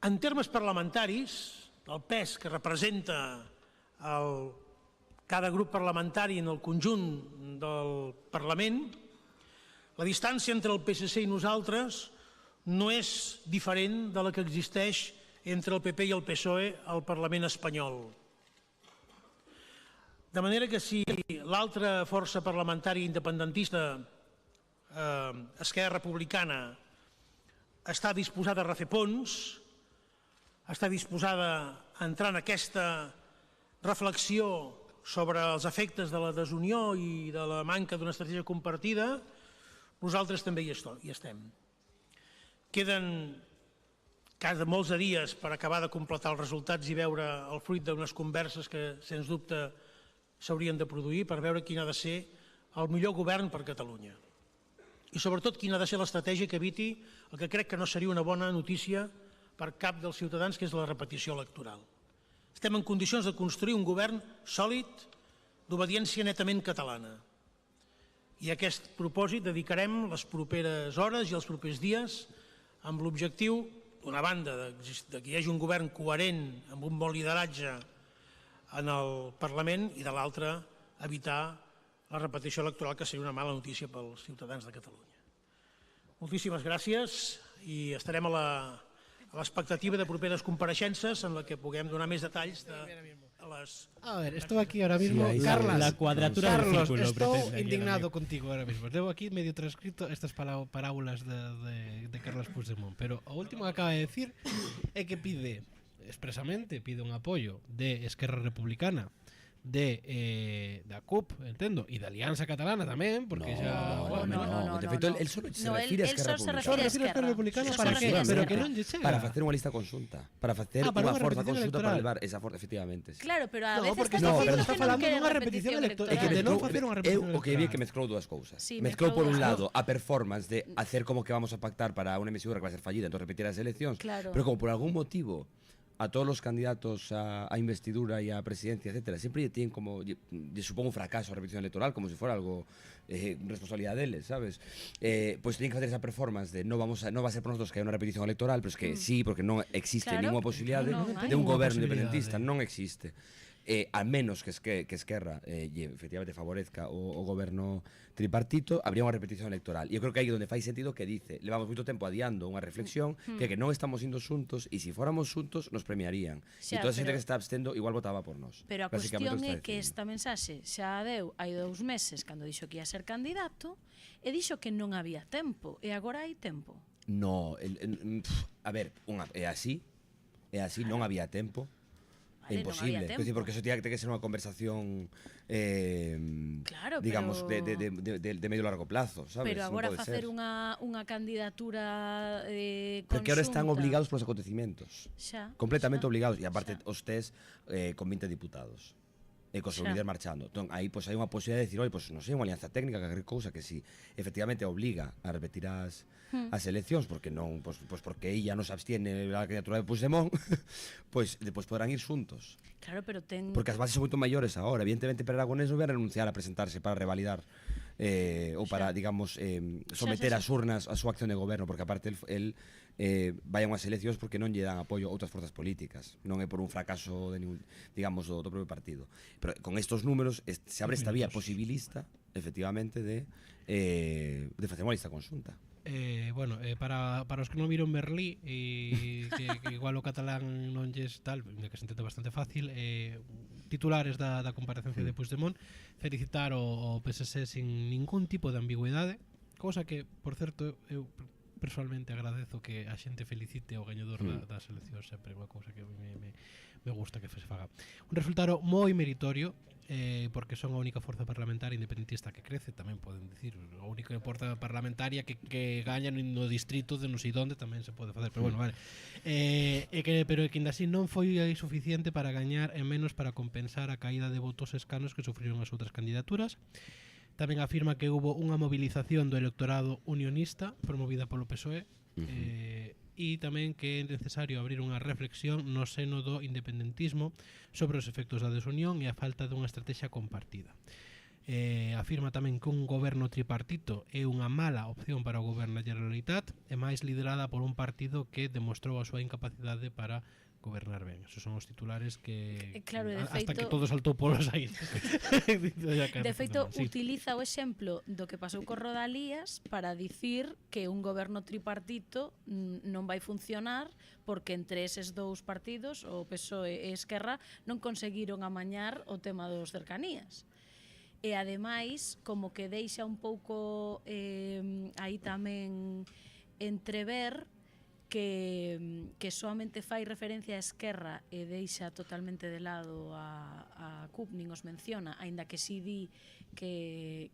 En termes parlamentaris, el pes que representa cada grup parlamentari en el conjunt del Parlament, la distància entre el PSC i nosaltres no és diferent de la que existeix entre el PP i el PSOE al Parlament espanyol. De manera que si l'altra força parlamentària independentista, Esquerra Republicana, està disposada a refer ponts, està disposada a entrar en aquesta reflexió sobre els efectes de la desunió i de la manca d'una estratègia compartida, nosaltres també hi estem. Queden cada molts de dies per acabar de completar els resultats i veure el fruit d'unes converses que, sens dubte, s'haurien de produir per veure quin ha de ser el millor govern per Catalunya. I sobretot quina ha de ser l'estratègia que eviti el que crec que no seria una bona notícia per cap dels ciutadans, que és la repetició electoral. Estem en condicions de construir un govern sòlid d'obediència netament catalana. I a aquest propòsit dedicarem les properes hores i els propers dies amb l'objectiu, d'una banda, que hi hagi un govern coherent amb un bon lideratge en el Parlament i de l'altra evitar la repetició electoral, que seria una mala notícia pels ciutadans de Catalunya. Moltíssimes gràcies i estarem a l'expectativa de properes compareixences en la que puguem donar més detalls de les... A ver, estoy aquí ahora mismo. Sí, Carlos, la cuadratura del círculo, estoy indignado contigo ahora mismo. Tengo aquí medio transcrito estas parábolas de Carlos Puigdemont, pero lo último que acaba de decir es que expresamente pide un apoio de Esquerra Republicana, de CUP, entendo, e da Alianza Catalana tamén, porque de feito, el só se refire a Esquerra Republicana. Para que? Pero que non lle chega. Para facer unha lista conxunta, para facer unha forza conxunta para levar esa forza, efectivamente. Claro, pero a veces porque está falando dunha repetición electoral. De non facer unha repetición electoral. O que vi que mezclou dúas cousas. Mezclou por un lado a performance de hacer como que vamos a pactar para unha investidura que va a ser fallida, entón repetir as eleccións, pero como por algún motivo a todos los candidatos a investidura y a presidencia, etcétera, siempre tienen como, supongo, un fracaso a repetición electoral, como si fuera algo responsabilidad de él, ¿sabes? Pues tienen que hacer esa performance de no va a ser por nosotros que haya una repetición electoral, pero es que sí, porque no existe ninguna posibilidad de un gobierno independentista, non existe. A menos que Esquerra efectivamente favorezca o goberno tripartito, habría unha repetición electoral. E eu creo que aí onde fai sentido que dice, levamos moito tempo adiando unha reflexión que non estamos indo xuntos e se fóramos xuntos nos premiarían. E toda a xente que está abstendo igual votaba por nós. Pero a cuestión é que esta mensaxe xa deu hai 2 meses cando dixo que ia ser candidato e dixo que non había tempo e agora hai tempo. No, a ver, é así, non había tempo. É imposible, porque eso tiene que ser unha conversación digamos de medio largo plazo, sabes? Pero agora facer unha candidatura conxunta. Porque ahora están obligados polos acontecimientos. Completamente obligados e aparte os test con 20 diputados. E cos líderes marchando. Entón, aí hai unha posibilidad de decir, oi, non sei, unha alianza técnica, que cousa que si efectivamente obliga a repetir as eleccións, porque non, porque ella non se abstiene a candidatura de Puigdemont, pois depois poderán ir xuntos. Claro, pero porque as bases son moito maiores agora. Evidentemente, Pere Aragonés non vai a renunciar a presentarse para revalidar ou para, digamos, someter as urnas a súa acción de goberno, porque aparte el vai a unhas eleccións porque non lle dan apoio a outras forzas políticas, non é por un fracaso de ningún, digamos, do propio partido. Pero con estos números se abre esta vía posibilista, efectivamente, de facer unha lista conxunta. Bueno, para os que non viron Merlí que igual o catalán non lles tal, que se entende bastante fácil, titulares da comparecencia de Puigdemont, felicitar o PSC sin ningún tipo de ambigüedade, cousa que, por certo, eu personalmente agradezo que a xente felicite o gañador das eleccións, sempre unha cousa que me gusta que se faga. Un resultado moi meritorio, porque son a única forza parlamentaria independentista que crece, tamén poden dicir, a única forza parlamentaria que gaña no distrito de non sei onde tamén se pode facer, pero bueno, vale. Pero que ainda así non foi suficiente para gañar e menos para compensar a caída de votos e escanos que sufriron as outras candidaturas. Tamén afirma que hubo unha movilización do electorado unionista promovida polo PSOE, e tamén que é necesario abrir unha reflexión no seno do independentismo sobre os efectos da desunión e a falta dunha estrategia compartida. Afirma tamén que un goberno tripartito é unha mala opción para o goberno da Generalitat, e máis liderada por un partido que demostrou a súa incapacidade para gobernar ben. Esos son os titulares que claro, hasta feito, que todo saltou polos aires. De feito, utiliza o exemplo do que pasou co Rodalías para dicir que un goberno tripartito non vai funcionar porque entre eses dous partidos, o PSOE e Esquerra, non conseguiron amañar o tema dos cercanías. E ademais, como que deixa un pouco aí tamén entrever que soamente fai referencia a Esquerra e deixa totalmente de lado a CUP, nin os menciona, aínda que si di que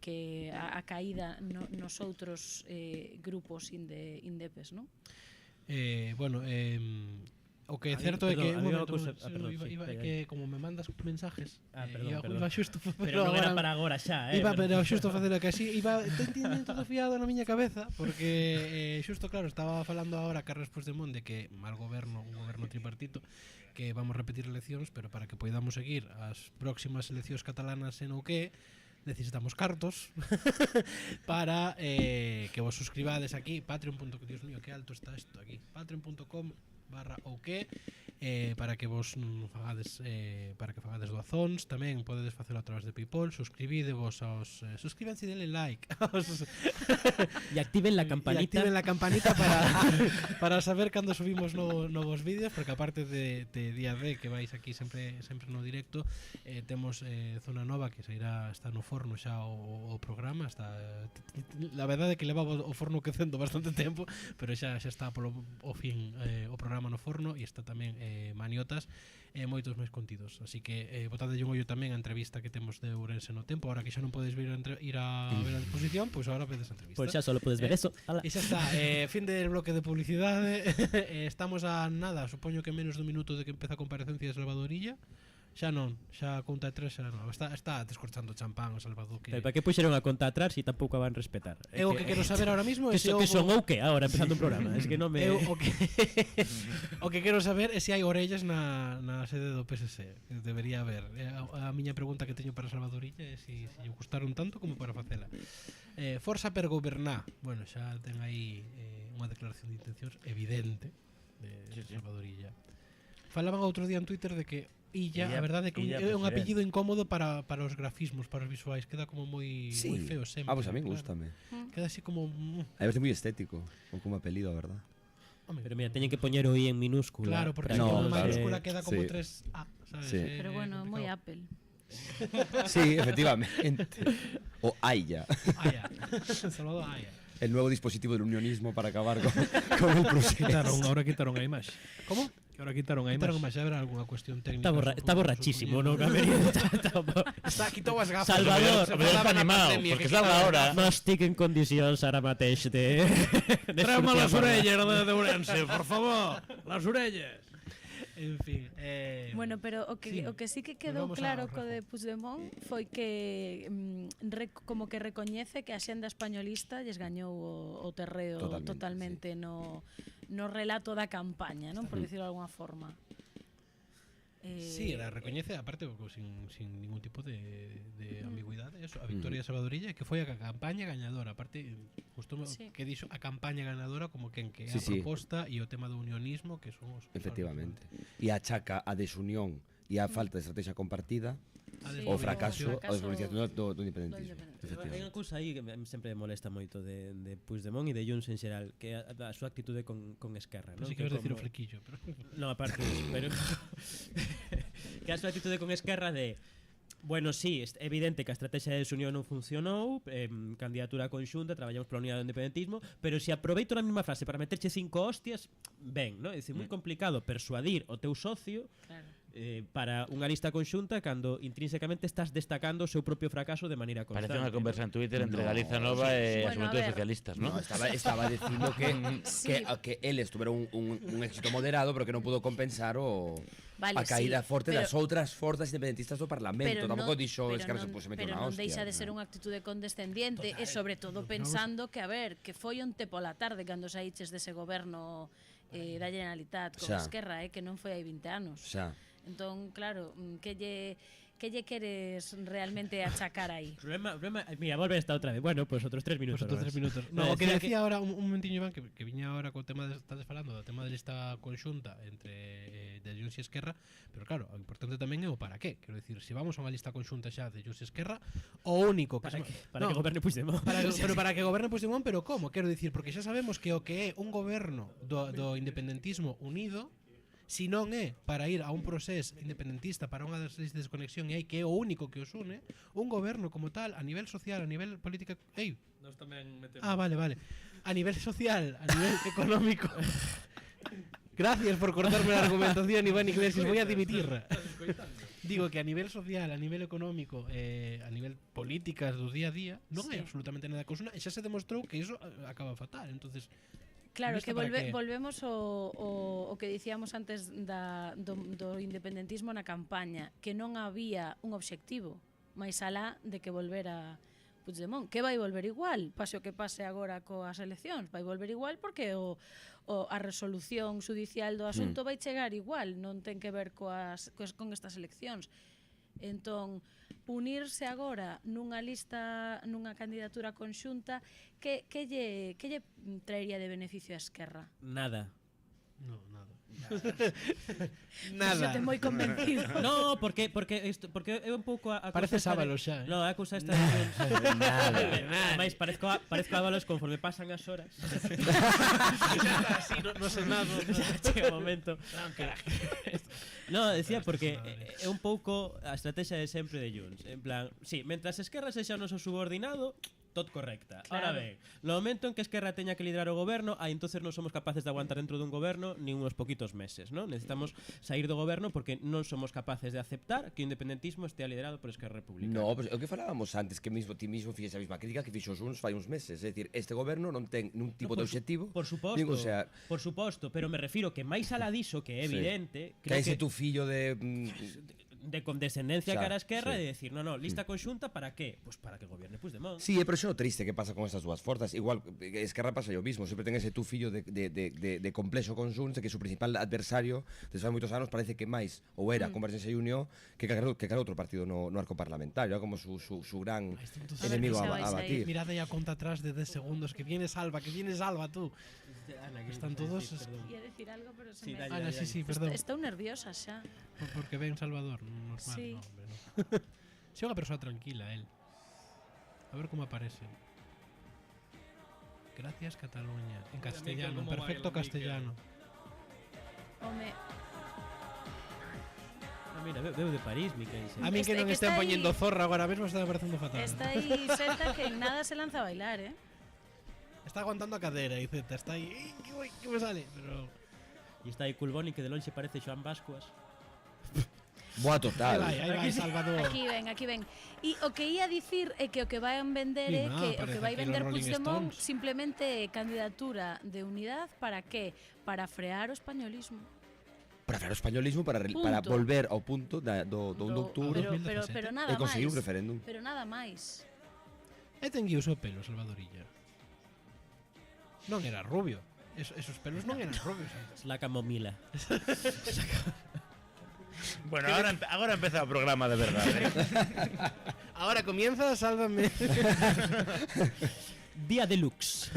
a caída nos outros grupos indepes, non? Bueno, o que é certo é que que como me mandas mensajes, iba xusto pero non era para agora xa, pero xusto facer que así iba tiñen todo fiado na miña cabeza, porque xusto claro, estaba falando agora Carles Puigdemont de que mal goberno, un goberno tripartito, que vamos a repetir eleccións, pero para que poidamos seguir as próximas eleccións catalanas en o que necesitamos cartos para que vos suscribades aquí, patreon.com, Dios mío, que alto está isto aquí, patreon.com/ouque, para que vos fagades doazóns. Tamén podedes facelo a través de PayPal. Suscribidevos aos suscríbanse e denle like e activen la campanita para saber cando subimos novos vídeos, porque aparte de día D que vais aquí sempre no directo, temos zona nova que está no forno xa o programa. La verdade é que levaba o forno quecendo bastante tempo, pero xa está polo fin o programa no forno, e está tamén Maniotas e moitos máis contidos, así que botadelle un ollo tamén a entrevista que temos de Ourense no Tempo. Ahora que xa non podes ir a ver a exposición, pois agora vedes a entrevista. Pois xa solo podes ver eso. E xa está, fin del bloque de publicidade. Estamos a nada, supoño que menos dun minuto de que empeza a comparecencia de Salvador Illa. Xa non, xa a conta atrás xa non. Está descorchando champán o Salvador. Pero para que puxeron a conta atrás se tampouco a van respetar? É o que quero saber ahora mismo. Que son ou que agora empezando un programa. Es que non me... O que quero saber é se hai orellas na sede do PSC. Debería haber. A miña pregunta que teño para Salvador Illa é se lle gustaron tanto como para facela. Forza per gobernar. Bueno, xa ten aí unha declaración de intencións evidente de Salvador Illa. Falaban outro día en Twitter de que Illa, a verdade é que é un apellido incómodo para os grafismos, para os visuais, queda como moi feo sempre. Pues a mí gustame. Queda así como a veces moi estético, como apelido, a verdad. Pero mira, teñen que poñer o I en minúscula. Claro, porque en mayúscula queda como 3A, ¿sabes? Pero bueno, moi Apple. Sí, efectivamente. O Aya. Salvador Aya. El nuevo dispositivo del unionismo para acabar con el proceso. Ahora quitaron a imaxe. ¿Cómo? Ahora quitaron a imaxe. Habrá alguna cuestión técnica. Está borrachísimo, ¿no? Está quitado as gafas. Salvador, está animado, porque salga ahora. Mastic en condicións ara mateix de Treu-me les orelles de Ourense, por favor. Les orelles. En fin, bueno, pero o que sí que quedou claro co de Puigdemont foi que como que recoñece que a xenda españolista lles gañou o terreo totalmente no relato da campaña, non? Por dicirlo de alguna forma. Sí, la recoñece, aparte, sin ningún tipo de ambigüidade, eso, a Victoria Salvadorilla, que foi a campaña gañadora, aparte, justo que dixo a campaña gañadora como que a proposta e o tema do unionismo, que son os... Efectivamente. E achaca a desunión e a falta de estrategia compartida o fracaso a desvalorización do independentismo. Hai unha cousa aí que sempre me molesta moito de Puigdemont e de Junts en xeral, que é a súa actitude con Esquerra, non? Si queres decir o flequillo, pero... No, aparte, pero que a súa actitude con Esquerra de bueno, sí, é evidente que a estrategia de desunión non funcionou, candidatura conxunta, traballamos pola unidade do independentismo, pero se aproveito na mesma frase para meterche 5 hostias, ben, non? É dicir, moi complicado persuadir o teu socio para unha lista conxunta cando intrínsecamente estás destacando o seu propio fracaso de maneira constante. Parece unha conversa en Twitter entre Galiza Nova e a Xuventude Socialistas, ¿no? Estaba dicindo que eles tuveron un éxito moderado, pero que non pudo compensar a caída forte das outras forzas independentistas do Parlamento. Tampouco dixo Esquerra se meteu na hostia. Pero non deixa de ser unha actitude condescendiente e sobre todo pensando que, a ver, que foi onte pola tarde cando saíches dese goberno da Generalitat con Esquerra, que non foi hai 20 anos. Entón, claro, que lle queres realmente achacar aí? Problema, mira, volve esta outra vez. Bueno, pues outros 3 minutos. No, o que decía ahora un momentiño, Iván, que viña ahora co tema estás falando do tema de lista conxunta entre de Junts e Esquerra, pero claro, o importante tamén é o para qué. Quero dicir, se vamos a unha lista conxunta xa de Junts e Esquerra, o único que para que goberne Puigdemont. Pero para que goberne Puigdemont, pero como? Quero dicir, porque xa sabemos que o que é un goberno do independentismo unido, si non é para ir a un proceso independentista, para unha das listas de desconexión e hai que é o único que os une, un goberno como tal, a nivel social, a nivel política... Nos tamén metemos. Vale. A nivel social, a nivel económico... Gracias por cortarme la argumentación, Iván Iglesias, voy a dimitir. Digo que a nivel social, a nivel económico, a nivel políticas do día a día, non hai absolutamente nada que os una, e xa se demostrou que iso acaba fatal, entonces... Claro, que volvemos o que dicíamos antes do independentismo na campaña, que non había un obxectivo máis alá de que volvera Puigdemont, que vai volver igual, pase o que pase agora coas eleccións, vai volver igual porque a resolución judicial do asunto vai chegar igual, non ten que ver con estas eleccións. Entón, unirse agora nunha lista, nunha candidatura conxunta, que lle traería de beneficio a Esquerra? Nada. No, nada. Nada. Xente moi convencido. No, porque é un pouco a parece Ábalos xa. No, a cousa esta nada. Mais parezco Ábalos conforme pasan as horas. No sei nada. Chega o momento. No, decía porque é un pouco a estrategia de sempre de Junts. En plan, sí, mentras Esquerra sexa o noso subordinado, tot correcta. Ahora ben, no momento en que Esquerra teña que liderar o goberno, aí entonces non somos capaces de aguantar dentro dun goberno nin uns poquitos meses, ¿no? Necesitamos sair do goberno porque non somos capaces de aceptar que o independentismo estea liderado por Esquerra Republicana. No, pues o que falábamos antes, que ti mismo fixes a mesma crítica que fixo Junts fai uns meses, é dicir, este goberno non ten nun tipo de obxectivo. Por suposto, pero me refiro que máis alá diso, que é evidente, que ese tu fillo de condescendencia cara a Esquerra e de decir, no, lista conxunta para qué? Pues para que gobierne Puigdemont. Sí, pero xo triste que pasa con estas dúas forzas. Igual, Esquerra pasa yo mismo, sempre ten ese tu fillo de complexo con Junts, que o seu principal adversario desde hai moitos anos parece que máis ou era Convergencia e Unión que cada outro partido no arco parlamentario, como su gran enemigo a batir. Mirad aí a conta atrás de 10 segundos, que viene Salva tú. Ana, que están todos... Ia decir algo, pero se me... Ana, sí, perdón. Estou nerviosa xa. Porque ven Salvador, normal, sí. No, hombre, no. Si é unha persoa tranquila, él. A ver como aparece. Gracias, Cataluña. En castellano, perfecto castellano. Home... Mira, veo de París, Miquel. A mí que non estén poñendo zorra agora mesmo está parecendo fatal. Está aí Zeta que en nada se lanza a bailar, Está aguantando a cadera y Zeta está aí, que me sale, pero... E está aí Culboni que de lonxe parece Xoan Bascuas. Boa total. Aí vai Salvador. Aquí ven. E o que ia dicir é que o que vai vender é que o que vai vender Puigdemont simplemente candidatura de unidade para qué? Para frear o españolismo. Para frear o españolismo, para volver ao punto do 1 de outubro pero nada máis. E conseguir un referéndum. Pero nada máis. E ten guiu o pelo, Salvadorilla. Non era rubio. Esos pelos non eran rubios. La camomila. Bueno, ahora empeza o programa de verdad. Ahora comienza Sálvame. Día deluxe.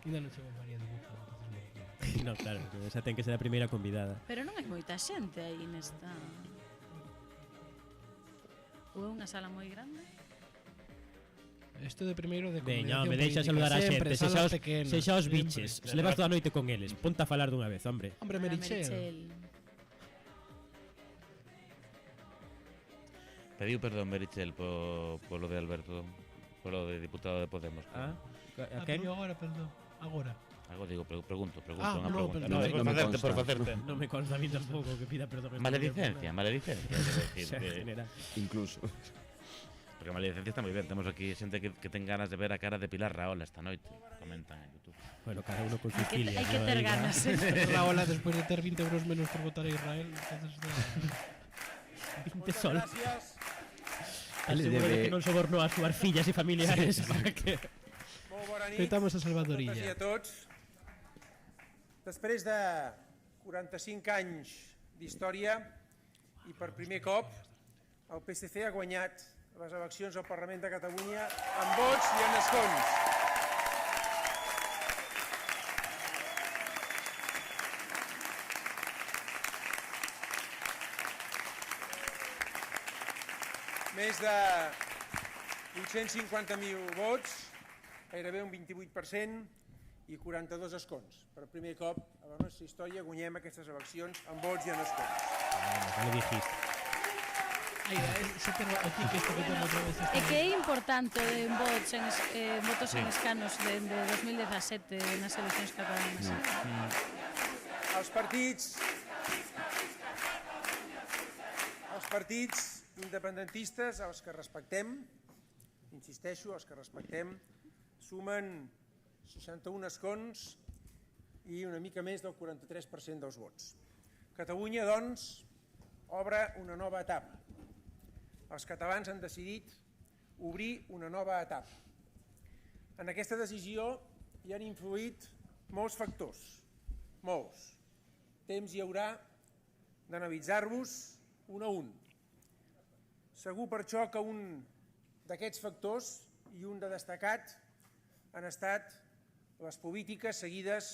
Ainda non chegou María de Buja. No, claro, esa ten que ser a primeira convidada. Pero non hai moita xente aí nesta... Ou é unha sala moi grande? Isto de primeiro de Veña, combinación me deixa política, saludar a sempre, xente. salas pequenas, Sexa os sempre. biches. Se levas toda a noite con eles. Ponte a falar dunha vez, hombre. Hombre, Merichel. Pediu perdón Merichel polo de Alberto, polo de diputado de Podemos. A quen? Agora, perdón. Agora. Algo digo, pregunto, Ah, unha no, pregunta. perdón. Por facerte. Non me consta a mí tampouco que pida perdón. Maledicencia, General. Incluso. Porque a maledicencia está moi ben. Temos aquí xente que ten ganas de ver a cara de Pilar Rahola esta noite. Comentan en YouTube. Bueno, cada uno con sus filias. Hai que ter ganas, Rahola, despois de ter 20 euros menos por votar a Israel, entonces... 20 sol. Ele Seguro debe- que non sobornou as súas fillas e familiares para que... Molt bona nit. Feitamos a Salvadorilla. A totes i a tots. Després de 45 anys d'història i per primer cop el PSC ha guanyat les eleccions al Parlament de Catalunya amb vots i en escons. Més de 850.000 vots, gairebé un 28%, i 42 escons. Per primer cop a la nostra història guanyem aquestes eleccions amb vots i en escons. Ya lo dijiste. É que é importante en votos en escanos de 2017 nas eleccións catalanas. Els partits independentistes, els que respectem, insisteixo, els que respectem, sumen 61 escons i una mica més del 43% dels vots. Catalunya, doncs, obre una nova etapa. Els catalans han decidit obrir una nova etapa. En aquesta decisió hi han influït molts factors, molts. Temps hi haurà d'analitzar-los un a un. Segur per això que un d'aquests factors i un de destacat han estat les polítiques seguides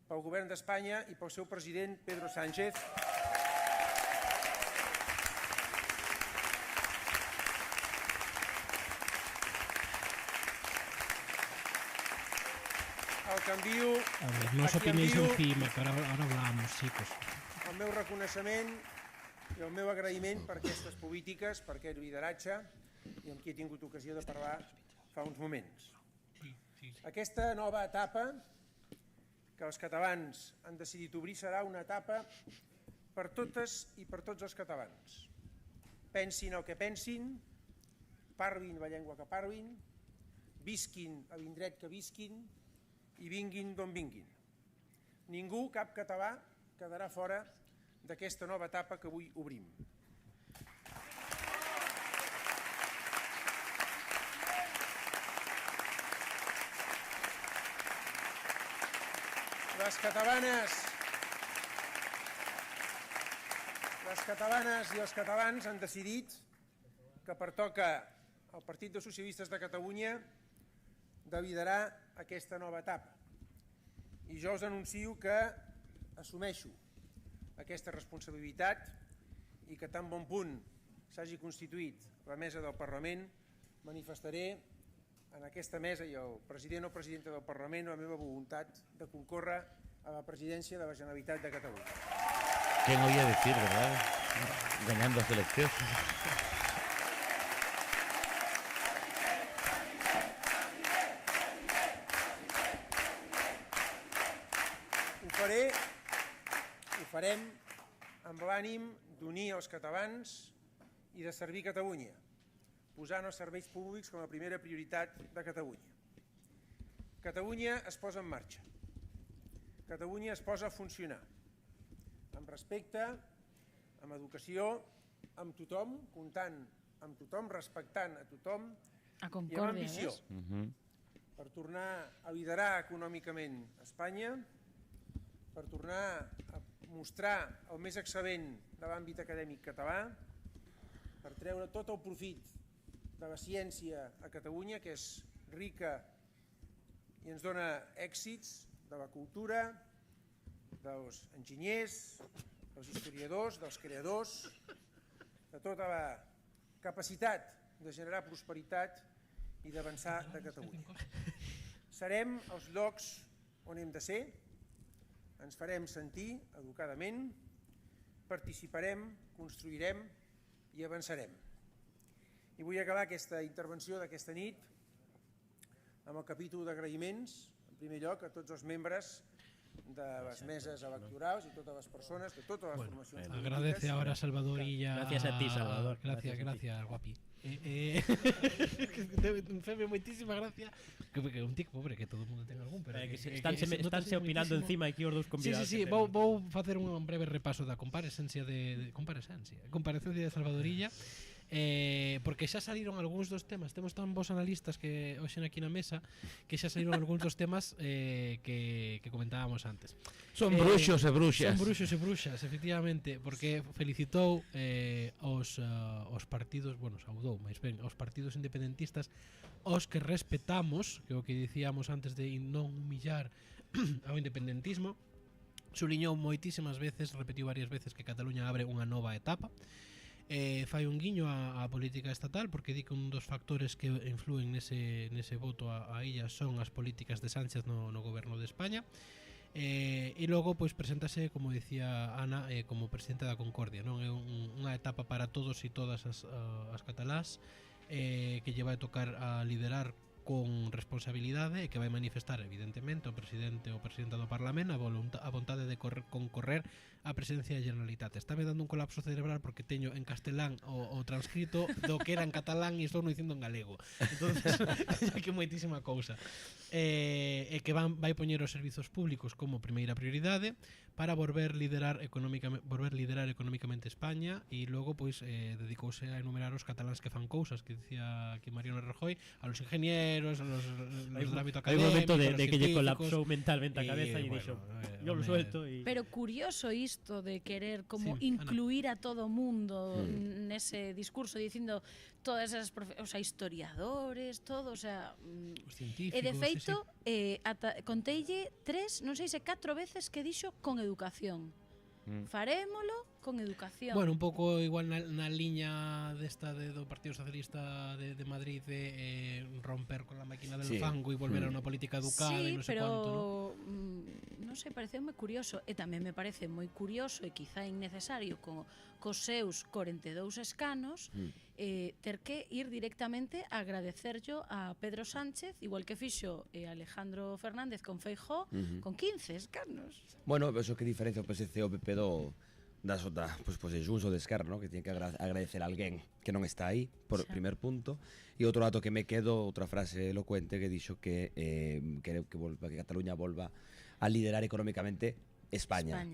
pel govern d'Espanya i pel seu president Pedro Sánchez. El canvio... A ver, no os opinéis encima, que ahora hablamos, chicos. El meu reconeixement i el meu agraïment per aquestes polítiques, per aquest lideratge i amb qui he tingut ocasió de parlar fa uns moments. Aquesta nova etapa que els catalans han decidit obrir serà una etapa per totes i per tots els catalans. Pensin el que pensin, parlin la llengua que parlin, visquin a l'indret que visquin i vinguin d'on vinguin. Ningú, cap català, quedarà fora d'aquesta nova etapa que avui obrim. Les catalanes i els catalans han decidit que pertoca al Partit dels Socialistes de Catalunya de liderar aquesta nova etapa. I jo us anuncio que assumeixo aquesta responsabilitat i que tan bon punt s'hagi constituït la mesa del Parlament, manifestaré en aquesta mesa i el president o presidenta del Parlament la meva voluntat de concórrer a la presidència de la Generalitat de Catalunya. ¿Quién oía decir, verdad? Ganando las elecciones. Ho farem amb l'ànim d'unir els catalans i de servir Catalunya, posant els serveis públics com a primera prioritat de Catalunya. Catalunya es posa en marxa. Catalunya es posa a funcionar. Amb respecte, amb educació, amb tothom, comptant amb tothom, respectant a tothom i amb ambició. Per tornar a liderar econòmicament Espanya, per tornar a mostrar el més excel·lent de l'àmbit acadèmic català, per treure tot el profit de la ciència a Catalunya, que és rica i ens dona èxits, de la cultura, dels enginyers, dels historiadors, dels creadors, de tota la capacitat de generar prosperitat i d'avançar de Catalunya. Serem els llocs on hem de ser, ens farem sentir educadament, participarem, construirem i avançarem. I vull acabar aquesta intervenció d'aquesta nit amb el capítol d'agraïments, en primer lloc, a tots els membres de les meses electorals y todas las personas de todas las formaciones políticas. Agradece ahora Salvador Illa. Gracias a ti, Salvador. Gracias, guapi. Feme, moitísima gracia. Que un tic, pobre, que todo o mundo ten algún, pero estánse opinando encima aquí os dous convidados. Sí, vou facer un breve repaso da comparecencia de Salvador Illa. Porque xa saliron algúns dos temas, temos tan bons analistas que hoxe aquí na mesa, que xa saliron algúns dos temas que comentábamos antes. Son bruxos e bruxas. Son bruxos e bruxas, efectivamente, porque felicitou os partidos, bueno, saudou, máis ben, aos partidos independentistas, os que respetamos, que o que dicíamos antes de non humillar ao independentismo. Suliñou moitísimas veces, repetiu varias veces que Cataluña abre unha nova etapa. Fai un guiño á política estatal porque di que un dos factores que influen nese voto a illa son as políticas de Sánchez no goberno de España, e logo pois preséntase, como dicía Ana, como presidente da Concordia, non é unha etapa para todos e todas as catalás, que lle vai tocar a liderar con responsabilidade e que vai manifestar evidentemente o presidente ou presidenta do Parlamento a vontade de concorrer á presidencia da Generalitat. Está me dando un colapso cerebral porque teño en castelán o transcrito do que era en catalán e estou non dicindo en galego. Entonces, que moitísima cousa. E que vai poñer os servizos públicos como primeira prioridade para volver liderar económicamente España, e logo pois dedicouse a enumerar os cataláns que fan cousas, que dicía aquí Mariano Rajoy, a los ingenieros, a los del ámbito académico, hai un momento de que lle colapsou mentalmente a cabeza e dixo, yo lo suelto. Pero curioso isto de querer como incluir a todo o mundo nese discurso dicindo todas esas historiadores, todo, o sea, os científicos, e de feito conteille 3, non sei se 4 veces que dixo con educación. Farémolo con educación. Bueno, un pouco igual na liña desta do Partido Socialista de Madrid de romper con la máquina del fango e volver a unha política educada e non sei quanto, non sei, pareceume curioso, e tamén me parece moi curioso e quizá innecesario cos seus 42 escanos ter que ir directamente a agradecerllo a Pedro Sánchez, igual que fixo Alejandro Fernández con Feijóo, con 15 escanos. Bueno, eso que diferencia o PSC o PP das outras, pois de Junts ou de Esquerra, ¿no? Que tiene que agradecer a alguén que non está aí, por primer punto. E outro dato que me quedo, outra frase elocuente que dixo que Cataluña volva a liderar económicamente España.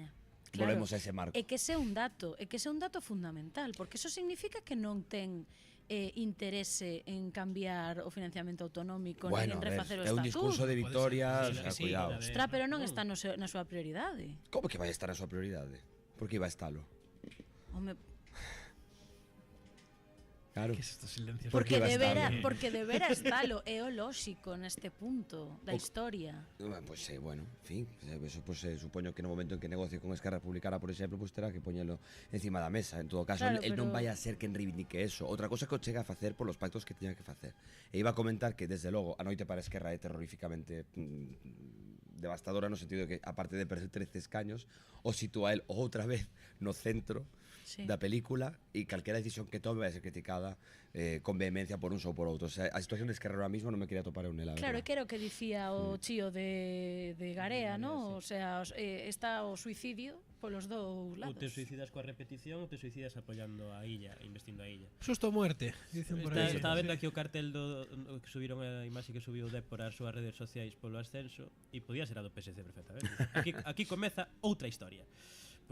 Claro. Volvemos a ese marco. É que ese é un dato fundamental, porque eso significa que non ten interese en cambiar o financiamento autonómico, nin en refacer o estatuto. É un discurso de victoria, cuidado. Ostras, pero non está na súa prioridade. Como que vai estar na súa prioridade? Por que iba a estalo? Home, claro. Porque debera estalo, é o lóxico neste punto da historia. Pois bueno, en fin, eso supoño que no momento en que negocie con Esquerra Republicana, por exemplo, pues terá que poñelo encima da mesa. En todo caso, el non vai a ser quen reivindique eso. Outra cosa que o chega a facer polos pactos que tiña que facer. E iba a comentar que, desde logo, a noite para Esquerra é terroríficamente devastadora, no sentido de que, aparte de perder 13 escaños, o sitúa el outra vez no centro da película, e calquera decisión que tome vai ser criticada con vehemencia por uns ou por outros. A situación de Esquerra ahora mismo non me quería topar eu nela. Claro, que era o que dicía o chío de Garea, ¿no? O sea, está o suicidio polos dous lados. Ou te suicidas coa repetición ou te suicidas apoyando a illa, investindo a illa. Susto o muerte, dicen por aí. Estaba vendo aquí o cartel que subiron a imaxe que subiu o Dep por as súas redes sociais polo ascenso, e podía ser a do PSC perfectamente. Aquí comeza outra historia.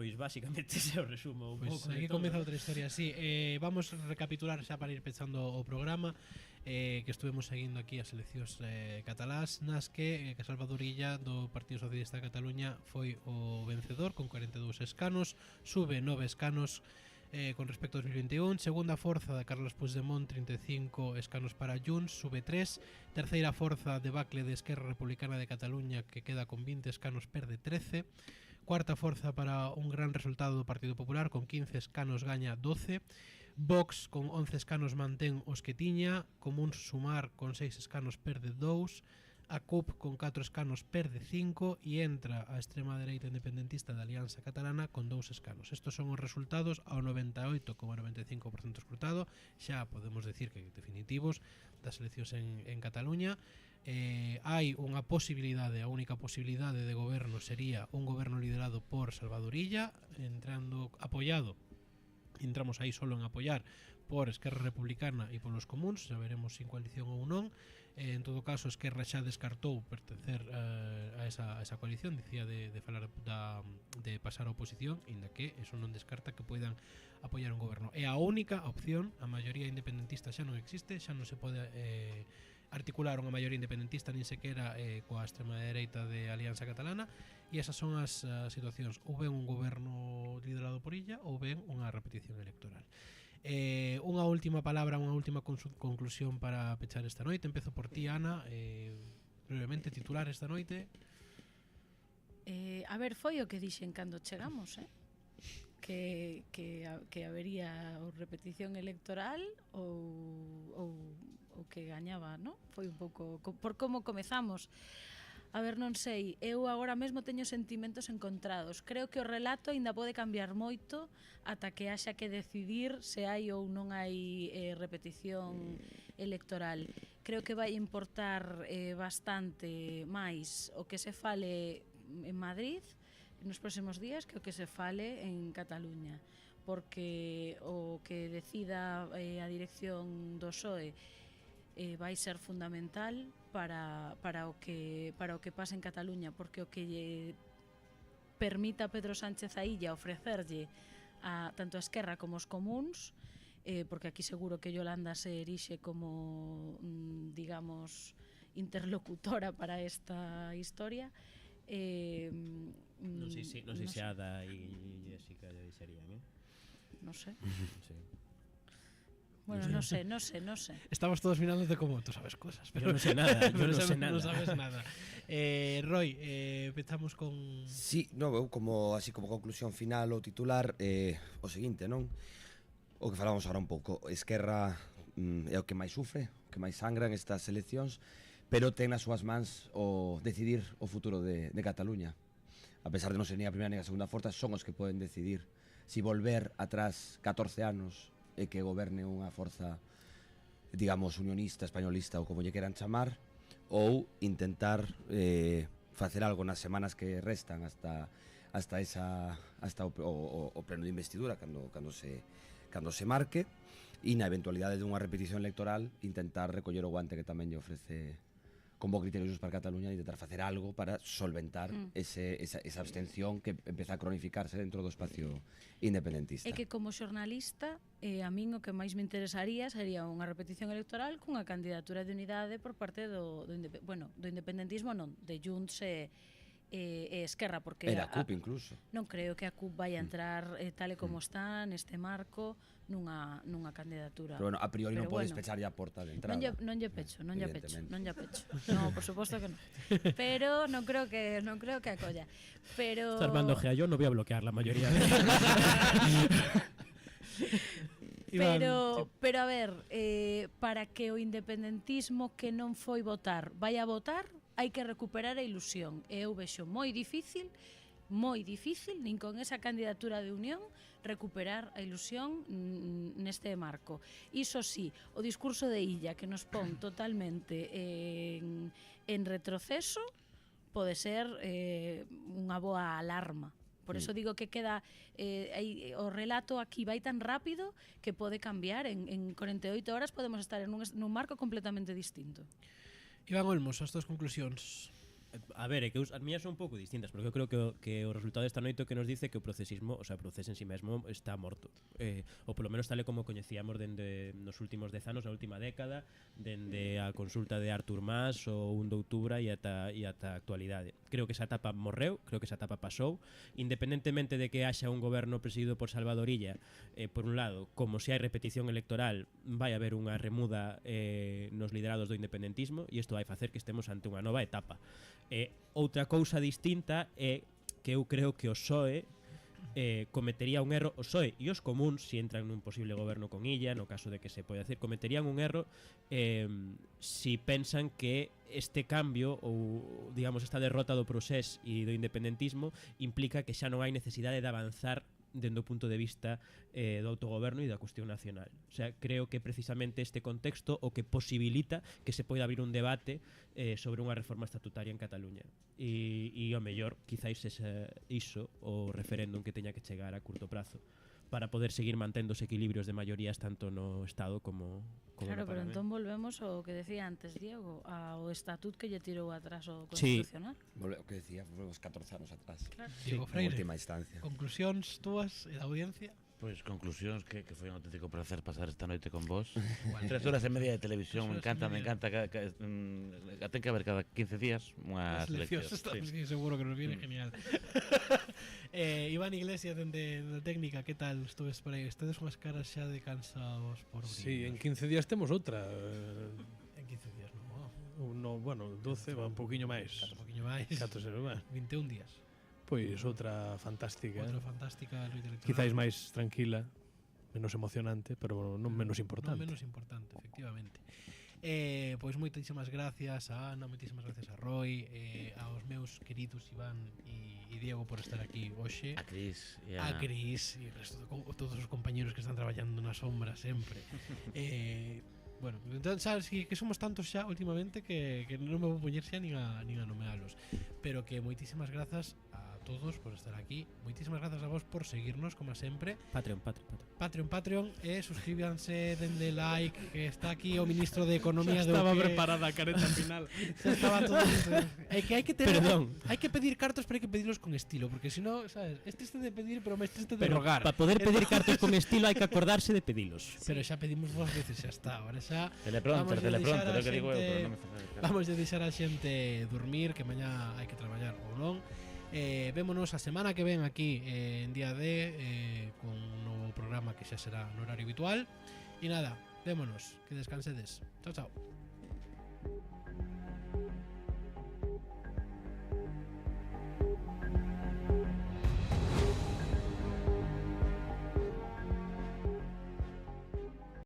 Pois basicamente ese é o resumo. Pois aquí comeza outra historia, sí. Vamos a recapitular xa para ir pechando o programa, que estuvemos seguindo aquí as eleccións catalás, nas que Salvador Illa do Partido Socialista de Cataluña foi o vencedor con 42 escanos, sube 9 escanos con respecto a 2021. Segunda forza de Carlos Puigdemont, 35 escanos para Junts, sube 3. Terceira forza de Bacle de Esquerra Republicana de Cataluña, que queda con 20 escanos, perde 13. Cuarta forza para un gran resultado do Partido Popular, con 15 escanos gaña 12. Vox con 11 escanos mantén os que tiña. Comuns Sumar con 6 escanos perde 2. A CUP con 4 escanos perde 5 e entra a extrema dereita independentista da Alianza Catalana con 2 escanos. Estos son os resultados ao 98,95% escrutado, xa podemos decir que definitivos das eleccións en Cataluña. Hai unha posibilidade, a única posibilidade de goberno sería un goberno liderado por Salvador Illa, entramos aí solo en apoiar por Esquerra Republicana e polos comuns, xa veremos sin coalición ou non. En todo caso, Esquerra xa descartou pertencer a esa coalición, dicía de falar de pasar a oposición, inda que eso non descarta que poidan apoiar un goberno. É a única opción, a maioría independentista xa non existe, xa non se pode articular unha maioría independentista nin sequera coa extrema dereita de Alianza Catalana, e esas son as situacións, ou ben un goberno liderado por Illa ou ben unha repetición electoral. Unha última palabra, unha última conclusión para pechar esta noite. Empezo por ti, Ana, brevemente titular esta noite. A ver, foi o que dixen cando chegamos, que habería ou repetición electoral ou que gañaba, non? Foi un pouco por como comezamos. A ver, non sei, eu agora mesmo teño sentimentos encontrados. Creo que o relato aínda pode cambiar moito ata que haxa que decidir se hai ou non hai repetición electoral. Creo que vai importar bastante máis o que se fale en Madrid nos próximos días que o que se fale en Cataluña, porque o que decida a dirección do PSOE vai ser fundamental para o que pase en Cataluña, porque o que lle permita a Pedro Sánchez a Illa ofrecerlle tanto a Esquerra como os comuns, porque aquí seguro que Yolanda se erixe como, digamos, interlocutora para esta historia. Non sei se Ada e Jessica lle dixerían, non sei. Bueno, no sé. Estamos todos mirándote como tú sabes cosas, pero yo no sé nada, no sabes nada. Roy, empezamos con... Sí, eu así como conclusión final ou titular, o seguinte, non? O que falamos agora un pouco, Esquerra é o que máis sufre, o que máis sangra en estas eleccións, pero ten nas súas mans o decidir o futuro de Cataluña. A pesar de non ser ni a primeira ni a segunda forza, son os que poden decidir si volver atrás 14 anos e que goberne unha forza, digamos, unionista, españolista ou como lle queran chamar, ou intentar facer algo nas semanas que restan hasta o pleno de investidura cando se marque, e na eventualidade dunha repetición electoral intentar recoller o guante que tamén lle ofrece con bo criterio Junts per Cataluña, intentar facer algo para solventar esa abstención que empeza a cronificarse dentro do espacio independentista. É que como xornalista, a min o que máis me interesaría sería unha repetición electoral cunha candidatura de unidade por parte do independentismo, non, de Junts e Esquerra, porque era a CUP incluso. Non creo que a CUP vai a entrar tal e como está neste marco nunha candidatura. Pero bueno, a priori non podes pechar a porta de entrada. Non lle pecho. No, por suposto que non. Pero non creo que acolla. Pero está Armando Gea, yo no voy a bloquear la mayoría de Pero a ver, para que o independentismo que non foi votar vai a votar, hai que recuperar a ilusión. E eu vexo moi difícil, nin con esa candidatura de unión, recuperar a ilusión neste marco. Iso sí, o discurso de Illa que nos pon totalmente en retroceso pode ser unha boa alarma. Por eso digo que queda o relato aquí vai tan rápido que pode cambiar. En 48 horas podemos estar en un marco completamente distinto. Iván Olmos, as túas conclusións. A ver, é que as miñas son un pouco distintas, porque eu creo que o resultado desta noite que nos dice que o procesismo, o sea, o proceso en si mesmo está morto. Ou polo menos tal e como coñecíamos dende nos últimos 10 anos, na última década, dende a consulta de Artur Mas o 1 de outubra e ata a actualidade. Creo que esa etapa morreu, creo que esa etapa pasou, independentemente de que haxa un goberno presidido por Salvador Illa, por un lado, como se hai repetición electoral, vai haber unha remuda nos liderados do independentismo e isto vai facer que estemos ante unha nova etapa. Outra cousa distinta é que eu creo que o PSOE cometería un erro, o PSOE e os comuns, se entran nun posible goberno con Illa, no caso de que se pode hacer, cometerían un erro si pensan que este cambio ou, digamos, esta derrota do procés e do independentismo implica que xa non hai necesidade de avanzar dende o punto de vista do autogoberno e da cuestión nacional. O sea, creo que precisamente este contexto o que posibilita que se poida abrir un debate sobre unha reforma estatutaria en Cataluña. E ao mellor, quizáis iso o referéndum que teña que chegar a curto prazo para poder seguir mantendo os equilibrios de maiorías tanto no Estado como claro, no pero Parlamento. entón volvemos ao que decía antes Diego, ao estatut que lle tirou atrás o Constitucional. O que decía, volvemos 14 anos atrás. Claro. Diego En Freire, última instancia. conclusións túas e da audiencia? Pois conclusións que foi un auténtico placer pasar esta noite con vos. 3 horas e media de televisión, me encanta. Ten que haber cada 15 días unhas leccións. Sí, seguro que nos viene genial. Iván Iglesias dende técnica, que tal? Estuves por aí, estedes unhas caras xa de cansados por brillos. Sí, en 15 días temos outra. En 15 días, non? No, bueno, 12, va un poquinho máis. Un poquinho máis. 21 días. Pois outra fantástica. Outra fantástica noite electoral. Quizáis máis tranquila, menos emocionante, pero non menos importante. Non menos importante, efectivamente. Pois moitísimas gracias a Ana, moitísimas gracias a Roy, aos meus queridos Iván e Diego por estar aquí hoxe. A Cris e a Cris e todos os compañeros que están traballando na sombra sempre. Bueno, entón, sabes que somos tantos xa últimamente que non me vou poñer xa nin a nomealos. Pero que moitísimas grazas a todos por estar aquí. Moitísimas grazas a vos por seguirnos, como sempre. Patreon, suscríbanse, denle like, que está aquí o ministro de Economía. Estaba preparada a careta final. Estaba todo. É que hai que tener, Perdón. hai que pedir cartos, pero hai que pedirlos con estilo, porque si no, sabes, es triste de pedir, pero máis triste de rogar. Para poder pedir cartos con estilo hai que acordarse de pedilos. Pero xa pedimos vos veces, xa está. Ahora xa Teleprompter, é que digo eu, pero non me fai. Vamos a deixar a xente dormir, que mañá hai que traballar ou non. Vémonos a semana que ven aquí en día D con un novo programa que xa será no horario habitual. E nada, vémonos, que descansedes. Chao, chao.